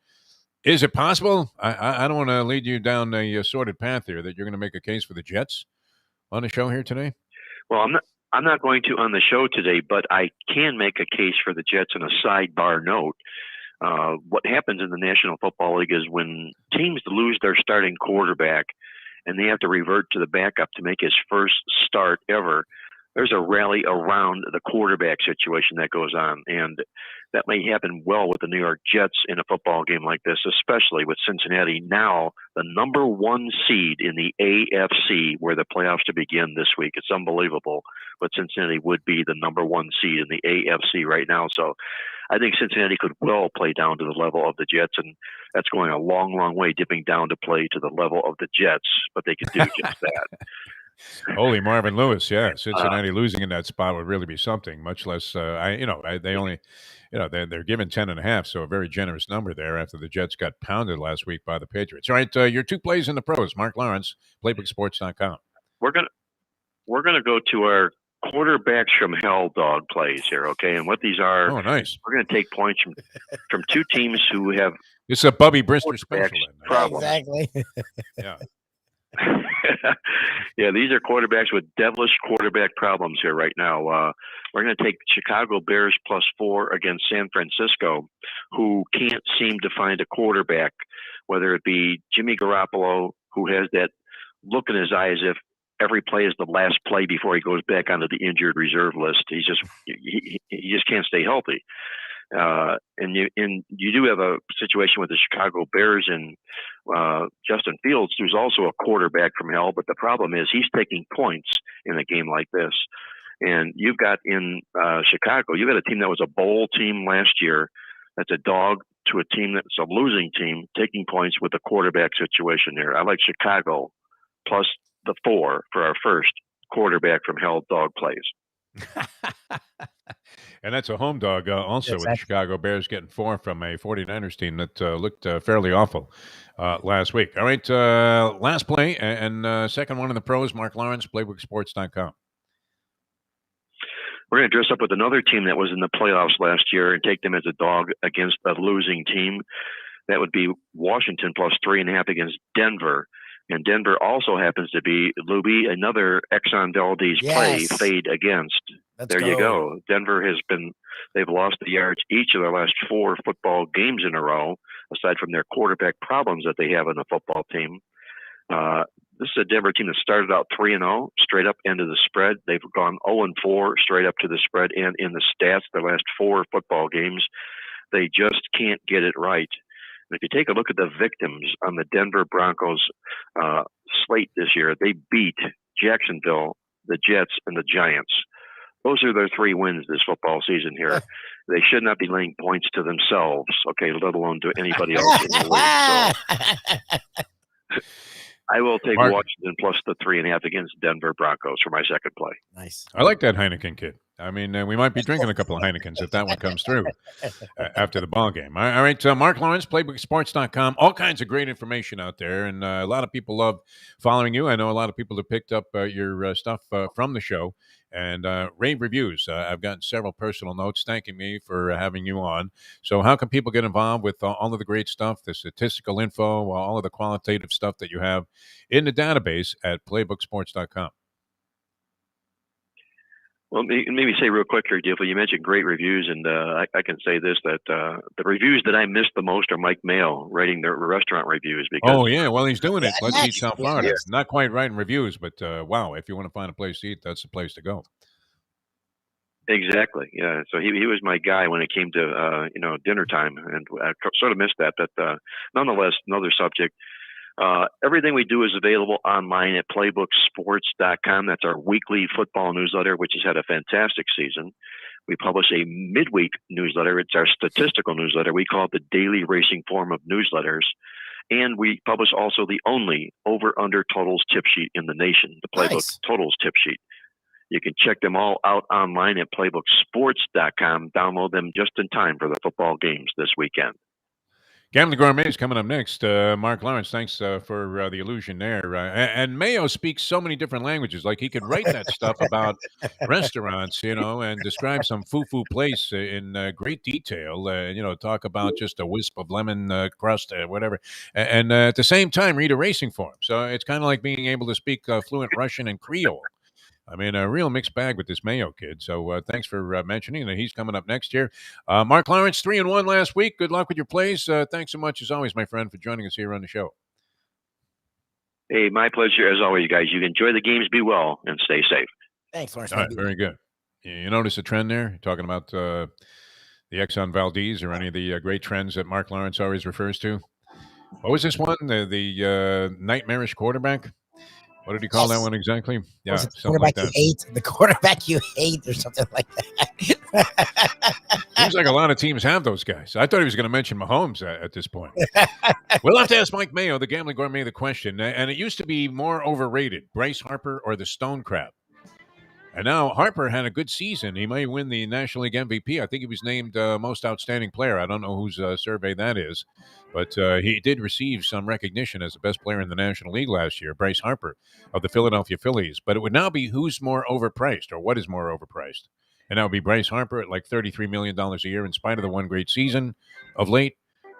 S1: is it possible? I don't want to lead you down a sordid path here that you're going to make a case for the Jets on the show here today.
S12: Well, I'm not going to on the show today, but I can make a case for the Jets on a sidebar note. What happens in the National Football League is when teams lose their starting quarterback and they have to revert to the backup to make his first start ever, there's a rally around the quarterback situation that goes on. And that may happen well with the New York Jets in a football game like this, especially with Cincinnati now the number 1 seed in the AFC where the playoffs to begin this week. It's unbelievable, but Cincinnati would be the number 1 seed in the AFC right now. So I think Cincinnati could well play down to the level of the Jets, and that's going a long, long way, dipping down to play to the level of the Jets, but they could do just that.
S1: Holy Marvin Lewis, yeah. Cincinnati losing in that spot would really be something, much less, they only, they're given 10.5, so a very generous number there after the Jets got pounded last week by the Patriots. All right, your 2 plays in the pros, Mark Lawrence, playbooksports.com.
S12: We're gonna go to our quarterbacks from hell dog plays here, okay? And what these are,
S1: oh, nice.
S12: We're going to take points from 2 teams who have
S1: it's a Bubby Brister special.
S12: Problem.
S2: Exactly.
S1: Yeah.
S12: Yeah, these are quarterbacks with devilish quarterback problems here right now. We're going to take Chicago Bears +4 against San Francisco, who can't seem to find a quarterback, whether it be Jimmy Garoppolo, who has that look in his eye as if every play is the last play before he goes back onto the injured reserve list. He just can't stay healthy. And you do have a situation with the Chicago Bears and Justin Fields, who's also a quarterback from hell. But the problem is he's taking points in a game like this. And you've got in Chicago, you've got a team that was a bowl team last year. That's a dog to a team that's a losing team taking points with a quarterback situation here. I like Chicago plus the 4 for our first quarterback from hell dog plays.
S1: And that's a home dog also with the
S2: Exactly.
S1: Chicago Bears getting 4 from a 49ers team that looked fairly awful last week. All right, last play and second one in the pros, Mark Lawrence, playbooksports.com.
S12: We're going to dress up with another team that was in the playoffs last year and take them as a dog against a losing team. That would be Washington plus 3.5 against Denver. And Denver also happens to be, Lubie, another Exxon Valdez play fade against.
S2: Let's
S12: You go. Denver they've lost the yards each of their last 4 football games in a row, aside from their quarterback problems that they have in the football team. This is a Denver team that started out 3-0, straight up into the spread. They've gone 0-4 straight up to the spread and in the stats their last 4 football games. They just can't get it right. And if you take a look at the victims on the Denver Broncos slate this year, they beat Jacksonville, the Jets, and the Giants. Those are their 3 wins this football season here. They should not be laying points to themselves, okay, let alone to anybody else in the league. So I will take Washington plus the 3.5 against Denver Broncos for my second play.
S2: Nice.
S1: I like that Heineken kid. I mean, we might be drinking a couple of Heinekens if that one comes through after the ball game. All right, Mark Lawrence, playbooksports.com. All kinds of great information out there, and a lot of people love following you. I know a lot of people have picked up your stuff from the show and rave reviews. I've gotten several personal notes thanking me for having you on. So how can people get involved with all of the great stuff, the statistical info, all of the qualitative stuff that you have in the database at playbooksports.com?
S12: Well, maybe say real quick here, Defo, you mentioned great reviews, and I can say this, that the reviews that I miss the most are Mike Mayo writing their restaurant reviews. Because,
S1: oh, yeah, well, he's doing it. Let's Eat South Florida.
S12: Yeah.
S1: Not quite writing reviews, but wow, if you want to find a place to eat, that's the place to go.
S12: Exactly, yeah. So he was my guy when it came to, dinner time, and I sort of missed that. But nonetheless, another subject. Everything we do is available online at playbooksports.com. That's our weekly football newsletter, which has had a fantastic season. We publish a midweek newsletter. It's our statistical newsletter. We call it the daily racing form of newsletters. And we publish also the only over-under totals tip sheet in the nation, the Playbook Totals tip sheet. You can check them all out online at playbooksports.com. Download them just in time for the football games this weekend.
S1: Gambling Gourmet is coming up next. Mark Lawrence, thanks for the illusion there. And Mayo speaks so many different languages. Like he could write that stuff about restaurants, and describe some foo-foo place in great detail. Talk about just a wisp of lemon crust, whatever. And at the same time, read a racing form. So it's kind of like being able to speak fluent Russian and Creole. I mean, a real mixed bag with this Mayo kid. So thanks for mentioning that he's coming up next year. Mark Lawrence, 3-1 last week. Good luck with your plays. Thanks so much, as always, my friend, for joining us here on the show.
S12: Hey, my pleasure, as always, guys. You enjoy the games, be well, and stay safe.
S2: Thanks, Lawrence.
S1: All right, very good. You notice a trend there? You're talking about the Exxon Valdez or any of the great trends that Mark Lawrence always refers to? What was this one? The nightmarish quarterback? What did he call that one exactly? Yeah, something like that.
S2: The quarterback you hate, or something like that.
S1: Seems like a lot of teams have those guys. I thought he was going to mention Mahomes at this point. We'll have to ask Mike Mayo, the Gambling Gourmet, the question. And it used to be more overrated, Bryce Harper or the Stone Crab. And now Harper had a good season. He may win the National League MVP. I think he was named most outstanding player. I don't know whose survey that is. But he did receive some recognition as the best player in the National League last year, Bryce Harper of the Philadelphia Phillies. But it would now be who's more overpriced or what is more overpriced. And that would be Bryce Harper at like $33 million a year in spite of the one great season of late,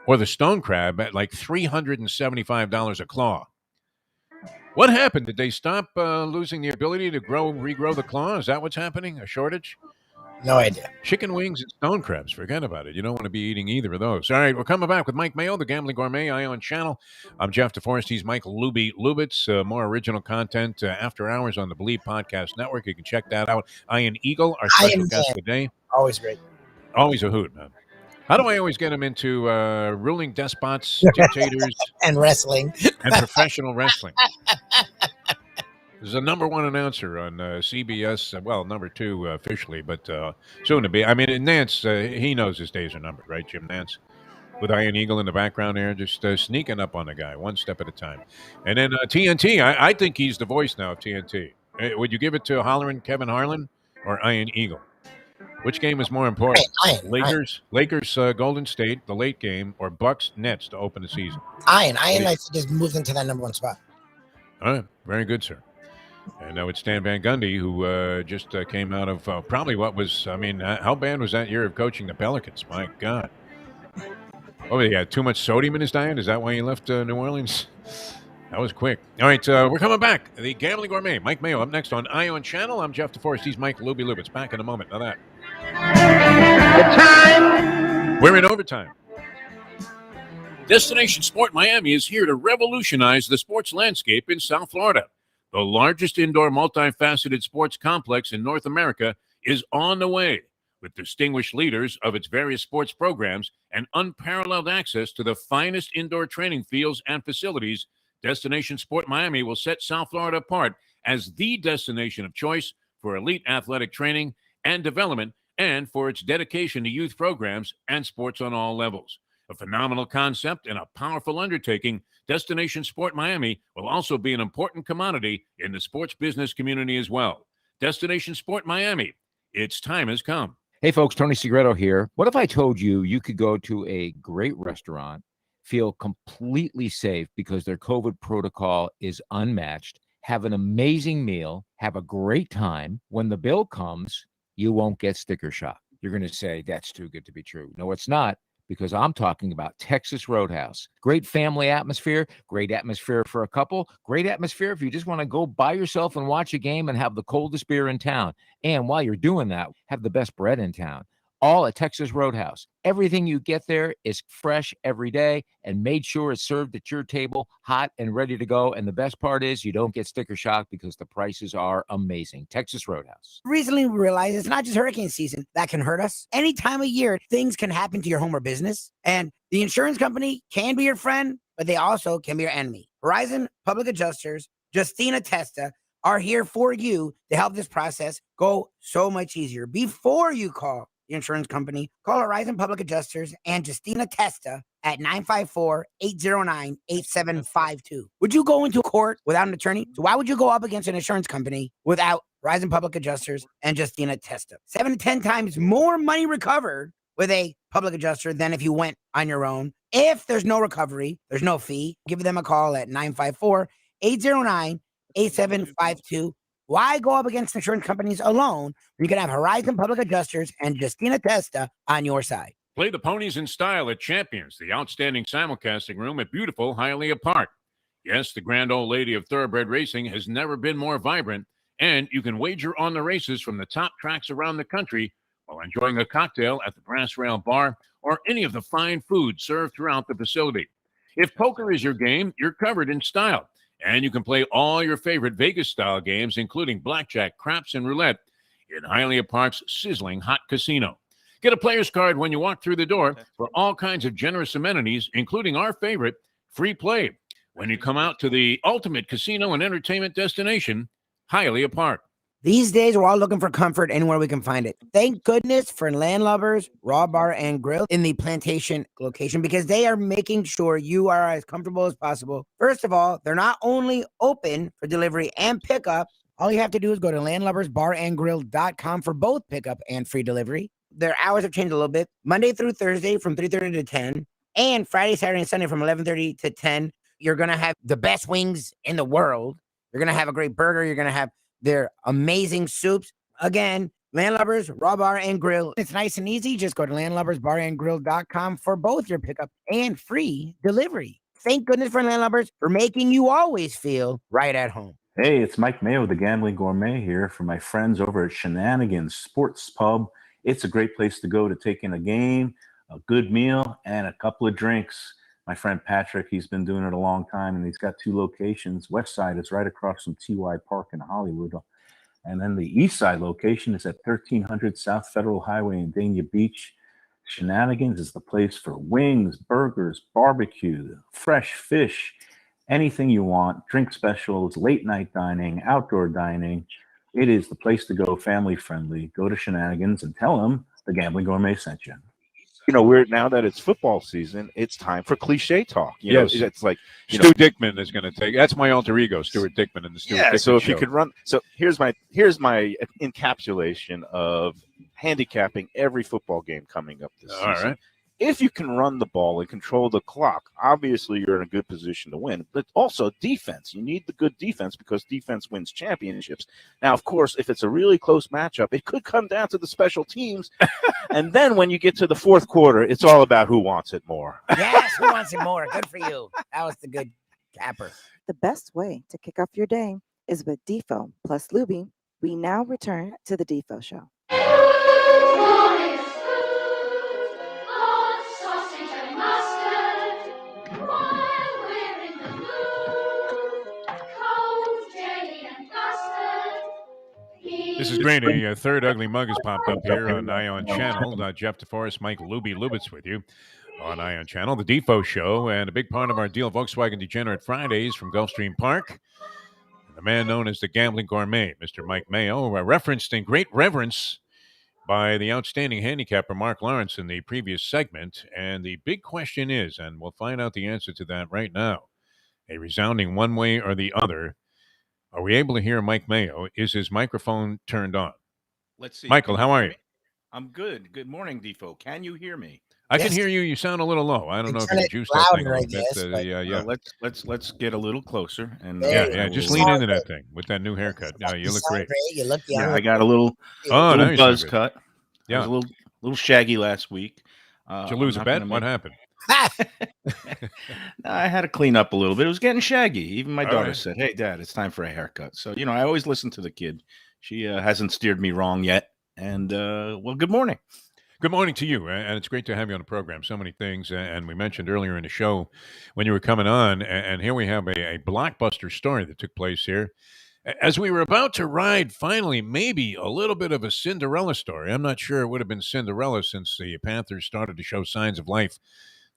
S1: or the Stone Crab at like $375 a claw. What happened? Did they stop losing the ability to regrow the claw? Is that what's happening? A shortage?
S2: No idea.
S1: Chicken wings and stone crabs. Forget about it. You don't want to be eating either of those. All right, we're coming back with Mike Mayo, the Gambling Gourmet Ion Channel. I'm Jeff Deforrest. He's Mike Lubitz. More original content after hours on the Believe Podcast Network. You can check that out. Ian Eagle, our special guest today.
S2: Always great.
S1: Always a hoot, man. How do I always get him into ruling despots, dictators,
S2: and wrestling
S1: and professional wrestling? There's a number one announcer on CBS. Well, number two officially, but soon to be. I mean, Nance, he knows his days are numbered, right, Jim Nance? With Iron Eagle in the background there, just sneaking up on the guy, one step at a time. And then TNT, I think he's the voice now of TNT. Would you give it to Hollerin' Kevin Harlan or Iron Eagle? Which game is more important? Lakers, Golden State, the late game, or Bucks, Nets to open the season?
S2: Iron, I just moved into that number one spot.
S1: All right, very good, sir. And now it's Stan Van Gundy, who just came out of probably what was, I mean, how bad was that year of coaching the Pelicans? My God. Oh, he had too much sodium in his diet? Is that why he left New Orleans? That was quick. All right, we're coming back. The Gambling Gourmet, Mike Mayo, up next on Ion Channel. I'm Jeff DeForest. He's Mike Lubitz. Back in a moment. Now that.
S2: The time.
S1: We're in overtime. Destination Sport Miami is here to revolutionize the sports landscape in South Florida. The largest indoor multifaceted sports complex in North America is on the way, with distinguished leaders of its various sports programs and unparalleled access to the finest indoor training fields and facilities. Destination Sport Miami will set South Florida apart as the destination of choice for elite athletic training and development, and for its dedication to youth programs and sports on all levels. A phenomenal concept and a powerful undertaking, Destination Sport Miami will also be an important commodity in the sports business community as well. Destination Sport Miami, its time has come.
S6: Hey, folks, Tony Segreto here. What if I told you you could go to a great restaurant, feel completely safe because their COVID protocol is unmatched, have an amazing meal, have a great time. When the bill comes, you won't get sticker shock. You're going to say, that's too good to be true. No, it's not, because I'm talking about Texas Roadhouse. Great family atmosphere, great atmosphere for a couple, great atmosphere if you just want to go by yourself and watch a game and have the coldest beer in town. And while you're doing that, have the best bread in town. All at Texas Roadhouse. Everything you get there is fresh every day and made sure it's served at your table, hot and ready to go. And the best part is you don't get sticker shock because the prices are amazing. Texas Roadhouse.
S2: Recently, we realized it's not just hurricane season that can hurt us. Any time of year, things can happen to your home or business. And the insurance company can be your friend, but they also can be your enemy. Horizon Public Adjusters, Justina Testa, are here for you to help this process go so much easier. Before you call the insurance company, call Horizon Public Adjusters and Justina Testa at 954-809-8752. Would you go into court without an attorney? So why would you go up against an insurance company without Horizon Public Adjusters and Justina Testa? 7 to 10 times more money recovered with a public adjuster than if you went on your own. If there's no recovery, there's no fee. Give them a call at 954-809-8752. Why go up against insurance companies alone when you can have Horizon Public Adjusters and Justina Testa on your side?
S1: Play the ponies in style at Champions, the outstanding simulcasting room at beautiful Hialeah Park. Yes, the grand old lady of thoroughbred racing has never been more vibrant, and you can wager on the races from the top tracks around the country while enjoying a cocktail at the Brass Rail Bar or any of the fine food served throughout the facility. If poker is your game, you're covered in style. And you can play all your favorite Vegas-style games, including blackjack, craps, and roulette, in Hialeah Park's sizzling hot casino. Get a player's card when you walk through the door for all kinds of generous amenities, including our favorite, free play, when you come out to the ultimate casino and entertainment destination, Hialeah Park.
S2: These days, we're all looking for comfort anywhere we can find it. Thank goodness for Landlubbers Raw Bar and Grill in the Plantation location, because they are making sure you are as comfortable as possible. First of all, they're not only open for delivery and pickup. All you have to do is go to landlubbersbarandgrill.com for both pickup and free delivery. Their hours have changed a little bit. Monday through Thursday from 3:30 to 10, and Friday, Saturday, and Sunday from 11:30 to 10. You're going to have the best wings in the world. You're going to have a great burger. You're going to have their amazing soups. Again, Landlubbers, Raw Bar and Grill. It's nice and easy. Just go to landlubbersbarandgrill.com for both your pickup and free delivery. Thank goodness for landlubbers for making you always feel right at home.
S9: Hey, it's Mike Mayo, the Gambling Gourmet here for my friends over at Shenanigans Sports Pub. It's a great place to go to take in a game, a good meal, and a couple of drinks. My friend Patrick, he's been doing it a long time, and he's got 2 locations. West Side is right across from TY Park in Hollywood. And then the East Side location is at 1300 South Federal Highway in Dania Beach. Shenanigans is the place for wings, burgers, barbecue, fresh fish, anything you want, drink specials, late night dining, outdoor dining. It is the place to go, family friendly. Go to Shenanigans and tell them the Gambling Gourmet sent you.
S13: You know, we're now that it's football season, it's time for cliche talk. You know, it's like
S1: Stu Dickman is going to take. That's my alter ego, Stuart Dickman, and the Stuart Dickman
S13: so if
S1: show.
S13: you could run, so here's my encapsulation of handicapping every football game coming up this season.
S1: All right.
S13: If you can run the ball and control the clock, obviously you're in a good position to win. But also defense. You need the good defense because defense wins championships. Now, of course, if it's a really close matchup, it could come down to the special teams. And then when you get to the fourth quarter, it's all about who wants it more.
S2: Yes, who wants it more? Good for you. That was the good capper.
S4: The best way to kick off your day is with Defo plus Lubie. We now return to the Defo Show.
S1: This is great. A third ugly mug has popped up here on Ion Channel. Jeff Deforrest, Mike Lubitz with you on Ion Channel. The Defo Show, and a big part of our deal, Volkswagen Degenerate Fridays from Gulfstream Park. And the man known as the Gambling Gourmet, Mr. Mike Mayo, referenced in great reverence by the outstanding handicapper Mark Lawrence in the previous segment. And the big question is, and we'll find out the answer to that right now, a resounding one way or the other. Are we able to hear Mike Mayo? Is his microphone turned on?
S14: Let's see.
S1: Michael, how are you?
S14: I'm good. Good morning, Defo. Can you hear me?
S1: I can hear you. You sound a little low. I don't know if you can juice that thing a little bit. Yeah.
S14: Let's get a little closer and
S1: just lean into that thing with that new haircut. You look great.
S2: You look young.
S14: Yeah, I got a little buzz cut.
S1: Yeah,
S14: I was a little shaggy last week.
S1: Did you lose a bet? What happened?
S14: I had to clean up a little bit. It was getting shaggy. Even my daughter said, "Hey, Dad, it's time for a haircut." So I always listen to the kid. She hasn't steered me wrong yet. And well, good morning.
S1: Good morning to you, and it's great to have you on the program. So many things, and we mentioned earlier in the show when you were coming on, and here we have a blockbuster story that took place here. As we were about to ride, finally, maybe a little bit of a Cinderella story. I'm not sure it would have been Cinderella since the Panthers started to show signs of life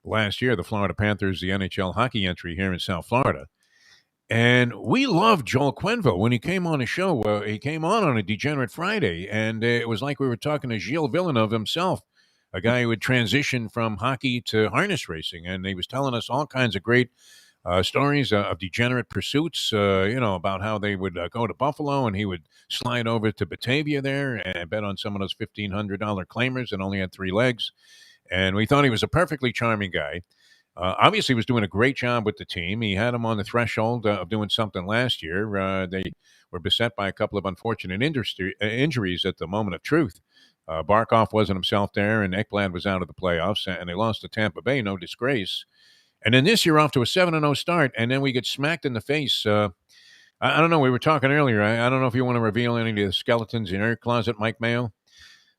S1: last year. The Florida Panthers, the NHL hockey entry here in South Florida. And we loved Joel Quenneville when he came on the show. He came on a Degenerate Friday, and it was like we were talking to Gilles Villeneuve himself, a guy who had transitioned from hockey to harness racing, and he was telling us all kinds of great stories of degenerate pursuits, about how they would go to Buffalo, and he would slide over to Batavia there and bet on some of those $1,500 claimers and only had 3 legs. And we thought he was a perfectly charming guy. Obviously, he was doing a great job with the team. He had him on the threshold of doing something last year. They were beset by a couple of unfortunate injuries at the moment of truth. Barkov wasn't himself there, and Ekblad was out of the playoffs, and they lost to Tampa Bay, no disgrace. And then this year, off to a 7-0 start, and then we get smacked in the face. I don't know. We were talking earlier. I don't know if you want to reveal any of the skeletons in your closet, Mike Mayo.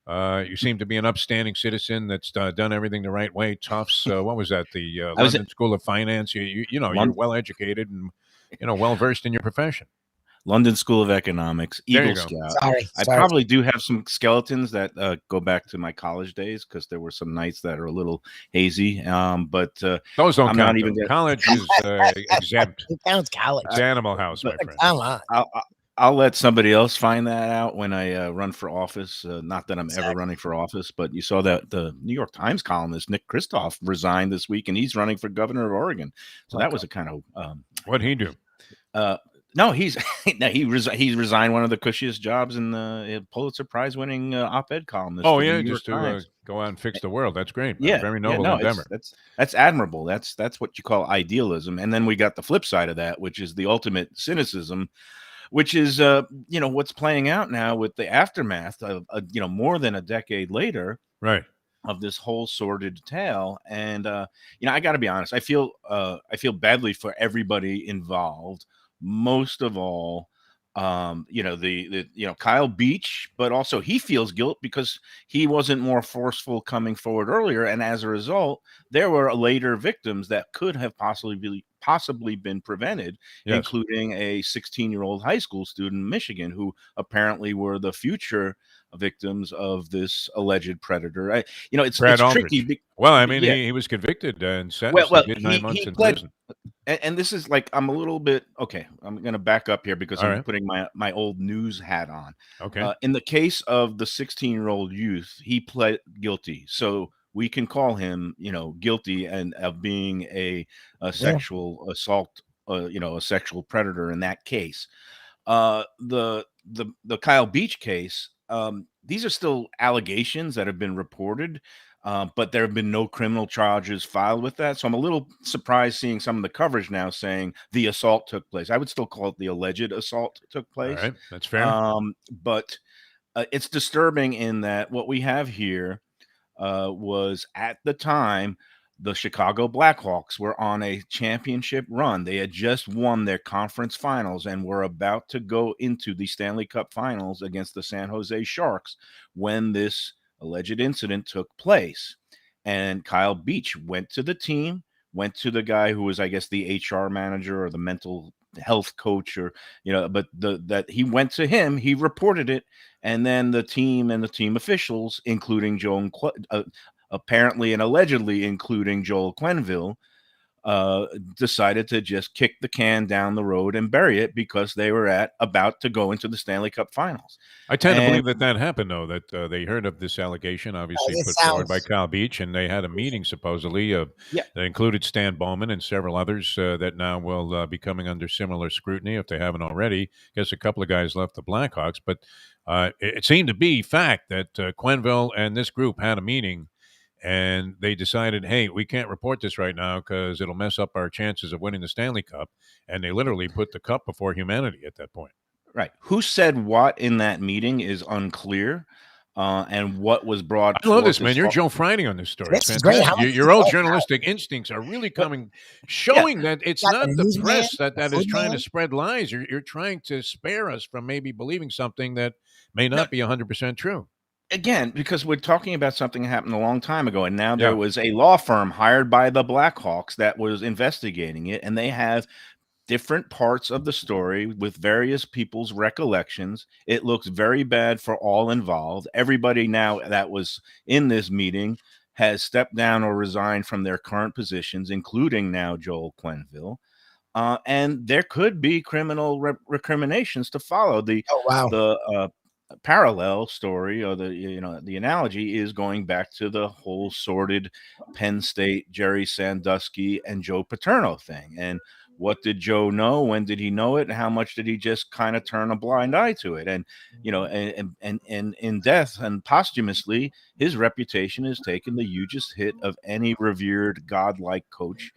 S1: You seem to be an upstanding citizen that's done everything the right way. Tufts, what was that? The London School of Finance. You're well educated and well versed in your profession.
S14: London School of Economics, Eagle Scout.
S2: Sorry.
S14: I probably do have some skeletons that go back to my college days because there were some nights that are a little hazy. But
S1: those don't
S14: I'm
S1: count.
S14: not even
S1: college is exempt.
S2: It counts college.
S1: It's Animal House, my friend.
S2: Come on.
S14: I'll let somebody else find that out when I run for office. Not that I'm ever running for office, but you saw that the New York Times columnist Nick Kristof resigned this week, and he's running for governor of Oregon. So that was a kind of
S1: what'd he do?
S14: No, he resigned one of the cushiest jobs in the Pulitzer Prize winning op-ed columnist.
S1: Oh yeah, just to go out and fix the world. That's great.
S14: Yeah,
S1: very noble endeavor.
S14: That's admirable. That's what you call idealism. And then we got the flip side of that, which is the ultimate cynicism, which is what's playing out now with the aftermath of more than a decade later.
S1: Right.
S14: of this whole sordid tale. And I got to be honest, I feel badly for everybody involved. Most of all, Kyle Beach, but also he feels guilt because he wasn't more forceful coming forward earlier, and as a result, there were later victims that could have possibly been prevented, including a 16-year-old high school student in Michigan who apparently were the future victims of this alleged predator. It's tricky.
S1: Well, I mean, he was convicted and sentenced. He did 9 months in prison.
S14: And this is like, I'm a little bit, okay, I'm going to back up here because I'm putting my old news hat on.
S1: Okay.
S14: In the case of the 16-year-old youth, he pled guilty. So we can call him, guilty and of being a sexual assault, a sexual predator in that case. The Kyle Beach case, these are still allegations that have been reported. But there have been no criminal charges filed with that. So I'm a little surprised seeing some of the coverage now saying the assault took place. I would still call it the alleged assault took place.
S1: All right, that's fair.
S14: But it's disturbing in that what we have here was, at the time, the Chicago Blackhawks were on a championship run. They had just won their conference finals and were about to go into the Stanley Cup finals against the San Jose Sharks when this alleged incident took place. And Kyle Beach went to the team, went to the guy who was, I guess, the HR manager or the mental health coach, or but that he went to him, he reported it, and then the team and the team officials, including apparently and allegedly including Joel Quenneville, decided to just kick the can down the road and bury it because they were about to go into the Stanley Cup Finals.
S1: I tend to believe that happened, though, that they heard of this allegation, obviously put forward by Kyle Beach, and they had a meeting supposedly that included Stan Bowman and several others that now will be coming under similar scrutiny if they haven't already. I guess a couple of guys left the Blackhawks, but it seemed to be fact that Quenneville and this group had a meeting. And they decided, hey, we can't report this right now because it'll mess up our chances of winning the Stanley Cup. And they literally put the cup before humanity at that point.
S14: Right. Who said what in that meeting is unclear. And what was brought.
S1: I love this, man. You're Joe Friday on this story.
S2: This is great.
S1: Your old journalistic instincts are really showing that it's not the press that is trying to spread lies. You're trying to spare us from maybe believing something that may not be 100% true.
S14: Again, because we're talking about something that happened a long time ago, and now there was a law firm hired by the Blackhawks that was investigating it, and they have different parts of the story with various people's recollections. It looks very bad for all involved. Everybody now that was in this meeting has stepped down or resigned from their current positions, including now Joel Quenneville. And there could be criminal recriminations to follow. The parallel story, or the analogy, is going back to the whole sordid Penn State Jerry Sandusky and Joe Paterno thing. And what did Joe know? When did he know it? And how much did he just kind of turn a blind eye to it? And and in death and posthumously, his reputation has taken the hugest hit of any revered godlike coach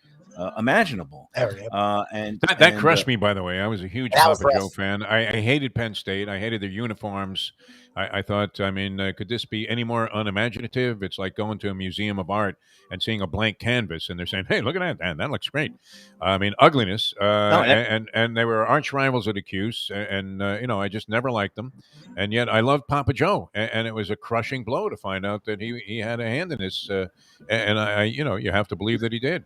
S14: imaginable. And
S1: that crushed me, by the way. I was a huge Papa Joe fan. I hated Penn State. I hated their uniforms. I thought, could this be any more unimaginative? It's like going to a museum of art and seeing a blank canvas, and they're saying, hey, look at that. Man, that looks great. Ugliness. And they were arch rivals at the Cuse, and I just never liked them. And yet I loved Papa Joe, and it was a crushing blow to find out that he had a hand in this. And you have to believe that he did.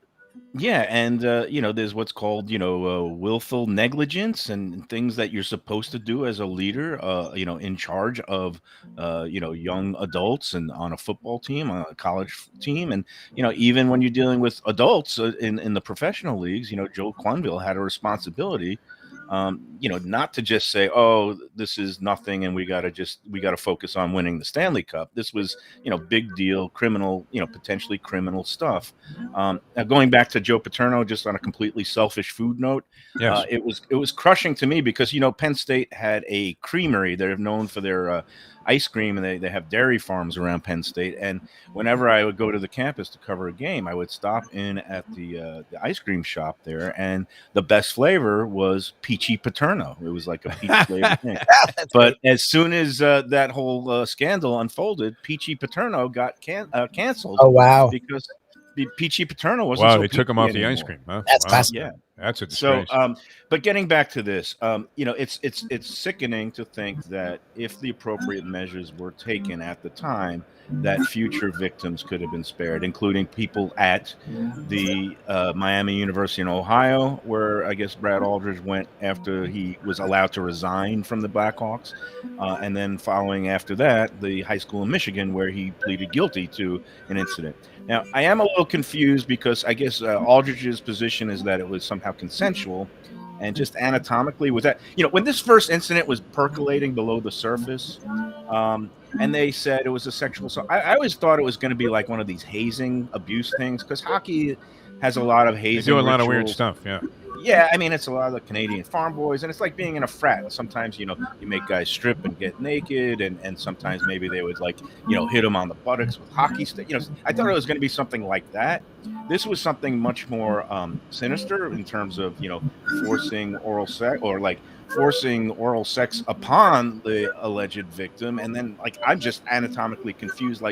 S14: Yeah, and there's what's called willful negligence and things that you're supposed to do as a leader, in charge of young adults and on a football team, on a college team, and even when you're dealing with adults in the professional leagues, Joe Quenneville had a responsibility. Not to just say, oh, this is nothing and we got to focus on winning the Stanley Cup. This was, big deal, criminal, potentially criminal stuff. Now going back to Joe Paterno, just on a completely selfish food note,
S1: yes.
S14: It was crushing to me because, Penn State had a creamery. They're known for their ice cream, and they have dairy farms around Penn State. And whenever I would go to the campus to cover a game, I would stop in at the ice cream shop there, and the best flavor was peachy Paterno. It was like a peach flavor thing. But as soon as that whole scandal unfolded, Peachy Paterno got canceled.
S2: Oh, wow.
S14: Because Peachy Paterno wasn't
S1: Wow,
S14: so
S1: they took him
S14: peachy
S1: off the ice
S14: anymore.
S1: cream. Huh?
S2: That's
S1: Wow.
S2: classic.
S14: Yeah.
S1: That's a
S14: So,
S1: disgrace.
S14: but getting back to this, it's sickening to think that if the appropriate measures were taken at the time, that future victims could have been spared, including people at the Miami University in Ohio, where I guess Brad Aldridge went after he was allowed to resign from the Blackhawks, and then following after that, the high school in Michigan, where he pleaded guilty to an incident. Now, I am a little confused because I guess Aldridge's position is that it was somehow consensual, and just anatomically, was that, when this first incident was percolating below the surface, and they said it was a sexual assault, I always thought it was going to be like one of these hazing abuse things, because hockey has a lot of hazing.
S1: They do a lot of weird
S14: rituals.
S1: stuff. Yeah.
S14: Yeah, I mean, it's a lot of the Canadian farm boys, and it's like being in a frat. Sometimes, you make guys strip and get naked, and sometimes maybe they would hit them on the buttocks with hockey stick. I thought it was going to be something like that. This was something much more sinister in terms of, forcing oral sex, or forcing oral sex upon the alleged victim. And then I'm just anatomically confused. It's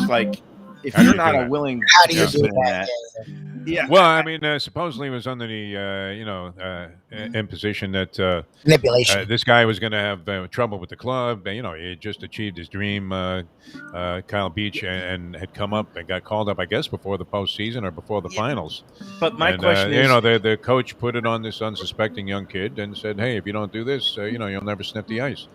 S14: like, if you're not a willing
S2: How do you do
S14: participant in
S2: that?
S14: Yeah.
S1: Well, I mean, supposedly it was under the imposition that
S2: Manipulation.
S1: this guy was going to have trouble with the club. He had just achieved his dream, Kyle Beach, and had come up and got called up, I guess, before the postseason or before the finals.
S14: But my
S1: And,
S14: question is,
S1: the coach put it on this unsuspecting young kid and said, "Hey, if you don't do this, you'll never sniff the ice."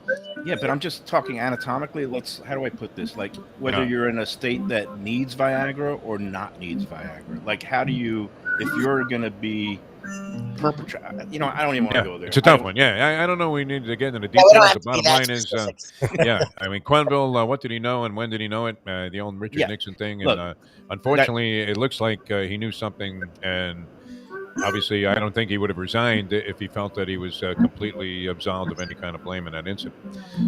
S14: yeah, but I'm just talking anatomically. How do I put this? Whether
S1: No.
S14: you're in a state that needs Viagra or not needs Viagra. How do you, if you're going to be perpetrator, I don't even want to go there.
S1: It's a tough one. Yeah, I don't know. We need to get into the
S2: Yeah, we don't
S1: details.
S2: have
S1: The
S2: to be
S1: bottom
S2: that
S1: line is,
S2: specific.
S1: yeah. I mean, Quenneville. What did he know, and when did he know it? The old Richard
S14: Yeah.
S1: Nixon thing.
S14: Look,
S1: And unfortunately, it looks like he knew something, and obviously, I don't think he would have resigned if he felt that he was completely absolved of any kind of blame in that incident.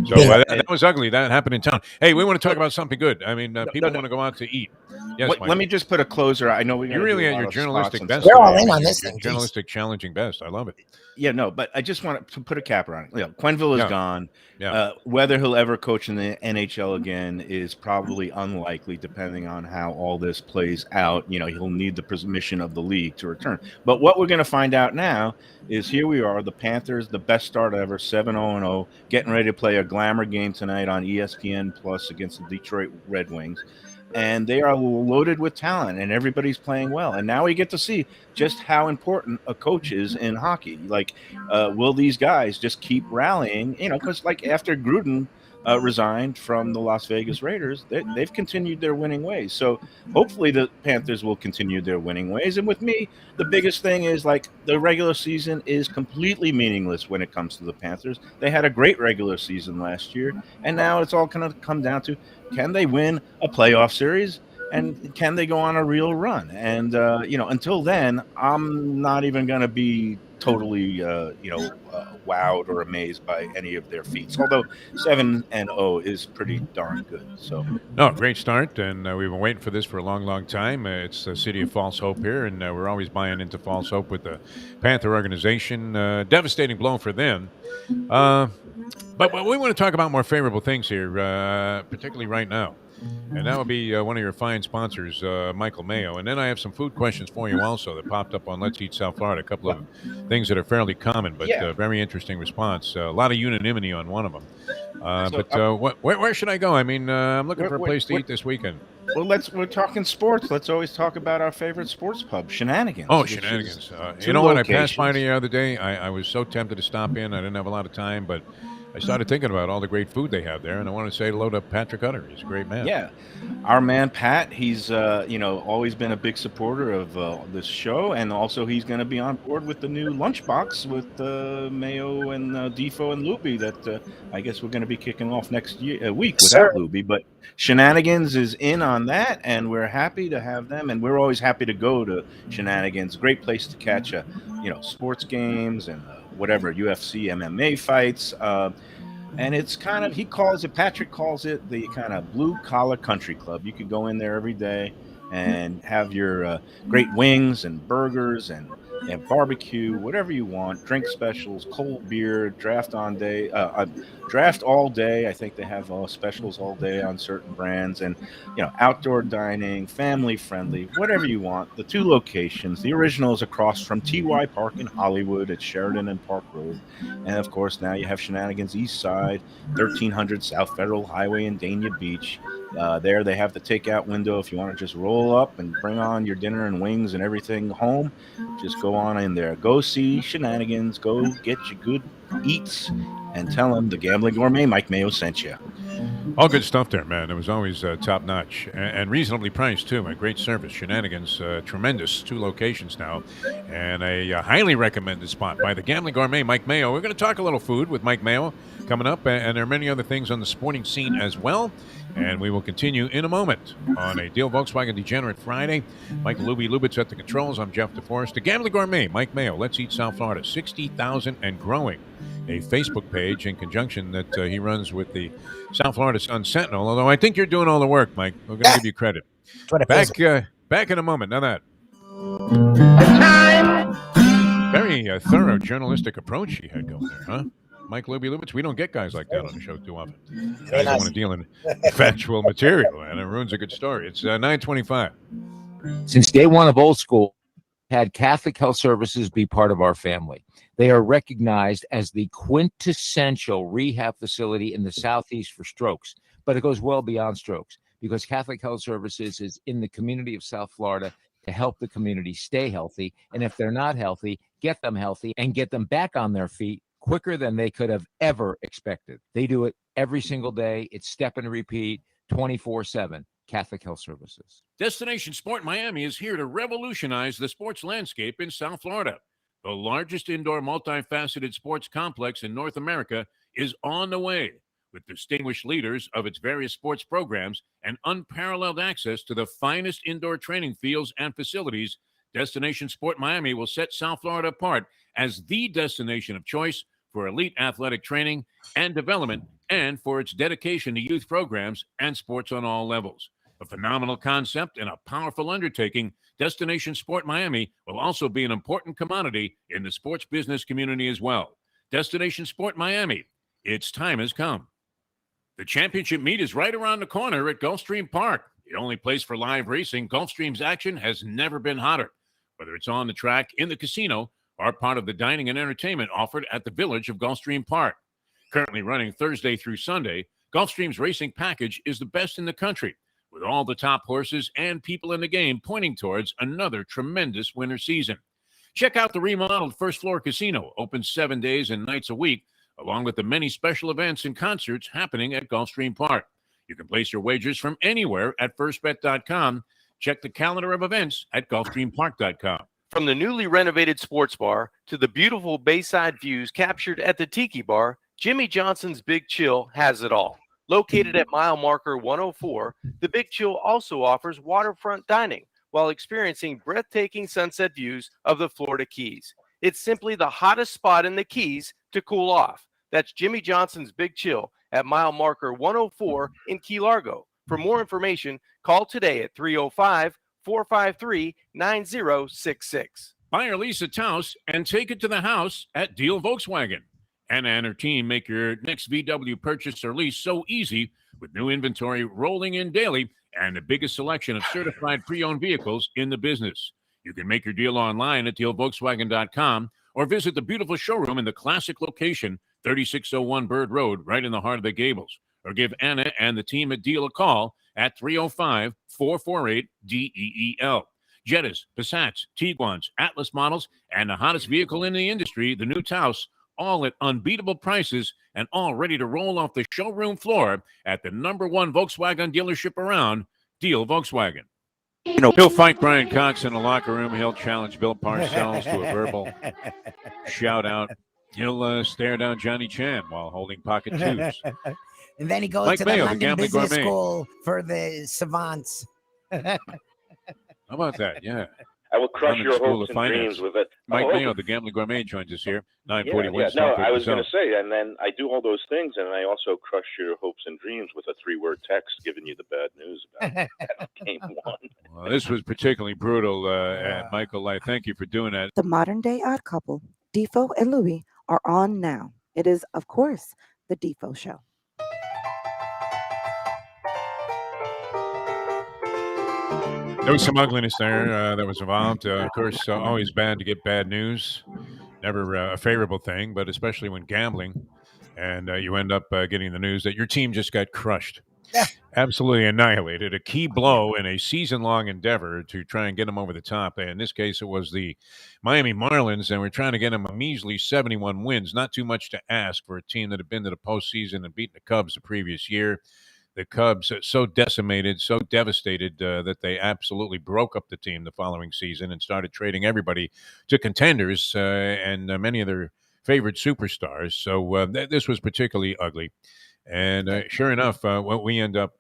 S1: So that was ugly. That happened in town. Hey, we want to talk about something good. I mean, people want to go out to eat. Yes,
S14: let me just put a closer. I know
S1: you're really at your journalistic best.
S2: We're all
S1: today.
S2: in
S1: I
S2: on
S1: mean,
S2: this
S1: your
S2: thing,
S1: journalistic challenging best. I love it.
S14: Yeah, no, but I just want to put a cap on it. Quenneville is gone.
S1: Yeah.
S14: Whether he'll ever coach in the NHL again is probably unlikely, depending on how all this plays out. He'll need the permission of the league to return. But what we're going to find out now is here we are, the Panthers, the best start ever, 7-0-0, getting ready to play a glamour game tonight on ESPN Plus against the Detroit Red Wings. And they are loaded with talent, and everybody's playing well. And now we get to see just how important a coach is in hockey. Will these guys just keep rallying? Because after Gruden resigned from the Las Vegas Raiders, they've continued their winning ways. So hopefully the Panthers will continue their winning ways. And with me, the biggest thing is the regular season is completely meaningless when it comes to the Panthers. They had a great regular season last year, and now it's all going to come down to, can they win a playoff series? And can they go on a real run? And, until then, I'm not even going to be totally, wowed or amazed by any of their feats. Although 7-0 is pretty darn good. So,
S1: no, great start, and we've been waiting for this for a long, long time. It's the city of false hope here, and we're always buying into false hope with the Panther organization. Devastating blow for them. But we want to talk about more favorable things here, particularly right now. And that would be one of your fine sponsors, Michael Mayo. And then I have some food questions for you also that popped up on Let's Eat South Florida. A couple of things that are fairly common, but very interesting response. A lot of unanimity on one of them. Where should I go? I mean, I'm looking for a place to eat this weekend.
S14: Well, we're talking sports. Let's always talk about our favorite sports pub, Shenanigans.
S1: Oh, Shenanigans. You know what? I passed by the other day. I was so tempted to stop in. I didn't have a lot of time, but I started thinking about all the great food they have there, and I want to say hello to Patrick Hutter. He's a great man.
S14: Yeah, our man Pat. He's always been a big supporter of this show, and also he's going to be on board with the new lunchbox with Mayo and Defo and Lubie that I guess we're going to be kicking off next week without Lubie. But Shenanigans is in on that, and we're happy to have them, and we're always happy to go to Shenanigans. Great place to catch sports games and whatever UFC, MMA fights. And it's kind of, Patrick calls it the kind of blue collar country club. You could go in there every day and have your great wings and burgers and They have barbecue, whatever you want, drink specials, cold beer, draft all day. I think they have specials all day on certain brands, and outdoor dining, family friendly, whatever you want. The two locations. The original is across from TY Park in Hollywood at Sheridan and Park Road, and of course now you have Shenanigans East Side, 1300 South Federal Highway in Dania Beach. There they have the takeout window if you want to just roll up and bring on your dinner and wings and everything home. Just go on in there. Go see Shenanigans. Go get your good eats and tell them the Gambling Gourmet Mike Mayo sent you.
S1: All good stuff there, man. It was always top notch and reasonably priced too. A great service. Shenanigans, tremendous. 2 locations now, and a highly recommended spot by the Gambling Gourmet Mike Mayo. We're going to talk a little food with Mike Mayo coming up, and there are many other things on the sporting scene as well. And we will continue in a moment on a Deal Volkswagen Degenerate Friday. Mike Lubitz at the controls. I'm Jeff Deforrest. The Gambling Gourmet Mike Mayo. Let's Eat South Florida. 60,000 and growing. A Facebook page in conjunction that he runs with the South Florida Sun Sentinel. Although I think you're doing all the work, Mike. We're going to give you credit. Back in a moment. Now that. Very thorough journalistic approach he had going there, huh? Mike Lubitz. We don't get guys like that on the show too often. Guys don't want to deal in factual material, and it ruins a good story. It's 9:25.
S6: Since day one of old school, had Catholic Health Services be part of our family. They are recognized as the quintessential rehab facility in the Southeast for strokes, but it goes well beyond strokes because Catholic Health Services is in the community of South Florida to help the community stay healthy. And if they're not healthy, get them healthy and get them back on their feet quicker than they could have ever expected. They do it every single day. It's step and repeat 24/7. Catholic Health Services.
S1: Destination Sport Miami is here to revolutionize the sports landscape in South Florida. The largest indoor multifaceted sports complex in North America is on the way, with distinguished leaders of its various sports programs and unparalleled access to the finest indoor training fields and facilities. Destination Sport Miami will set South Florida apart as the destination of choice for elite athletic training and development, and for its dedication to youth programs and sports on all levels. A phenomenal concept and a powerful undertaking, Destination Sport Miami will also be an important commodity in the sports business community as well. Destination Sport Miami, its time has come. The championship meet is right around the corner at Gulfstream Park. The only place for live racing, Gulfstream's action has never been hotter. Whether it's on the track, in the casino, or part of the dining and entertainment offered at the Village of Gulfstream Park. Currently running Thursday through Sunday, Gulfstream's racing package is the best in the country, with all the top horses and people in the game pointing towards another tremendous winter season. Check out the remodeled first floor casino, open 7 days and nights a week, along with the many special events and concerts happening at Gulfstream Park. You can place your wagers from anywhere at firstbet.com. Check the calendar of events at gulfstreampark.com.
S7: From the newly renovated sports bar to the beautiful bayside views captured at the Tiki Bar, Jimmy Johnson's Big Chill has it all. Located at mile marker 104, the Big Chill also offers waterfront dining while experiencing breathtaking sunset views of the Florida Keys. It's simply the hottest spot in the Keys to cool off. That's Jimmy Johnson's Big Chill at mile marker 104 in Key Largo. For more information, call today at 305-453-9066.
S1: Buy or lease a Taos and take it to the house at Deal Volkswagen. Anna and her team make your next VW purchase or lease so easy with new inventory rolling in daily and the biggest selection of certified pre-owned vehicles in the business. You can make your deal online at dealvolkswagen.com or visit the beautiful showroom in the classic location, 3601 Bird Road, right in the heart of the Gables. Or give Anna and the team at Deal a call at 305-448-DEEL. Jettas, Passats, Tiguans, Atlas models, and the hottest vehicle in the industry, the new Taos, all at unbeatable prices and all ready to roll off the showroom floor at the #1 Volkswagen dealership around, Deal Volkswagen. He'll fight Brian Cox in the locker room. He'll challenge Bill Parcells to a verbal shout-out. He'll stare down Johnny Chan while holding pocket twos.
S2: And then he goes
S1: Mike
S2: to
S1: Mayo,
S2: the London
S1: Gambling
S2: Business
S1: Gourmet.
S2: School for the savants.
S1: How about that? Yeah.
S15: I will crush
S1: London
S15: your
S1: School
S15: hopes
S1: of
S15: and
S1: Finance.
S15: dreams with it.
S1: Mike
S15: Oh,
S1: Mayo, the Gambling Gourmet, joins us here.
S15: yeah,
S1: 941.
S15: yeah. No, I was going to say, and then I do all those things, and I also crush your hopes and dreams with a 3-word text giving you the bad news about game one.
S1: Well, this was particularly brutal, and Michael. I thank you for doing that.
S4: The modern day odd couple, Defo and Lubie, are on now. It is, of course, the Defo Show.
S1: There was some ugliness there that was involved. Of course, always bad to get bad news. Never a favorable thing, but especially when gambling, and you end up getting the news that your team just got crushed.
S2: Yeah.
S1: Absolutely annihilated. A key blow in a season-long endeavor to try and get them over the top. In this case, it was the Miami Marlins, and we're trying to get them a measly 71 wins. Not too much to ask for a team that had been to the postseason and beaten the Cubs the previous year. The Cubs so decimated, so devastated that they absolutely broke up the team the following season and started trading everybody to contenders and many of their favorite superstars. So this was particularly ugly. And sure enough, we end up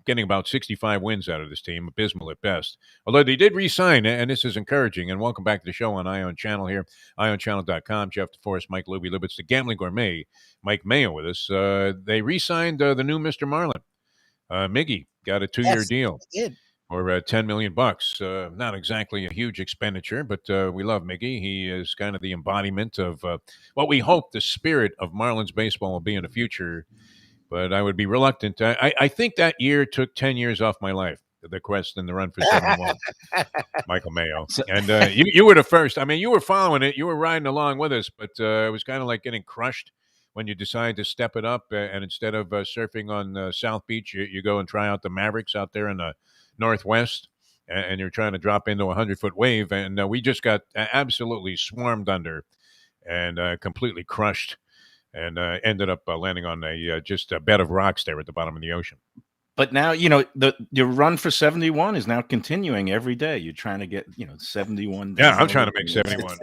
S1: getting about 65 wins out of this team, abysmal at best. Although they did re-sign, and this is encouraging. And welcome back to the show on Ion Channel here, ionchannel.com. Jeff Deforrest, Mike Lubie, Lubitz, the Gambling Gourmet, Mike Mayo with us. They re-signed the new Mr. Marlin. Miggy got a 2-year deal for $10 million. Not exactly a huge expenditure, but we love Miggy. He is kind of the embodiment of what we hope the spirit of Marlins baseball will be in the future. But I would be reluctant. I think that year took 10 years off my life, the quest and the run for 71. Michael Mayo. And you were the first. I mean, you were following it. You were riding along with us, but it was kind of like getting crushed when you decide to step it up. And instead of surfing on South Beach, you go and try out the Mavericks out there in the Northwest. And you're trying to drop into a 100-foot wave. And we just got absolutely swarmed under and completely crushed. And ended up landing on just a bed of rocks there at the bottom of the ocean.
S14: But now, your run for 71 is now continuing every day. You're trying to get, 71.
S1: Yeah, I'm trying to make 71.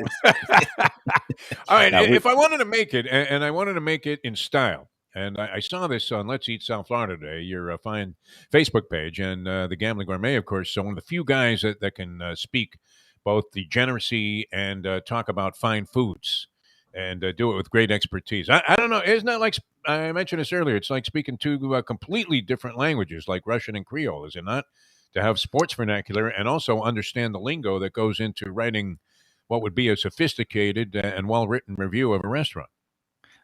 S1: All right,
S14: Now,
S1: if I wanted to make it, and I wanted to make it in style, and I saw this on Let's Eat South Florida today, your fine Facebook page, and the Gambling Gourmet, of course, so one of the few guys that can speak both degeneracy and talk about fine foods. And do it with great expertise. I don't know. Isn't that like, I mentioned this earlier, it's like speaking two completely different languages, like Russian and Creole, is it not? To have sports vernacular and also understand the lingo that goes into writing what would be a sophisticated and well-written review of a restaurant.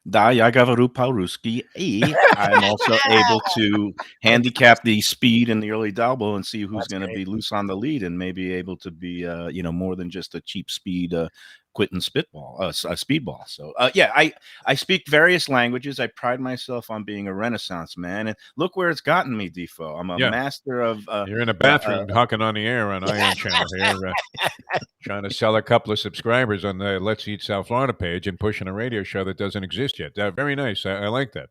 S14: Da, ja говорю по-русски. I'm also able to handicap the speed in the early double and see who's going to be loose on the lead and maybe able to be, more than just a cheap speed quitting speedball. So I speak various languages. I pride myself on being a Renaissance man, and look where it's gotten me, Defo. I'm a master of.
S1: You're in a bathroom talking on the air on Ion Channel here, trying to sell a couple of subscribers on the Let's Eat South Florida page and pushing a radio show that doesn't exist yet. Very nice. I like that.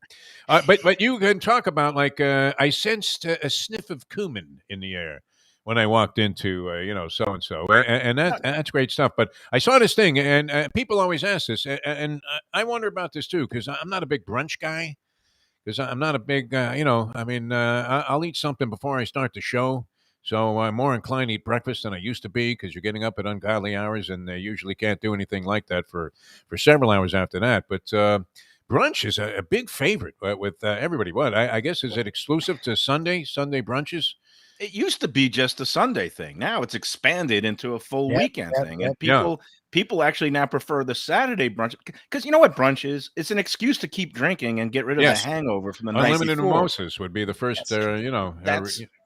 S1: But you can talk about I sensed a sniff of cumin in the air when I walked into, so-and-so. And that's great stuff. But I saw this thing, and people always ask this, and I wonder about this too, because I'm not a big brunch guy, because I'm not a big, I'll eat something before I start the show. So I'm more inclined to eat breakfast than I used to be, because you're getting up at ungodly hours, and they usually can't do anything like that for several hours after that. But brunch is a big favorite with everybody. What? I guess, is it exclusive to Sunday brunches?
S14: It used to be just a Sunday thing. Now it's expanded into a full weekend thing. And people actually now prefer the Saturday brunch, because you know what brunch is? It's an excuse to keep drinking and get rid of the hangover from the night before.
S1: Unlimited mimosas would be the first,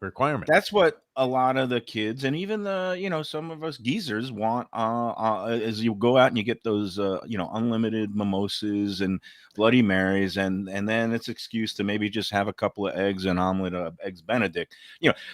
S1: requirement.
S14: That's what a lot of the kids and even the, some of us geezers want as you go out and you get those, unlimited mimosas and Bloody Marys, and then it's excuse to maybe just have a couple of eggs and omelet of eggs Benedict.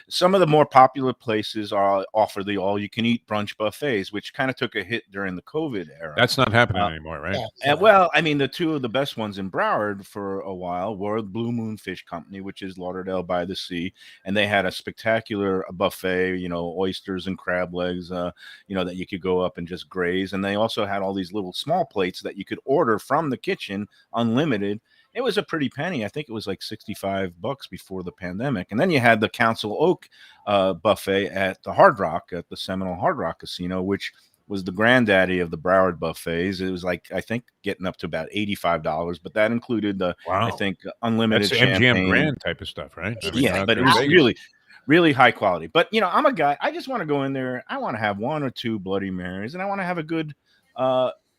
S14: Some of the more popular places offer the all-you-can-eat brunch buffets, which kind of took a hit during the COVID era.
S1: That's not happening anymore, right?
S14: Well, I mean, the two of the best ones in Broward for a while were Blue Moon Fish Company, which is Lauderdale by the Sea, and they had a spectacular buffet, oysters and crab legs, that you could go up and just graze. And they also had all these little small plates that you could order from the kitchen, unlimited. It was a pretty penny. I think it was like $65 before the pandemic. And then you had the Council Oak buffet at the Hard Rock, at the Seminole Hard Rock Casino, which was the granddaddy of the Broward buffets. It was like, I think, getting up to about $85, but that included the, I think, unlimited
S1: That's
S14: champagne.
S1: MGM Grand type of stuff, right? I mean,
S14: Yeah, but it was really high quality. But, you know, I'm a guy, I just want to go in there. I want to have 1 or 2 Bloody Marys, and I want to have a good,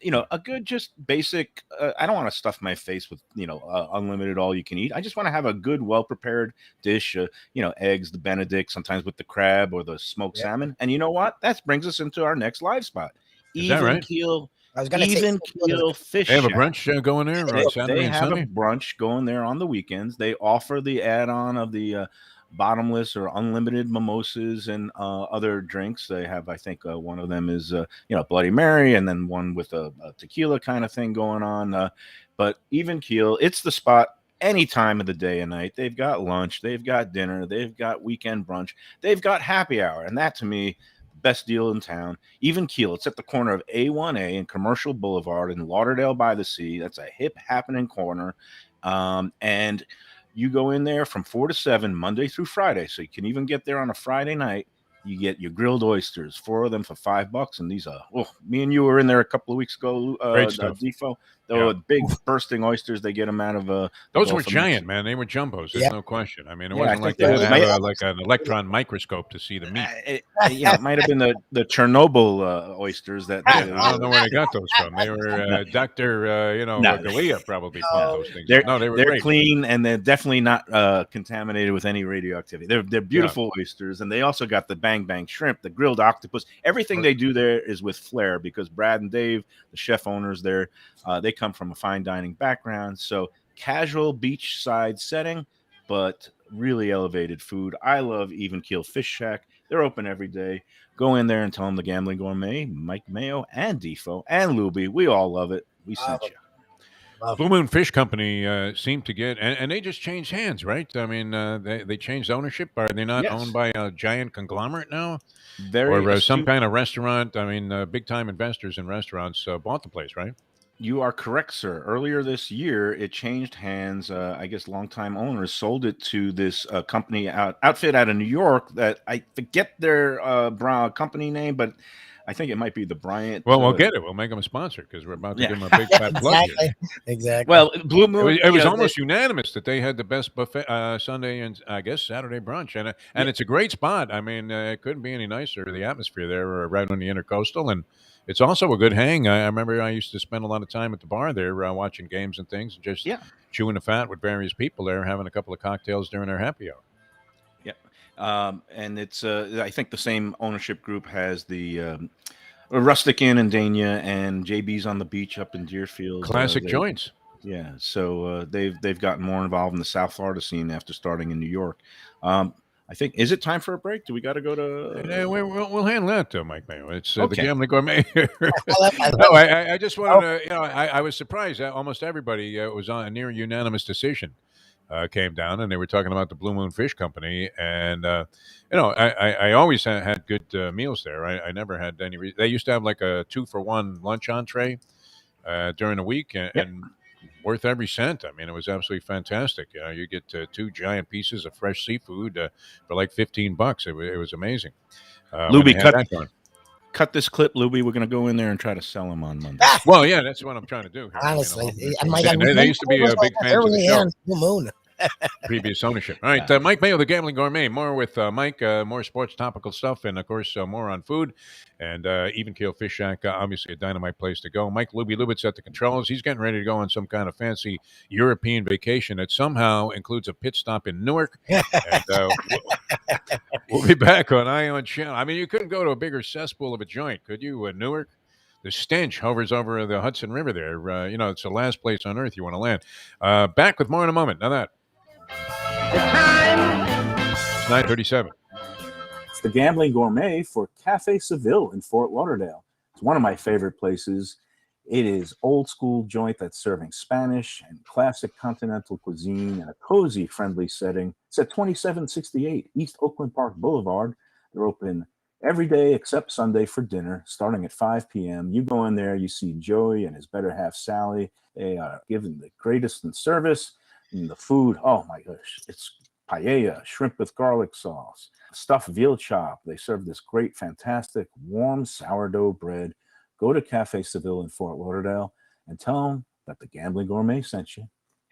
S14: you know, a good, just basic, I don't want to stuff my face with, you know, unlimited all you can eat. I just want to have a good, well-prepared dish, you know, eggs, the Benedict, sometimes with the crab or the smoked salmon. And you know what? That brings us into our next live spot.
S1: Is that right?
S14: Keel,
S2: I was gonna say-
S14: Even Keel Fish
S1: They have a
S14: Shack.
S1: brunch going there on Saturday
S14: They
S1: and
S14: have
S1: Sunday?
S14: a brunch going there on the weekends. They offer the add-on of the bottomless or unlimited mimosas and other drinks. They have, I think, one of them is you know, Bloody Mary, and then one with a tequila kind of thing going on. But Even Keel, it's the spot any time of the day and night. They've got lunch, they've got dinner, they've got weekend brunch, they've got happy hour, and that to me, best deal in town. Even Keel, it's at the corner of A1A and Commercial Boulevard in Lauderdale by the Sea. That's a hip happening corner, and you go in there from 4 to 7 Monday through Friday, so you can even get there on a Friday night. You get your grilled oysters, 4 of them for $5, and these are, oh, me and you were in there a couple of weeks ago.
S1: Great stuff.
S14: Defo, they were big bursting oysters. They get them out of
S1: those were giant, man. They were jumbos. There's no question. I mean, it wasn't like they had to have like an electron microscope to see the meat.
S14: Yeah, it might have been the Chernobyl oysters that.
S1: I don't know where they got those from. They were Dr. You know, Galea probably pulled those things. They were
S14: they're
S1: great.
S14: clean, and they're definitely not contaminated with any radioactivity. They're beautiful oysters, and they also got the bang bang shrimp, the grilled octopus. Everything they do there is with flair, because Brad and Dave, the chef owners there, they come from a fine dining background. So casual beachside setting, but really elevated food. I love Even Keel Fish Shack. They're open every day. Go in there and tell them the Gambling Gourmet, Mike Mayo, and Defo, and Lubie. We all love it. We sent you.
S1: Blue Moon Fish Company seemed to get, and they just changed hands, right? I mean, they changed ownership. Are they not owned by a giant conglomerate now? Or some kind of restaurant? I mean, big-time investors in restaurants bought the place, right?
S14: You are correct, sir. Earlier this year, it changed hands. I guess longtime owners sold it to this company outfit out of New York that I forget their company name, but I think it might be the Bryant.
S1: Well, we'll get it. We'll make them a sponsor because we're about to give them a big fat plug here.
S2: Exactly.
S14: Well, Blue Moon.
S1: It was almost unanimous that they had the best buffet Sunday and I guess Saturday brunch, and it's a great spot. I mean, it couldn't be any nicer. The atmosphere there, right on the Intercoastal, and it's also a good hang. I remember I used to spend a lot of time at the bar there, watching games and things, and just chewing the fat with various people there, having a couple of cocktails during their happy hour.
S14: And it's I think the same ownership group has the Rustic Inn in Dania and JB's on the Beach up in Deerfield.
S1: Classic joints.
S14: Yeah, so they've gotten more involved in the South Florida scene after starting in New York. I think, is it time for a break? Do we got to go to?
S1: We'll handle that, Mike Mayo. It's the
S14: Okay.
S1: Gambling Gourmet here. No, I just wanted to, you know, I was surprised that almost everybody was on a near unanimous decision. Came down, and they were talking about the Blue Moon Fish Company, and you know, I always had good meals there. I never had any. They used to have like a 2-for-1 lunch entree during the week, and worth every cent. I mean, it was absolutely fantastic. You get 2 giant pieces of fresh seafood for like $15. It was amazing.
S14: Lubie, cut this clip, Lubie. We're going to go in there and try to sell them on Monday.
S1: Well, yeah, that's what I'm trying to do here.
S2: Honestly,
S1: they used to be big fans of the show.
S2: Blue Moon.
S1: Previous ownership. All right, Mike Mayo, the Gambling Gourmet. More with Mike, more sports topical stuff, and of course, more on food. And Even Keel Fish Shack, obviously a dynamite place to go. Mike Lubitz at the controls. He's getting ready to go on some kind of fancy European vacation that somehow includes a pit stop in Newark. And we'll be back on Ion Channel. I mean, you couldn't go to a bigger cesspool of a joint, could you, Newark? The stench hovers over the Hudson River there. You know, it's the last place on earth you want to land. Back with more in a moment. Now that. It's 9:37.
S9: It's the Gambling Gourmet for Cafe Seville in Fort Lauderdale. It's one of my favorite places. It is old school joint that's serving Spanish and classic continental cuisine in a cozy, friendly setting. It's at 2768 East Oakland Park Boulevard. They're open every day except Sunday for dinner, starting at 5 p.m. You go in there, you see Joey and his better half, Sally. They are giving the greatest in service. And the food, oh my gosh, it's paella, shrimp with garlic sauce, stuffed veal chop. They serve this great, fantastic, warm sourdough bread. Go to Cafe Seville in Fort Lauderdale and tell them that the Gambling Gourmet sent you.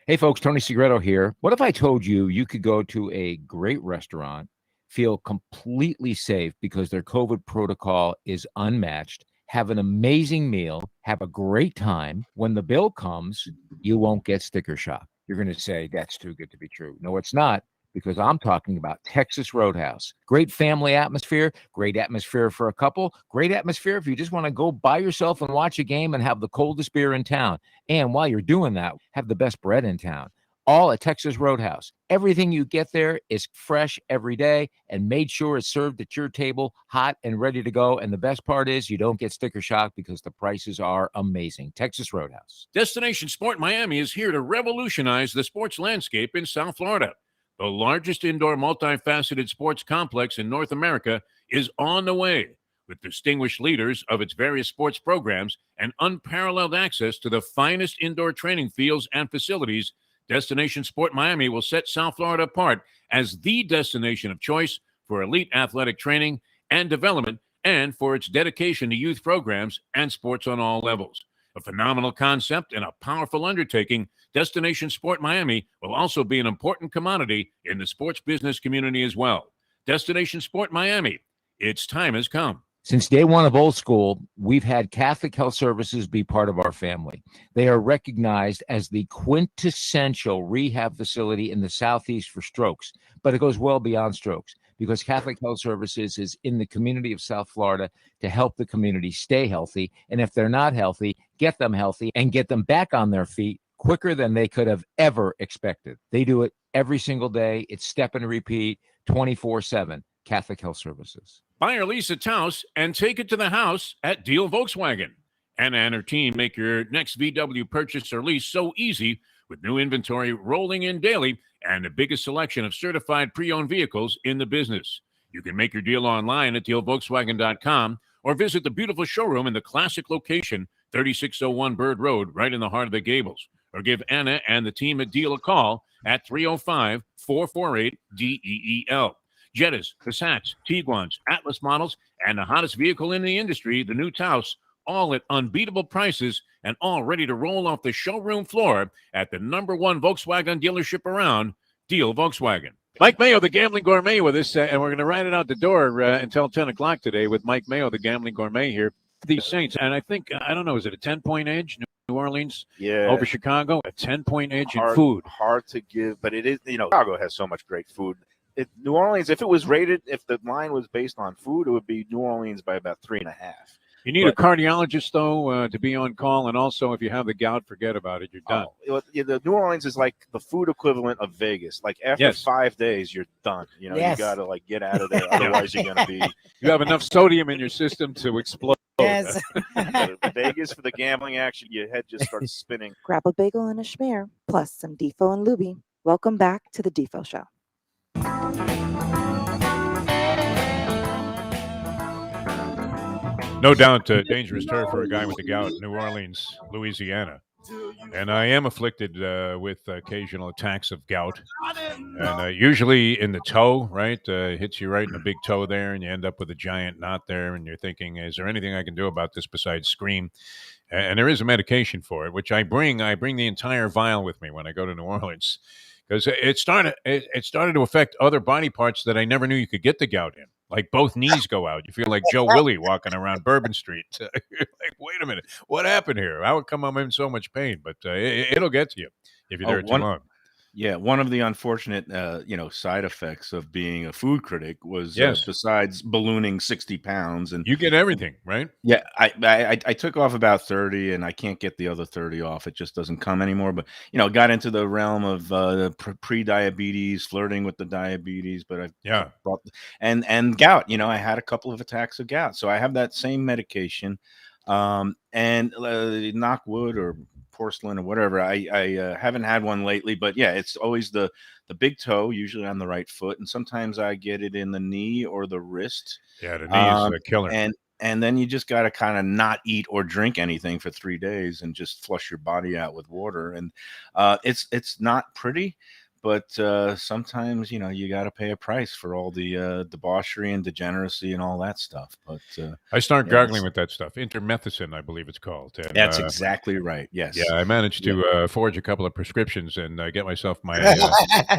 S6: Hey, folks, Tony Segreto here. What if I told you you could go to a great restaurant, feel completely safe because their COVID protocol is unmatched, have an amazing meal, have a great time. When the bill comes, you won't get sticker shock. You're going to say, that's too good to be true. No, it's not, because I'm talking about Texas Roadhouse. Great family atmosphere, great atmosphere for a couple, great atmosphere if you just want to go by yourself and watch a game and have the coldest beer in town. And while you're doing that, have the best bread in town. All at Texas Roadhouse. Everything you get there is fresh every day and made sure it's served at your table, hot and ready to go. And the best part is you don't get sticker shock because the prices are amazing. Texas Roadhouse.
S1: Destination Sport Miami is here to revolutionize the sports landscape in South Florida. The largest indoor multifaceted sports complex in North America is on the way, with distinguished leaders of its various sports programs and unparalleled access to the finest indoor training fields and facilities. Destination Sport Miami will set South Florida apart as the destination of choice for elite athletic training and development, and for its dedication to youth programs and sports on all levels. A phenomenal concept and a powerful undertaking, Destination Sport Miami will also be an important commodity in the sports business community as well. Destination Sport Miami, its time has come.
S6: Since day one of old school, we've had Catholic Health Services be part of our family. They are recognized as the quintessential rehab facility in the Southeast for strokes, but it goes well beyond strokes because Catholic Health Services is in the community of South Florida to help the community stay healthy. And if they're not healthy, get them healthy and get them back on their feet quicker than they could have ever expected. They do it every single day. It's step and repeat 24/7. Catholic Health Services.
S1: Buy or lease a Taos and take it to the house at Deal Volkswagen. Anna and her team make your next VW purchase or lease so easy with new inventory rolling in daily and the biggest selection of certified pre-owned vehicles in the business. You can make your deal online at dealvolkswagen.com or visit the beautiful showroom in the classic location, 3601 Bird Road, right in the heart of the Gables. Or give Anna and the team at Deal a call at 305-448-DEEL. Jettas, Passats, Tiguans, Atlas models, and the hottest vehicle in the industry, the new Taos, all at unbeatable prices and all ready to roll off the showroom floor at the #1 Volkswagen dealership around, Deal Volkswagen. Mike Mayo, the Gambling Gourmet, with us, and we're going to ride it out the door until 10 o'clock today with Mike Mayo, the Gambling Gourmet here. The Saints, and I think, I don't know, is it a 10-point edge, New Orleans over Chicago? A 10-point edge in food.
S13: Hard to give, but it is, Chicago has so much great food. New Orleans, if it was rated, if the line was based on food, it would be New Orleans by about 3.5.
S1: You need a cardiologist, though, to be on call, and also if you have the gout, forget about it. You're done.
S13: The New Orleans is like the food equivalent of Vegas. Like after 5 days, you're done. You got to get out of there, otherwise you're going to be.
S1: You have enough sodium in your system to explode.
S2: Yes.
S13: Vegas for the gambling action, your head just starts spinning.
S4: Grab a bagel and a schmear, plus some Defo and Lubie. Welcome back to the Defo Show.
S1: No doubt, dangerous turf for a guy with the gout, New Orleans, Louisiana. And I am afflicted with occasional attacks of gout. And usually in the toe, right? Hits you right in the big toe there, and you end up with a giant knot there. And you're thinking, is there anything I can do about this besides scream? And there is a medication for it, which I bring. I bring the entire vial with me when I go to New Orleans. Because it started to affect other body parts that I never knew you could get the gout in. Like both knees go out. You feel like Joe Willie walking around Bourbon Street. You're like, wait a minute, what happened here? How come I'm in so much pain? But it'll get to you if you're there too long.
S14: Yeah, one of the unfortunate, side effects of being a food critic was besides ballooning 60 pounds, and
S1: you get everything, right?
S14: Yeah, I took off about 30, and I can't get the other 30 off. It just doesn't come anymore. But got into the realm of pre-diabetes, flirting with the diabetes. But and gout. I had a couple of attacks of gout, so I have that same medication. And knock wood or porcelain or whatever. I haven't had one lately, but yeah, it's always the big toe, usually on the right foot, and sometimes I get it in the knee or the wrist.
S1: Yeah, the knee is a killer.
S14: And then you just got to kind of not eat or drink anything for 3 days and just flush your body out with water. And it's not pretty, but sometimes, you know, you got to pay a price for all the debauchery and degeneracy and all that stuff. But
S1: I start gargling with that stuff. Intermethicin, I believe it's called. And,
S14: that's exactly right. Yes.
S1: Yeah, I managed to forge a couple of prescriptions and get myself my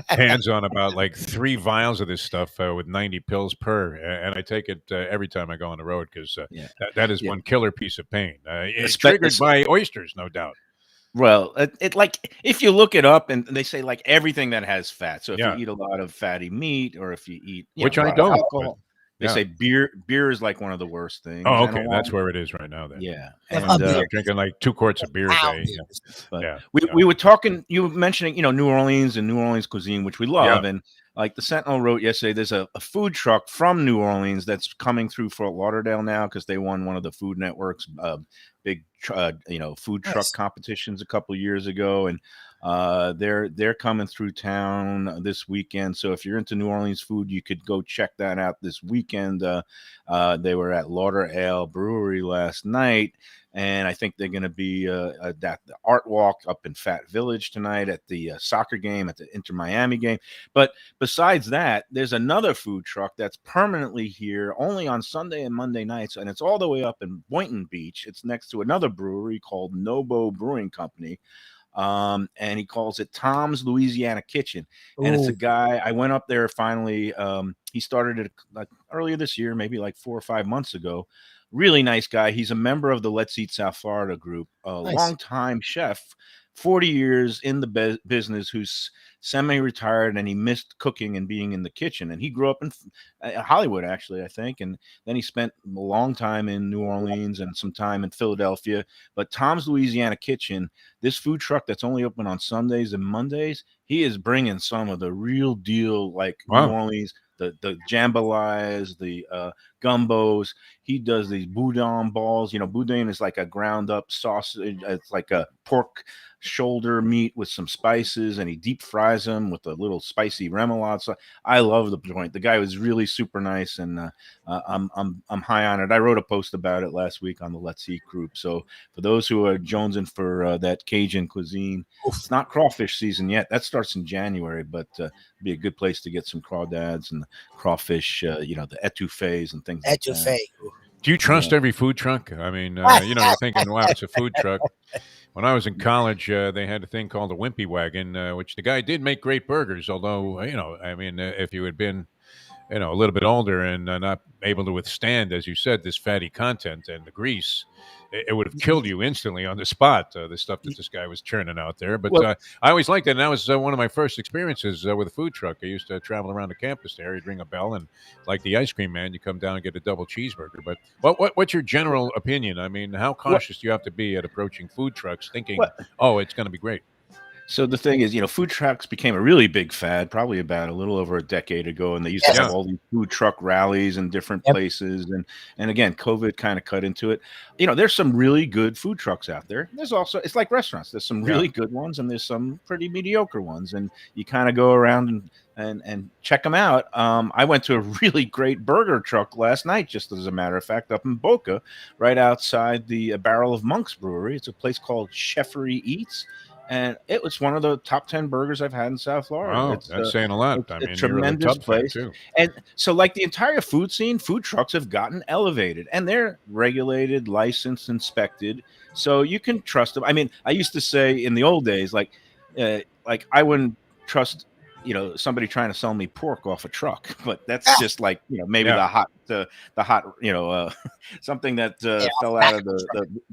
S1: hands on about like 3 vials of this stuff with 90 pills per. And I take it every time I go on the road because that is one killer piece of pain. It's triggered by oysters, no doubt.
S14: Well, it like if you look it up and they say like everything that has fat. So if you eat a lot of fatty meat or if you eat
S1: which I don't,
S14: alcohol, they say beer is like one of the worst things.
S1: Oh, okay, that's where it is right now. Then
S14: and
S1: I'm drinking like 2 quarts of beer a day.
S14: But we were talking. You were mentioning New Orleans and New Orleans cuisine, which we love, and like the Sentinel wrote yesterday, there's a food truck from New Orleans that's coming through Fort Lauderdale now because they won one of the Food Network's big food truck competitions a couple of years ago, and they're coming through town this weekend. So if you're into New Orleans food, you could go check that out this weekend. They were at Lauderdale Brewery last night, and I think they're going to be at the Art Walk up in Fat Village tonight, at the soccer game, at the Inter Miami game. But besides that, there's another food truck that's permanently here only on Sunday and Monday nights, and it's all the way up in Boynton Beach. It's next to another brewery called Nobo Brewing Company. And he calls it Tom's Louisiana Kitchen. And it's a guy, I went up there finally. He started it like earlier this year, maybe like 4 or 5 months ago. Really nice guy. He's a member of the Let's Eat South Florida group, a longtime chef, 40 years in the business, who's semi-retired, and he missed cooking and being in the kitchen. And he grew up in Hollywood, actually, I think. And then he spent a long time in New Orleans and some time in Philadelphia. But Tom's Louisiana Kitchen, this food truck that's only open on Sundays and Mondays, he is bringing some of the real deal, like New Orleans, the jambalayas, the gumbos. He does these boudin balls. Boudin is like a ground up sausage. It's like a pork shoulder meat with some spices, and he deep fries them with a little spicy remoulade. So I love the joint. The guy was really super nice, and I'm high on it. I wrote a post about it last week on the Let's Eat group. So for those who are jonesing for that Cajun cuisine, it's not crawfish season yet. That starts in January, but be a good place to get some crawdads and crawfish, the etouffees and things like that.
S1: Do you trust every food truck? I mean, you're thinking, wow, it's a food truck. When I was in college, they had a thing called a Wimpy Wagon, which the guy did make great burgers. Although, if you had been, a little bit older and not able to withstand, as you said, this fatty content and the grease, it would have killed you instantly on the spot, the stuff that this guy was churning out there. But I always liked it. And that was one of my first experiences with a food truck. I used to travel around the campus there. You'd ring a bell, and like the ice cream man, you come down and get a double cheeseburger. But what's your general opinion? I mean, how cautious do you have to be at approaching food trucks thinking, it's going to be great?
S14: So the thing is, food trucks became a really big fad probably about a little over a decade ago, and they used to have all these food truck rallies in different places, and again, COVID kind of cut into it. There's some really good food trucks out there. There's also, it's like restaurants. There's some really good ones, and there's some pretty mediocre ones, and you kind of go around and check them out. I went to a really great burger truck last night, just as a matter of fact, up in Boca, right outside the Barrel of Monks Brewery. It's a place called Cheffery Eats. And it was one of the top 10 burgers I've had in South Florida.
S1: Oh, that's saying a lot.
S14: It's a tremendous place. Too. And so like the entire food scene, food trucks have gotten elevated, and they're regulated, licensed, inspected. So you can trust them. I mean, I used to say in the old days, like I wouldn't trust, somebody trying to sell me pork off a truck, but that's just like, maybe the hot, something that fell out of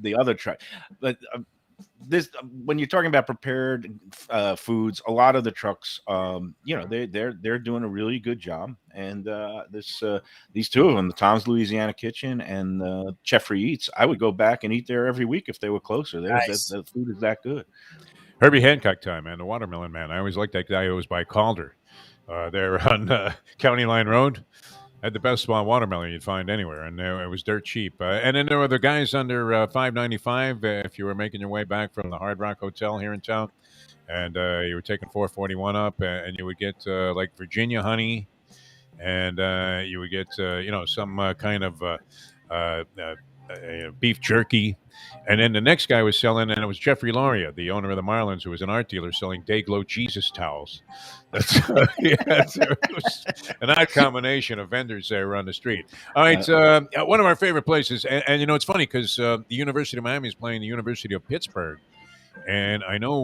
S14: the other truck. But this, when you're talking about prepared foods, a lot of the trucks, they're doing a really good job. And these two of them, the Tom's Louisiana Kitchen and Cheffery Eats, I would go back and eat there every week if they were closer. The food is that good.
S1: Herbie Hancock time, man, the watermelon man. I always liked that guy who was by Calder. There on County Line Road. Had the best watermelon you'd find anywhere, and it was dirt cheap. And then there were the guys under $5.95 if you were making your way back from the Hard Rock Hotel here in town, and you were taking $4.41 up, and you would get like Virginia honey, and you would get some kind of beef jerky. And then the next guy was selling, and it was Jeffrey Loria, the owner of the Marlins, who was an art dealer, selling Dayglow Jesus towels. That's it was an odd combination of vendors there on the street. All right, one of our favorite places, and it's funny because the University of Miami is playing the University of Pittsburgh, and I know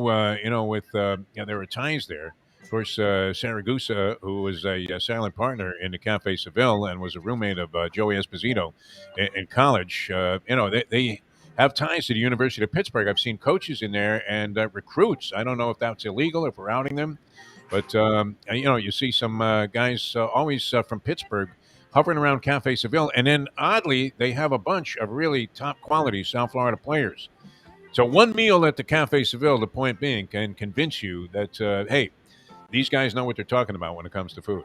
S1: with there were ties there. Of course, Saragusa, who was a silent partner in the Cafe Seville and was a roommate of Joey Esposito in college, they have ties to the University of Pittsburgh. I've seen coaches in there and recruits. I don't know if that's illegal, if we're outing them, but you see some guys always from Pittsburgh hovering around Cafe Seville, and then oddly, they have a bunch of really top quality South Florida players. So one meal at the Cafe Seville, the point being, can convince you that hey, these guys know what they're talking about when it comes to food.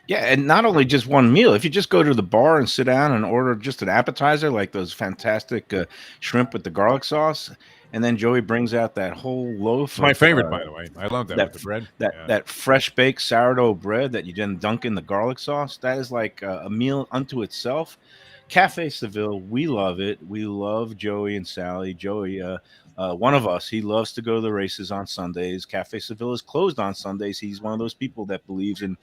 S14: Yeah, and not only just one meal. If you just go to the bar and sit down and order just an appetizer, like those fantastic shrimp with the garlic sauce, and then Joey brings out that whole loaf.
S1: My favorite, by the way. I love that with the bread.
S14: That fresh baked sourdough bread that you then dunk in the garlic sauce. That is like a meal unto itself. Cafe Seville, we love it. We love Joey and Sally. Joey, one of us, he loves to go to the races on Sundays. Cafe Seville is closed on Sundays. He's one of those people that believes in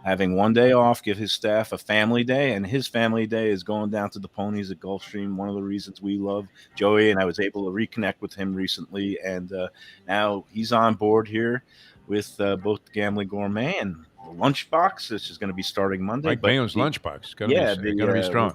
S14: having one day off, give his staff a family day, and his family day is going down to the ponies at Gulfstream. One of the reasons we love Joey, and I was able to reconnect with him recently, and now he's on board here with both the Gambling Gourmet and the Lunchbox, which is going to be starting Monday.
S1: Mike Mayo's Lunchbox is going to be strong.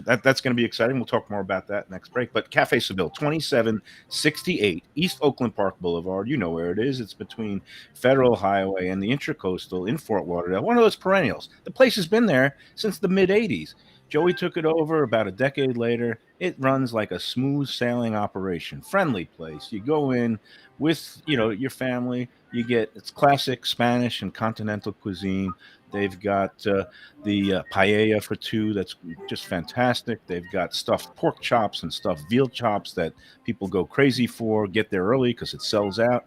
S14: That's going to be exciting. We'll talk more about that next break. But Cafe Seville, 2768 East Oakland Park Boulevard. You know where it is. It's between Federal Highway and the Intracoastal in Fort Lauderdale. One of those perennials. The place has been there since the mid-'80s. Joey took it over about a decade later. It runs like a smooth sailing operation. Friendly place. You go in with, your family. You get it's classic Spanish and continental cuisine. They've got the paella for two. That's just fantastic. They've got stuffed pork chops and stuffed veal chops that people go crazy for. Get there early because it sells out.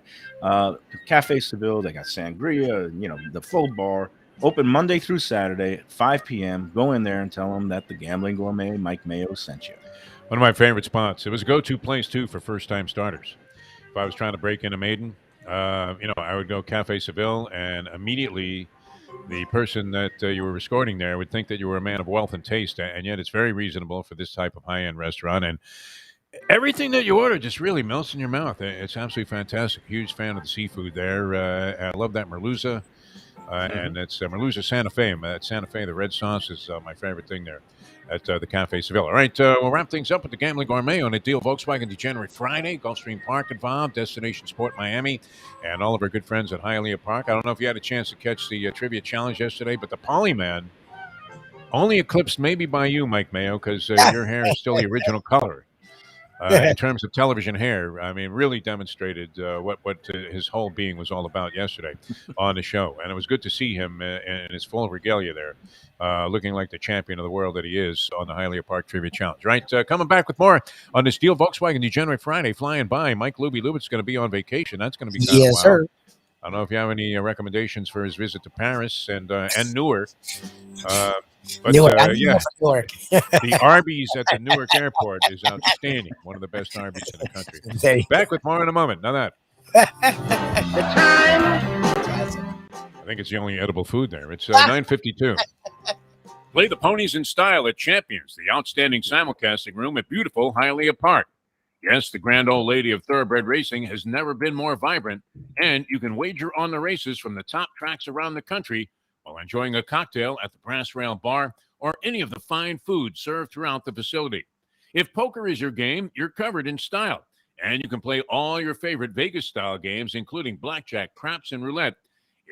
S14: Cafe Seville, they got sangria, the full bar. Open Monday through Saturday, 5 p.m. Go in there and tell them that the Gambling Gourmet, Mike Mayo, sent you.
S1: One of my favorite spots. It was a go-to place, too, for first-time starters. If I was trying to break into Maiden, I would go Cafe Seville, and immediately the person that you were escorting there would think that you were a man of wealth and taste, and yet it's very reasonable for this type of high-end restaurant. And everything that you order just really melts in your mouth. It's absolutely fantastic. Huge fan of the seafood there. I love that merluza. And it's Merluza Santa Fe. Santa Fe, the red sauce is my favorite thing there at the Cafe Seville. All right, we'll wrap things up with the Gambling Gourmet on a deal Volkswagen Degenerate Friday, Gulfstream Park involved, Destination Sport Miami, and all of our good friends at Hialeah Park. I don't know if you had a chance to catch the trivia challenge yesterday, but the Polyman only eclipsed maybe by you, Mike Mayo, because your hair is still the original color. In terms of television hair, I mean, really demonstrated what his whole being was all about yesterday on the show. And it was good to see him in his full regalia there, looking like the champion of the world that he is on the Hialeah Park Trivia Challenge. Right, coming back with more on this deal Volkswagen Degenerate Friday, flying by. Mike Lubitz is going to be on vacation. That's going to be kind of wild.
S2: Sir.
S1: I don't know if you have any recommendations for his visit to Paris and Newark. But
S2: Newark.
S1: Yeah,
S2: Newark.
S1: the Arby's at the Newark airport is outstanding. One of the best Arby's in the country. Back with more in a moment. Now that.
S2: The time.
S1: I think it's the only edible food there. It's 9:52. Play the ponies in style at Champions, the outstanding simulcasting room at beautiful Hialeah Park. Yes, the grand old lady of thoroughbred racing has never been more vibrant, and you can wager on the races from the top tracks around the country while enjoying a cocktail at the Brass Rail Bar or any of the fine food served throughout the facility. If poker is your game, you're covered in style, and you can play all your favorite Vegas-style games, including blackjack, craps, and roulette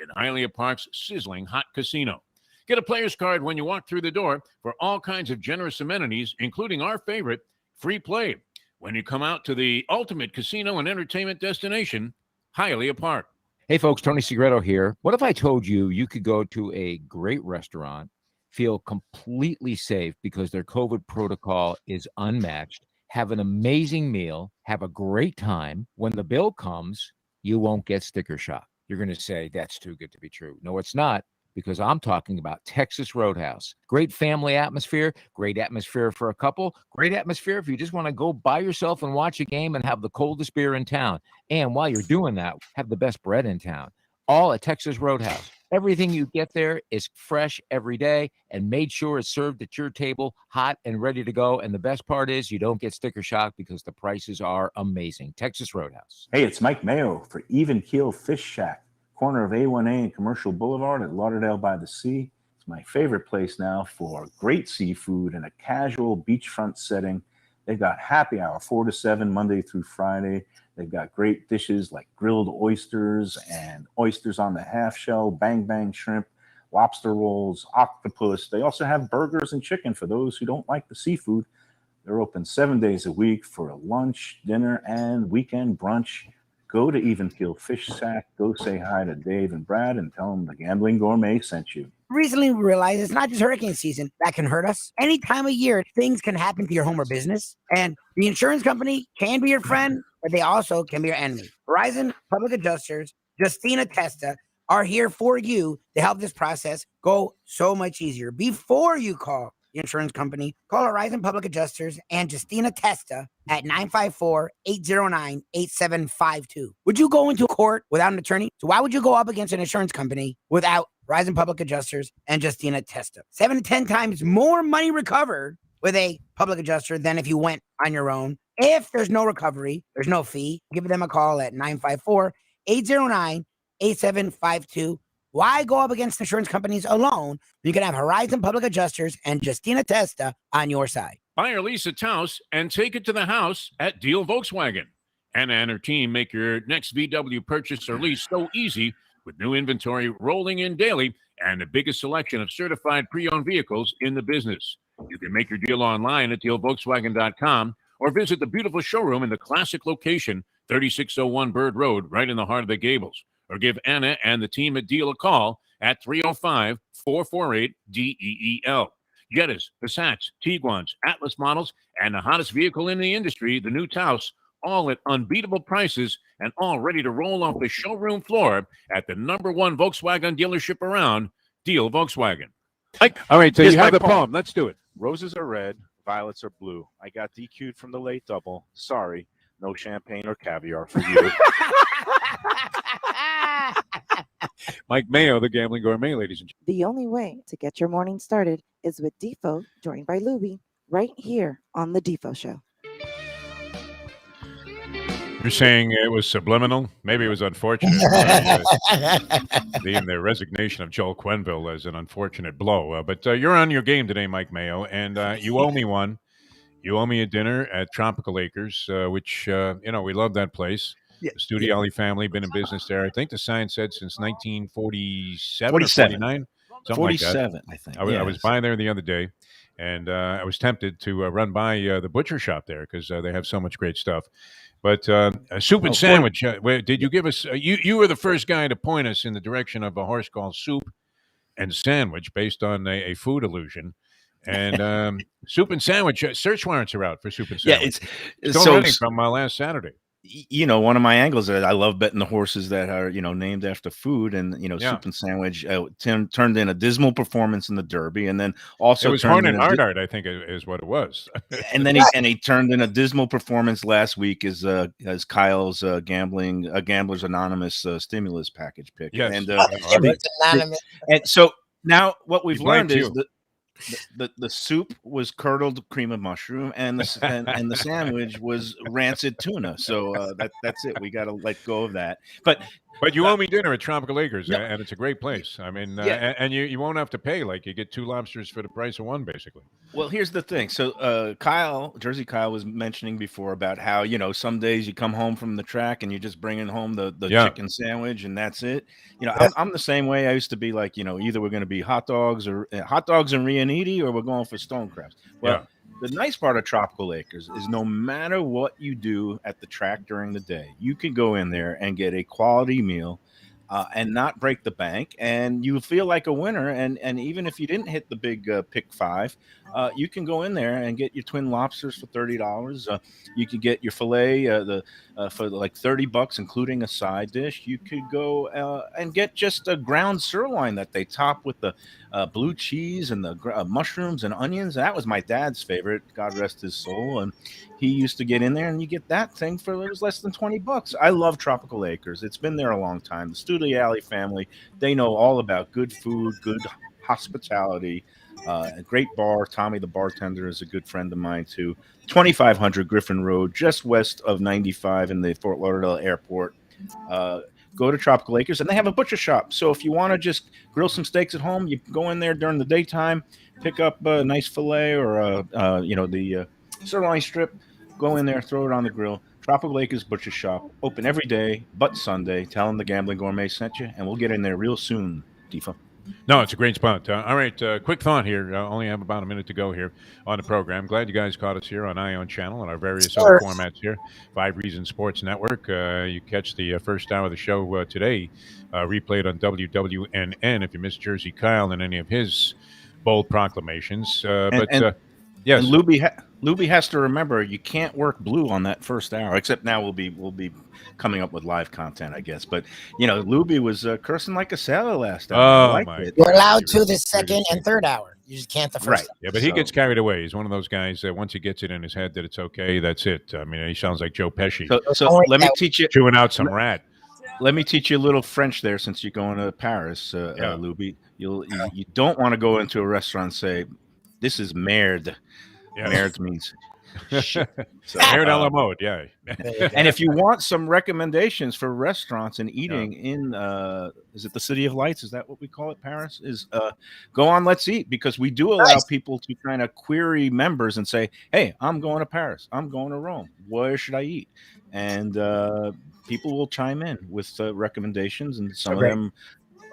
S1: in Hialeah Park's sizzling hot casino. Get a player's card when you walk through the door for all kinds of generous amenities, including our favorite, free play, when you come out to the ultimate casino and entertainment destination, Hialeah Park.
S6: Hey, folks, Tony Segreto here. What if I told you you could go to a great restaurant, feel completely safe because their COVID protocol is unmatched. Have an amazing meal, have a great time. When the bill comes, you won't get sticker shock. You're going to say, that's too good to be true. No, it's not, because I'm talking about Texas Roadhouse. Great family atmosphere, great atmosphere for a couple, great atmosphere if you just want to go by yourself and watch a game and have the coldest beer in town. And while you're doing that, have the best bread in town. All at Texas Roadhouse. Everything you get there is fresh every day and made sure it's served at your table, hot and ready to go. And the best part is you don't get sticker shock because the prices are amazing. Texas Roadhouse.
S9: Hey, it's Mike Mayo for Even Keel Fish Shack, corner of A1A and Commercial Boulevard at Lauderdale by the Sea. It's my favorite place now for great seafood and a casual beachfront setting. They've got happy hour 4 to 7 Monday through Friday. They've got great dishes like grilled oysters and oysters on the half shell, bang bang shrimp, lobster rolls, octopus. They also have burgers and chicken for those who don't like the seafood. They're open 7 days a week for a lunch, dinner, and weekend brunch. Go to Even Keel Fish Shack. Go say hi to Dave and Brad and tell them the Gambling Gourmet sent you.
S2: Recently we realized it's not just hurricane season that can hurt us. Any time of year, things can happen to your home or business. And the insurance company can be your friend, but they also can be your enemy. Verizon Public Adjusters, Justina Testa, are here for you to help this process go so much easier. Before you call the insurance company, call Verizon Public Adjusters and Justina Testa at 954-809-8752. Would you go into court without an attorney? So why would you go up against an insurance company without Verizon Public Adjusters and Justina Testa? 7 to 10 times more money recovered with a public adjuster than if you went on your own. If there's no recovery, there's no fee. Give them a call at 954-809-8752. Why go up against insurance companies alone? You can have Verizon Public Adjusters and Justina Testa on your side.
S1: Buy or lease a Taos and take it to the house at Deal Volkswagen. Anna and her team make your next VW purchase or lease so easy with new inventory rolling in daily and the biggest selection of certified pre-owned vehicles in the business. You can make your deal online at dealvolkswagen.com or visit the beautiful showroom in the classic location, 3601 Bird Road, right in the heart of the Gables. Or give Anna and the team at Deal a call at 305-448-DEEL. Jettas, Passats, Tiguans, Atlas models, and the hottest vehicle in the industry, the new Taos, all at unbeatable prices and all ready to roll off the showroom floor at the #1 Volkswagen dealership around, Deal Volkswagen. All right, so you have the poem. Let's do it.
S13: Roses are red, violets are blue. I got DQ'd from the late double. Sorry, no champagne or caviar for you.
S1: Mike Mayo, the Gambling Gourmet, ladies and gentlemen.
S4: The only way to get your morning started is with Defo, joined by Lubie, right here on the Defo Show.
S1: You're saying it was subliminal? Maybe it was unfortunate. The resignation of Joel Quenneville as an unfortunate blow. But you're on your game today, Mike Mayo, and you owe me one. You owe me a dinner at Tropical Acres, which, we love that place. Yeah. The Studiali family, been in business there. I think the sign said since 1947 or 49. Something
S14: 47,
S1: like that.
S14: I think.
S1: I was by there the other day, and I was tempted to run by the butcher shop there because they have so much great stuff. But soup and sandwich, did you give us you were the first guy to point us in the direction of a horse called Soup and Sandwich based on a food illusion. And soup and sandwich, search warrants are out for soup and sandwich.
S14: Yeah,
S1: it's still running from last Saturday.
S14: One of my angles is I love betting the horses that are, named after food, and, Soup and Sandwich turned in a dismal performance in the Derby, and then also
S1: it was Horn and Hardart, I think is what it was.
S14: And then he turned in a dismal performance last week as Kyle's Gamblers Anonymous stimulus package pick.
S1: Yes.
S14: And,
S2: Anonymous.
S14: and so now what we've learned is
S1: that
S14: the soup was curdled cream of mushroom, and the sandwich was rancid tuna. So that's it. We got to let go of that. But
S1: you owe me dinner at Tropical Acres,
S14: Yeah.
S1: and it's a great place. I mean,
S14: Yeah.
S1: and you won't have to pay. Like, you get 2 lobsters for the price of 1, basically.
S14: Well, here's the thing. So Jersey Kyle was mentioning before about how, some days you come home from the track and you're just bringing home the chicken sandwich and that's it. I'm the same way. I used to be like, either we're going to be hot dogs and Rianiti, or we're going for stone crabs. Well, the nice part of Tropical Acres is no matter what you do at the track during the day, you can go in there and get a quality meal and not break the bank, and you feel like a winner. And even if you didn't hit the big pick 5, you can go in there and get your twin lobsters for $30. You could get your fillet for like $30, including a side dish. You could go and get just a ground sirloin that they top with the blue cheese and the mushrooms and onions. That was my dad's favorite, God rest his soul. And he used to get in there, and you get that thing for it was less than $20. I love Tropical Acres. It's been there a long time. The Studio Alley family, they know all about good food, good hospitality, a great bar. Tommy, the bartender, is a good friend of mine too. 2500 Griffin Road, just west of 95 in the Fort Lauderdale airport. Go to Tropical Acres, and they have a butcher shop. So if you want to just grill some steaks at home, you go in there during the daytime, pick up a nice fillet or the sirloin strip, go in there, throw it on the grill. Tropical Acres Butcher Shop, open every day but Sunday. Tell them the Gambling Gourmet sent you, and we'll get in there real soon, Defo.
S1: No, it's a great spot. All right, quick thought here. Only have about a minute to go here on the program. Glad you guys caught us here on Ion Channel and our various other formats here. 5 Reasons Sports Network. You catch the first hour of the show today, replayed on WWNN if you missed Jersey Kyle and any of his bold proclamations. Yes,
S14: and Lubie has to remember you can't work blue on that first hour. Except now we'll be coming up with live content, I guess. But Lubie was cursing like a sailor last hour.
S2: You're allowed to the second and third hour. You just can't the first.
S14: Right.
S1: Yeah, but he gets carried away. He's one of those guys that once he gets it in his head that it's okay, that's it. I mean, he sounds like Joe Pesci.
S14: So let me teach you
S1: chewing out some rat.
S14: Let me teach you a little French there, since you're going to Paris, Lubie. You don't want to go into a restaurant and say, "This is merde." Yeah. Merde means shit. So,
S1: merde a la mode, yeah.
S14: And if you want some recommendations for restaurants and eating in, is it the City of Lights? Is that what we call it, Paris? Go on Let's Eat, because we do allow people to kind of query members and say, "Hey, I'm going to Paris. I'm going to Rome. Where should I eat?" And people will chime in with recommendations, and some of them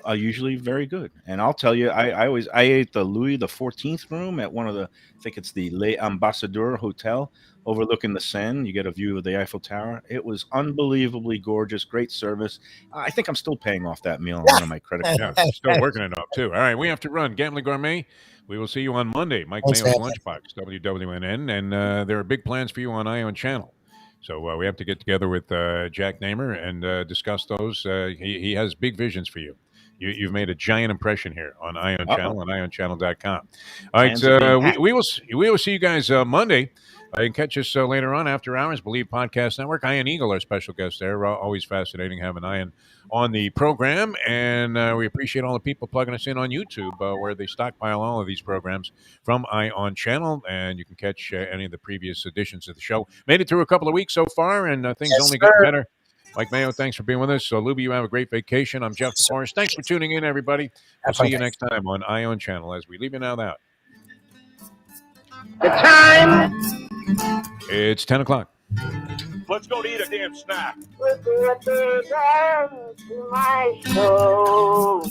S14: are usually very good. And I'll tell you, I ate the Louis XIV room at one of the, I think it's the Les Ambassadeurs Hotel overlooking the Seine. You get a view of the Eiffel Tower. It was unbelievably gorgeous, great service. I think I'm still paying off that meal on one of my credit cards.
S1: Yeah, still working it up too. All right, we have to run. Gambling Gourmet, we will see you on Monday. Mike Mayo's Lunchbox, WWNN, and there are big plans for you on Ion Channel. So we have to get together with Jack Namer and discuss those. He has big visions for you. You've made a giant impression here on Ion Channel and IonChannel.com. All right, we will see you guys Monday. You can catch us later on after hours. Believe Podcast Network. Ian Eagle, our special guest there. Always fascinating having Ian on the program, and we appreciate all the people plugging us in on YouTube, where they stockpile all of these programs from Ion Channel, and you can catch any of the previous editions of the show. Made it through a couple of weeks so far, and things only get better. Mike Mayo, thanks for being with us. So, Lubie, you have a great vacation. I'm Jeff Deforrest. Thanks for tuning in, everybody. We'll see you next time on Ion Channel as we leave you now out.
S16: The time.
S1: It's 10 o'clock.
S16: Let's go to eat a damn snack.
S17: With the my soul.